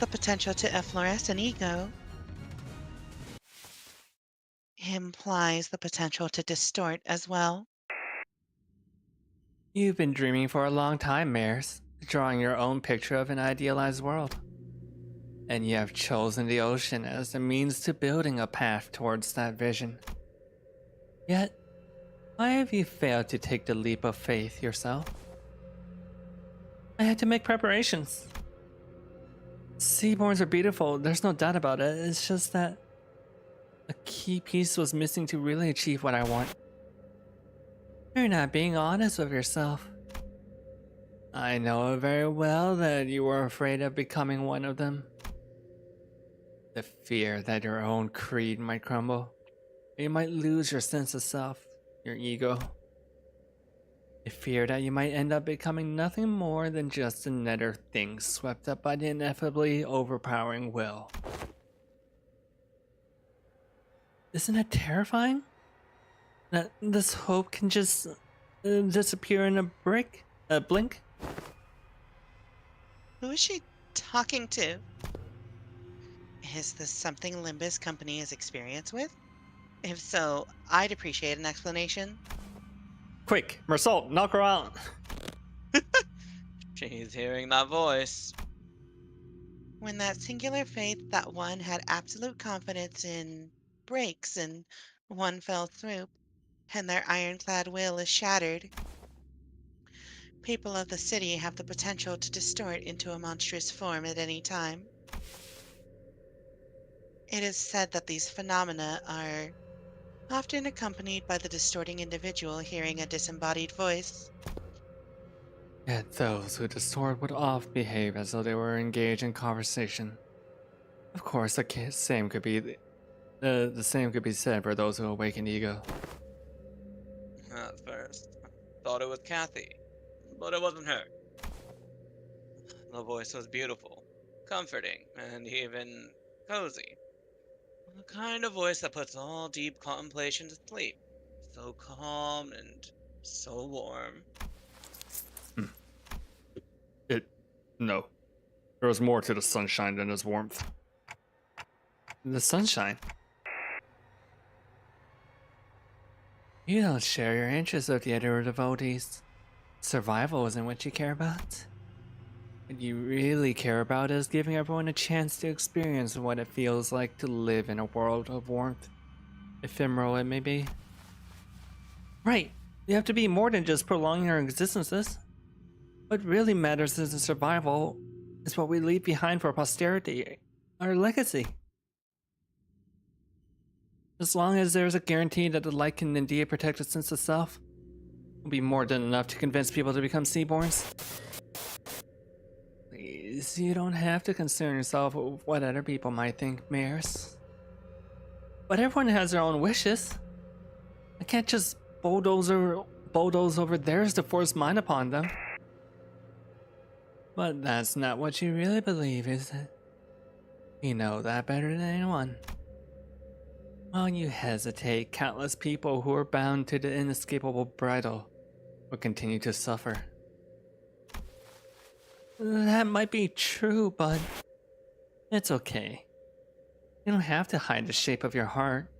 The potential to effloresce an ego implies the potential to distort as well. You've been dreaming for a long time, Mares, drawing your own picture of an idealized world. And you have chosen the ocean as the means to building a path towards that vision. Yet, why have you failed to take the leap of faith yourself? I had to make preparations. Seaborns are beautiful, there's no doubt about it. It's just that a key piece was missing to really achieve what I want. You're not being honest with yourself. I know very well that you were afraid of becoming one of them. The fear that your own creed might crumble. You might lose your sense of self, your ego. The fear that you might end up becoming nothing more than just another thing swept up by the ineffably overpowering will. Isn't that terrifying? That this hope can just disappear in a blink? Who is she talking to? Is this something Limbus Company is experienced with? If so, I'd appreciate an explanation. Quick, Mersault, knock her out! She's hearing that voice. When that singular faith that one had absolute confidence in breaks and one fell swoop, and their ironclad will is shattered, people of the city have the potential to distort into a monstrous form at any time. It is said that these phenomena are often accompanied by the distorting individual hearing a disembodied voice. Yet those who distort would oft behave as though they were engaged in conversation. Of course, the same could be said for those who awaken ego. At first, I thought it was Kathy, but it wasn't her. The voice was beautiful, comforting, and even cozy. The kind of voice that puts all deep contemplation to sleep. So calm and so warm. No. There was more to the sunshine than its warmth. The sunshine? You don't share your interests with the other devotees. Survival isn't what you care about. What you really care about is giving everyone a chance to experience what it feels like to live in a world of warmth, ephemeral it may be. Right, you have to be more than just prolonging our existences. What really matters isn't survival, it's what we leave behind for posterity, our legacy. As long as there's a guarantee that the light can indeed protect a sense of self, will be more than enough to convince people to become Seaborns. Please, you don't have to concern yourself with what other people might think, Maris. But everyone has their own wishes. I can't just bulldoze over theirs to force mine upon them. But that's not what you really believe, is it? You know that better than anyone. While you hesitate, countless people who are bound to the inescapable bridle will continue to suffer. That might be true, but it's okay. You don't have to hide the shape of your heart,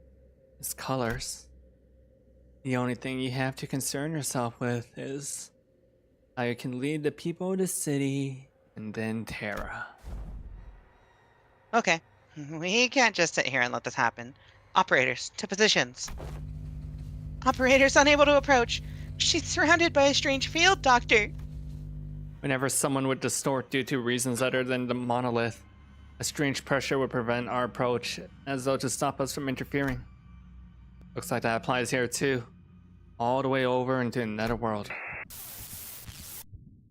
its colors. The only thing you have to concern yourself with is how you can lead the people of the city and then Terra. Okay. We can't just sit here and let this happen. Operators, to positions. Operators unable to approach. She's surrounded by a strange field, Doctor. Whenever someone would distort due to reasons other than the monolith, a strange pressure would prevent our approach, as though to stop us from interfering. Looks like that applies here too. All the way over into another world.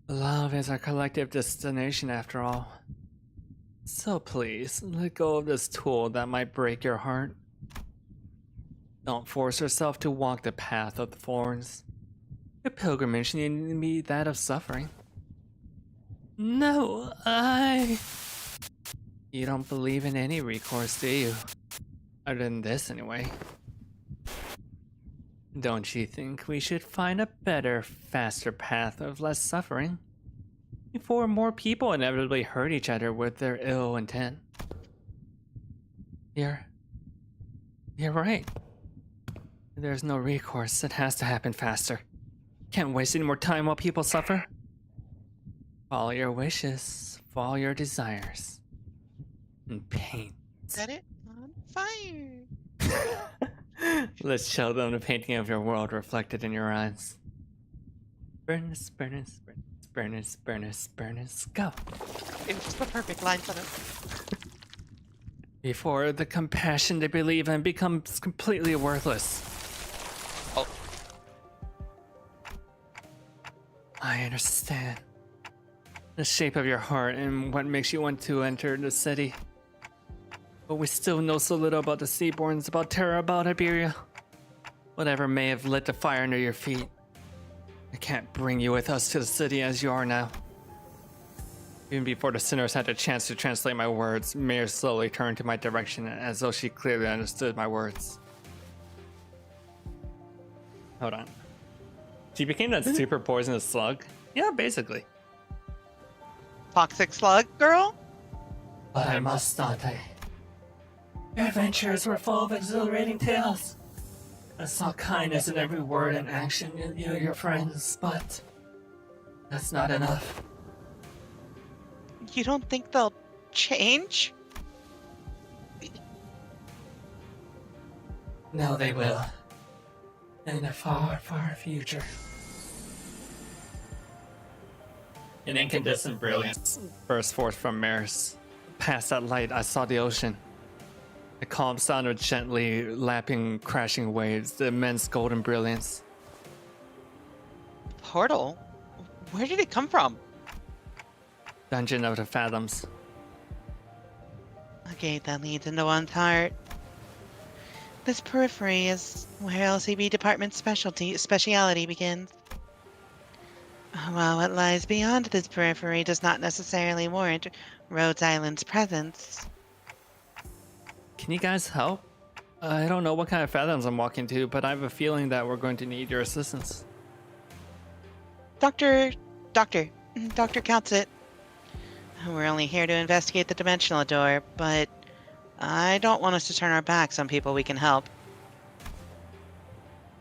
Love is our collective destination after all. So please, let go of this tool that might break your heart. Don't force yourself to walk the path of the thorns. Your pilgrimage needn't be that of suffering. No, You don't believe in any recourse, do you? Other than this, anyway. Don't you think we should find a better, faster path of less suffering? Before more people inevitably hurt each other with their ill intent. You're right. There's no recourse. It has to happen faster. Can't waste any more time while people suffer. Follow your wishes, follow your desires, and paint. Set it on fire. Let's show them the painting of your world reflected in your eyes. Burnus, burnus, burnus, burnus, burnus, burnus, go. It's the perfect line for them. Before the compassion they believe in becomes completely worthless. Oh. I understand. The shape of your heart and what makes you want to enter the city. But we still know so little about the Seaborns, about Terra, about Iberia. Whatever may have lit the fire under your feet. I can't bring you with us to the city as you are now. Even before the sinners had a chance to translate my words, Mayor slowly turned to my direction as though she clearly understood my words. Hold on. She became that super poisonous slug? Yeah, basically. Toxic slug, girl? But I must, Dante. Your adventures were full of exhilarating tales. I saw kindness in every word and action in you and your friends, but that's not enough. You don't think they'll change? No, they will. In the far, far future. An incandescent brilliance burst forth from Maris. Past that light, I saw the ocean. The calm sound of gently lapping, crashing waves, the immense golden brilliance. Portal? Where did it come from? Dungeon of the Fathoms. A gate that leads into one's heart. This periphery is where LCB department's speciality begins. While what lies beyond this periphery does not necessarily warrant Rhodes Island's presence. Can you guys help? I don't know what kind of fathoms I'm walking to, but I have a feeling that we're going to need your assistance. Doctor counts it. We're only here to investigate the dimensional door, but I don't want us to turn our backs on people we can help.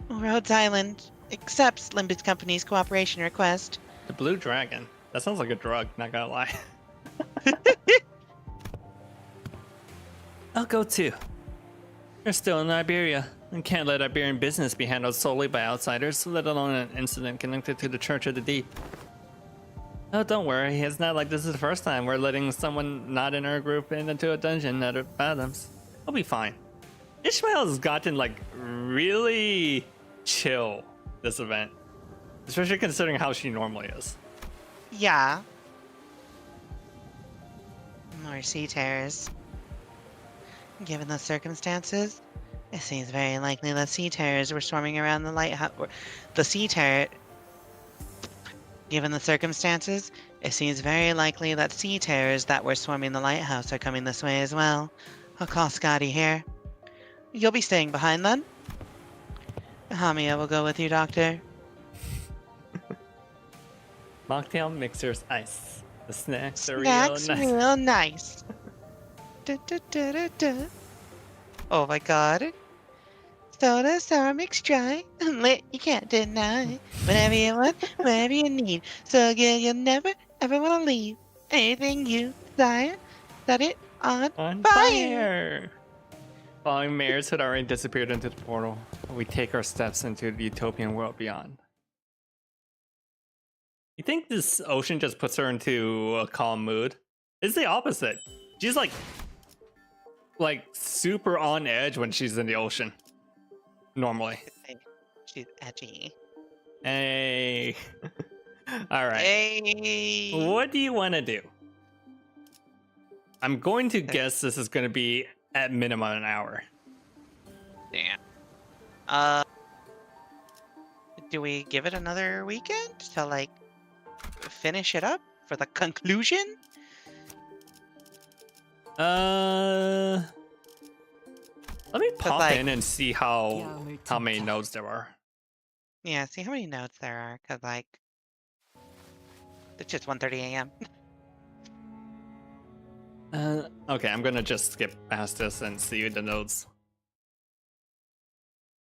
Rhodes Island accepts Limbus Company's cooperation request. The Blue Dragon? That sounds like a drug, not gonna lie. I'll go too. You're still in Iberia, and can't let Iberian business be handled solely by outsiders, let alone an incident connected to the Church of the Deep. Oh, don't worry, it's not like this is the first time we're letting someone not in our group into a dungeon at Fathoms. We'll be fine. Ishmael has gotten, like, really chill this event. Especially considering how she normally is. Yeah. More sea terrors. Given the circumstances, it seems very likely that sea terrors were swarming around the lighthouse. The sea terror. Given the circumstances, it seems very likely that sea terrors that were swarming the lighthouse are coming this way as well. I'll call Scotty here. You'll be staying behind then? Hamiya will go with you, Doctor. Mocktail mixers ice. The snacks are Snacks real nice. real nice. Oh my god. Soda, sour, mixed dry. Lit, you can't deny. Whatever you want, whatever you need. So good you'll never, ever want to leave. Anything you desire, set it on fire. Fire! Following Mares had already disappeared into the portal, we take our steps into the utopian world beyond. You think this ocean just puts her into a calm mood? It's the opposite. She's like super on edge when she's in the ocean. Normally. She's edgy. Hey. All right. Hey. What do you want to do? I'm going to guess this is going to be at minimum an hour. Damn. Do we give it another weekend to like finish it up for the conclusion? Let me pop like- in and see how many nodes there are. Yeah, see how many notes there are, cause like it's just 1:30 a.m. Okay, I'm gonna just skip past this and see the nodes.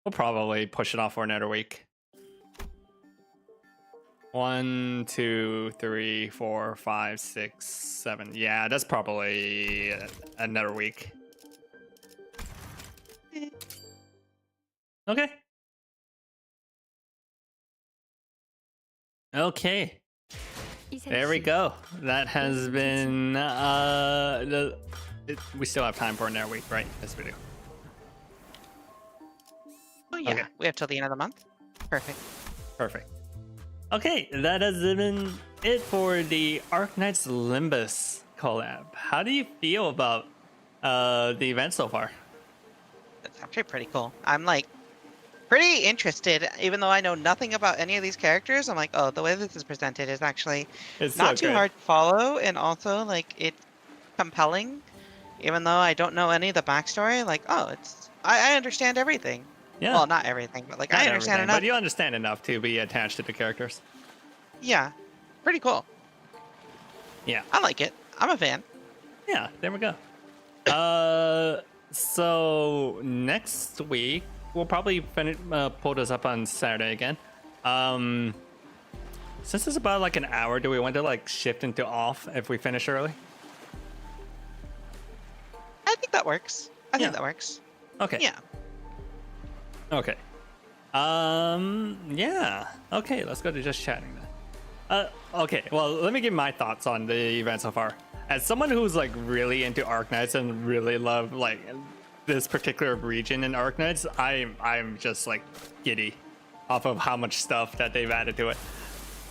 We'll probably push it off for another week. 1, 2, 3, 4, 5, 6, 7. Yeah, that's probably another week. Okay. Okay. There we go. That has been we still have time for another week, right? Yes, we do. Oh yeah, Okay. we have till the end of the month. Perfect. Perfect. Okay, that has been it for the Arknights Limbus collab. How do you feel about the event so far? That's actually pretty cool. I'm like pretty interested, even though I know nothing about any of these characters. I'm like, oh, the way this is presented is actually It's not so too good. hard to follow, and also like it's compelling, even though I don't know any of the backstory. Like, oh, I understand everything. Yeah. Well, not everything, but like Not I understand everything, enough. but you understand enough to be attached to the characters. Yeah, pretty cool. Yeah. I like it. I'm a fan. Yeah, there we go. So next week we'll probably pull this up on Saturday again. Since it's about like an hour, do we want to like shift into off if we finish early? I think that works. I Yeah. think that works. Okay. Yeah. Okay. Yeah. Okay, let's go to just chatting then. Okay, well, let me give my thoughts on the event so far. As someone who's like really into Arknights and really love like this particular region in Arknights, I'm just like giddy off of how much stuff that they've added to it.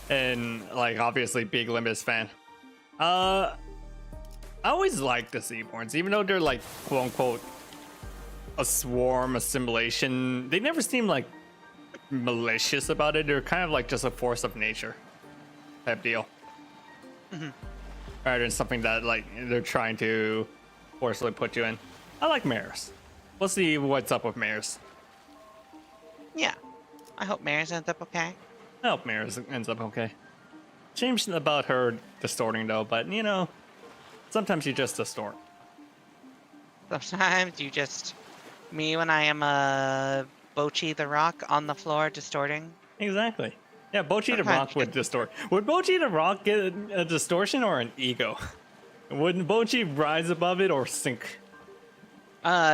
And like obviously big Limbus fan. I always like the Seaborns, even though they're like quote unquote a swarm assimilation. They never seem like malicious about it. They're kind of like just a force of nature type deal. Rather than something that like they're trying to forcefully put you in. I like mares. We'll see what's up with mares. Yeah. I hope Maris ends up okay. I hope mares ends up okay. Shame about her distorting though, but you know, sometimes you just distort. Sometimes you just me when I am Bochi the Rock on the floor distorting. Exactly. Yeah, Bochi the Sometimes Rock you would distort. Would Bochi the Rock get a distortion or an ego? Would Bochi rise above it or sink?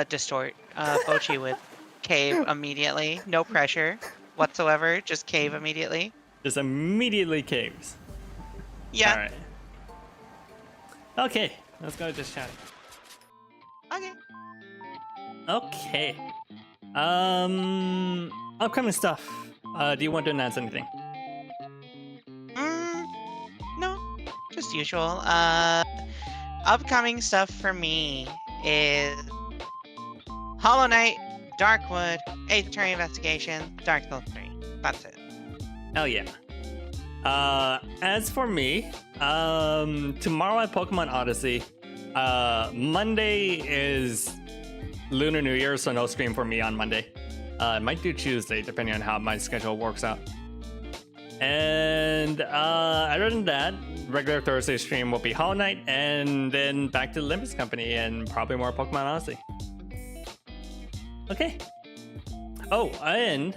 Distort. Bochi would cave immediately. No pressure whatsoever. Just cave immediately. Just immediately caves. Yeah. All right. Okay, let's go just chat. Okay. Okay. Upcoming stuff. Do you want to announce anything? as usual. Upcoming stuff for me is Hollow Knight, Darkwood, Eighth Attorney Investigation, Dark Souls 3. That's it. Hell yeah. As for me, tomorrow at Pokemon Odyssey. Monday is Lunar New Year, so no stream for me on Monday. I might do Tuesday, depending on how my schedule works out. And other than that, regular Thursday stream will be Hollow Knight, and then back to the Limbus Company, and probably more Pokemon Odyssey. Okay. Oh, and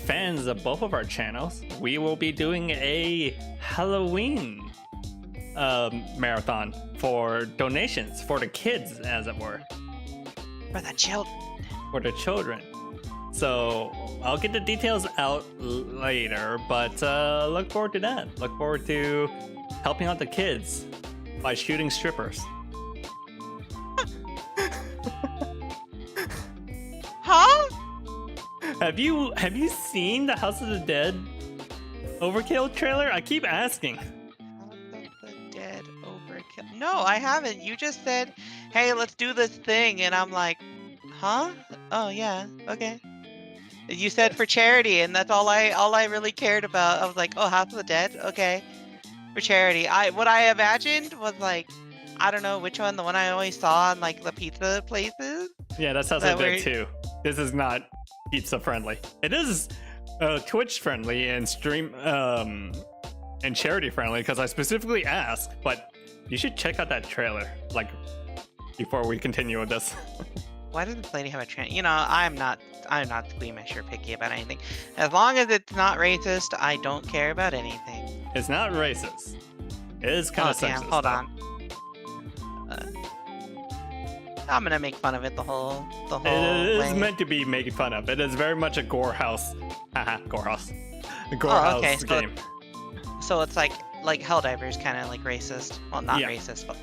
fans of both of our channels, we will be doing a Halloween marathon for donations for the kids, as it were. For the children. For the children. So I'll get the details out later, but look forward to that. Look forward to helping out the kids by shooting strippers. Huh? Have you seen the House of the Dead Overkill trailer? I keep asking. House of the Dead Overkill. No, I haven't. You just said, hey, let's do this thing. And I'm like, huh? Oh, yeah. Okay. You said for charity, and that's all I really cared about. I was like, oh, House of the Dead? Okay. For charity. What I imagined was like, I don't know which one, the one I always saw on like the pizza places. Yeah, that's House of the Dead too. This is not pizza friendly. It is Twitch friendly and stream and charity friendly because I specifically asked, but you should check out that trailer like before we continue with this. Why does this lady have a trans? You know, I'm not squeamish or picky about anything. As long as it's not racist, I don't care about anything. It's not racist. It is kind of sexist. Hold on. I'm gonna make fun of it the whole It way. is meant to be making fun of. It is very much a gore house. Haha, gore house. A gore house game. So it's like Helldivers, kind of like racist. Well, not racist, but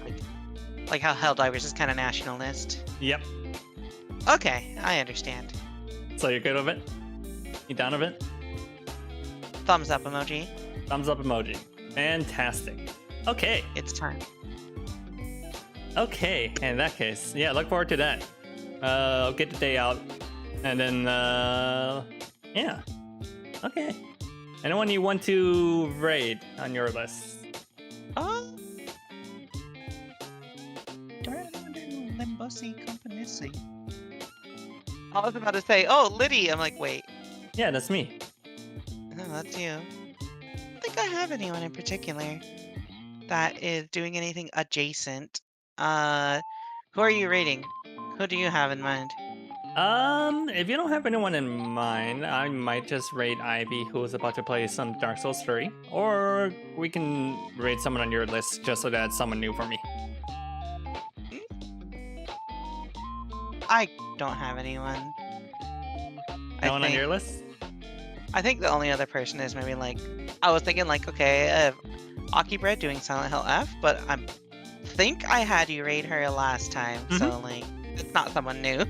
like how Helldivers is kind of nationalist. Yep. Okay, I understand. So you're good with it? You down with it? Thumbs up emoji. Thumbs up emoji. Fantastic. Okay. It's time. Okay, in that case, yeah, look forward to that. I'll get the day out, and then, yeah. Okay. Anyone you want to raid on your list? Limbusy Company. I was about to say, oh, Liddy. I'm like, wait. Yeah, that's me. No, that's you. I don't think I have anyone in particular that is doing anything adjacent. Who are you rating? Who do you have in mind? If you don't have anyone in mind, I might just raid Ivy, who's about to play some Dark Souls 3. Or we can raid someone on your list just so that it's someone new for me. I don't have anyone. No one on your list? I think the only other person is maybe like, I was thinking like, okay, Aki Bread doing Silent Hill F, but I think I had you raid her last time, so like, it's not someone new.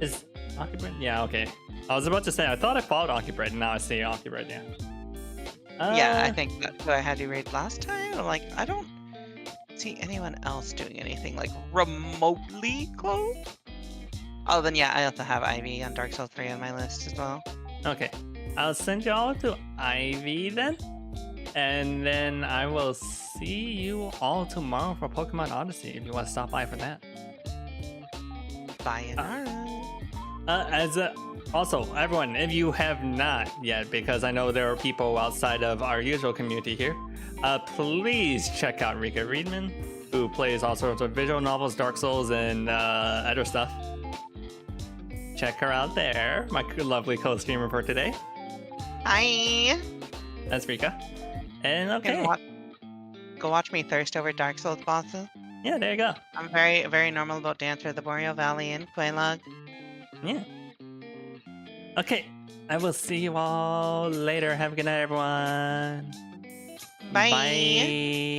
Is Aki Bread? Yeah, okay. I was about to say, I thought I followed Aki Bread, and now I see Aki Bread, yeah. Yeah, I think that's who I had you raid last time. I'm like, I don't see anyone else doing anything like remotely close. Oh, then yeah, I also have Ivy on Dark Souls 3 on my list as well. Okay. I'll send y'all to Ivy then. And then I will see you all tomorrow for Pokemon Odyssey if you want to stop by for that. Sayonara. Also, everyone, if you have not yet, because I know there are people outside of our usual community here, please check out Rika Riedman, who plays all sorts of visual novels, Dark Souls, and other stuff. Check her out there, my lovely co-streamer for today. Hi. That's Rika. And okay. Go watch me thirst over Dark Souls bosses. Yeah, there you go. I'm very, very normal about Dancer of the Boreal Valley and Quelaag. Yeah. Okay. I will see you all later. Have a good night, everyone. Bye. Bye.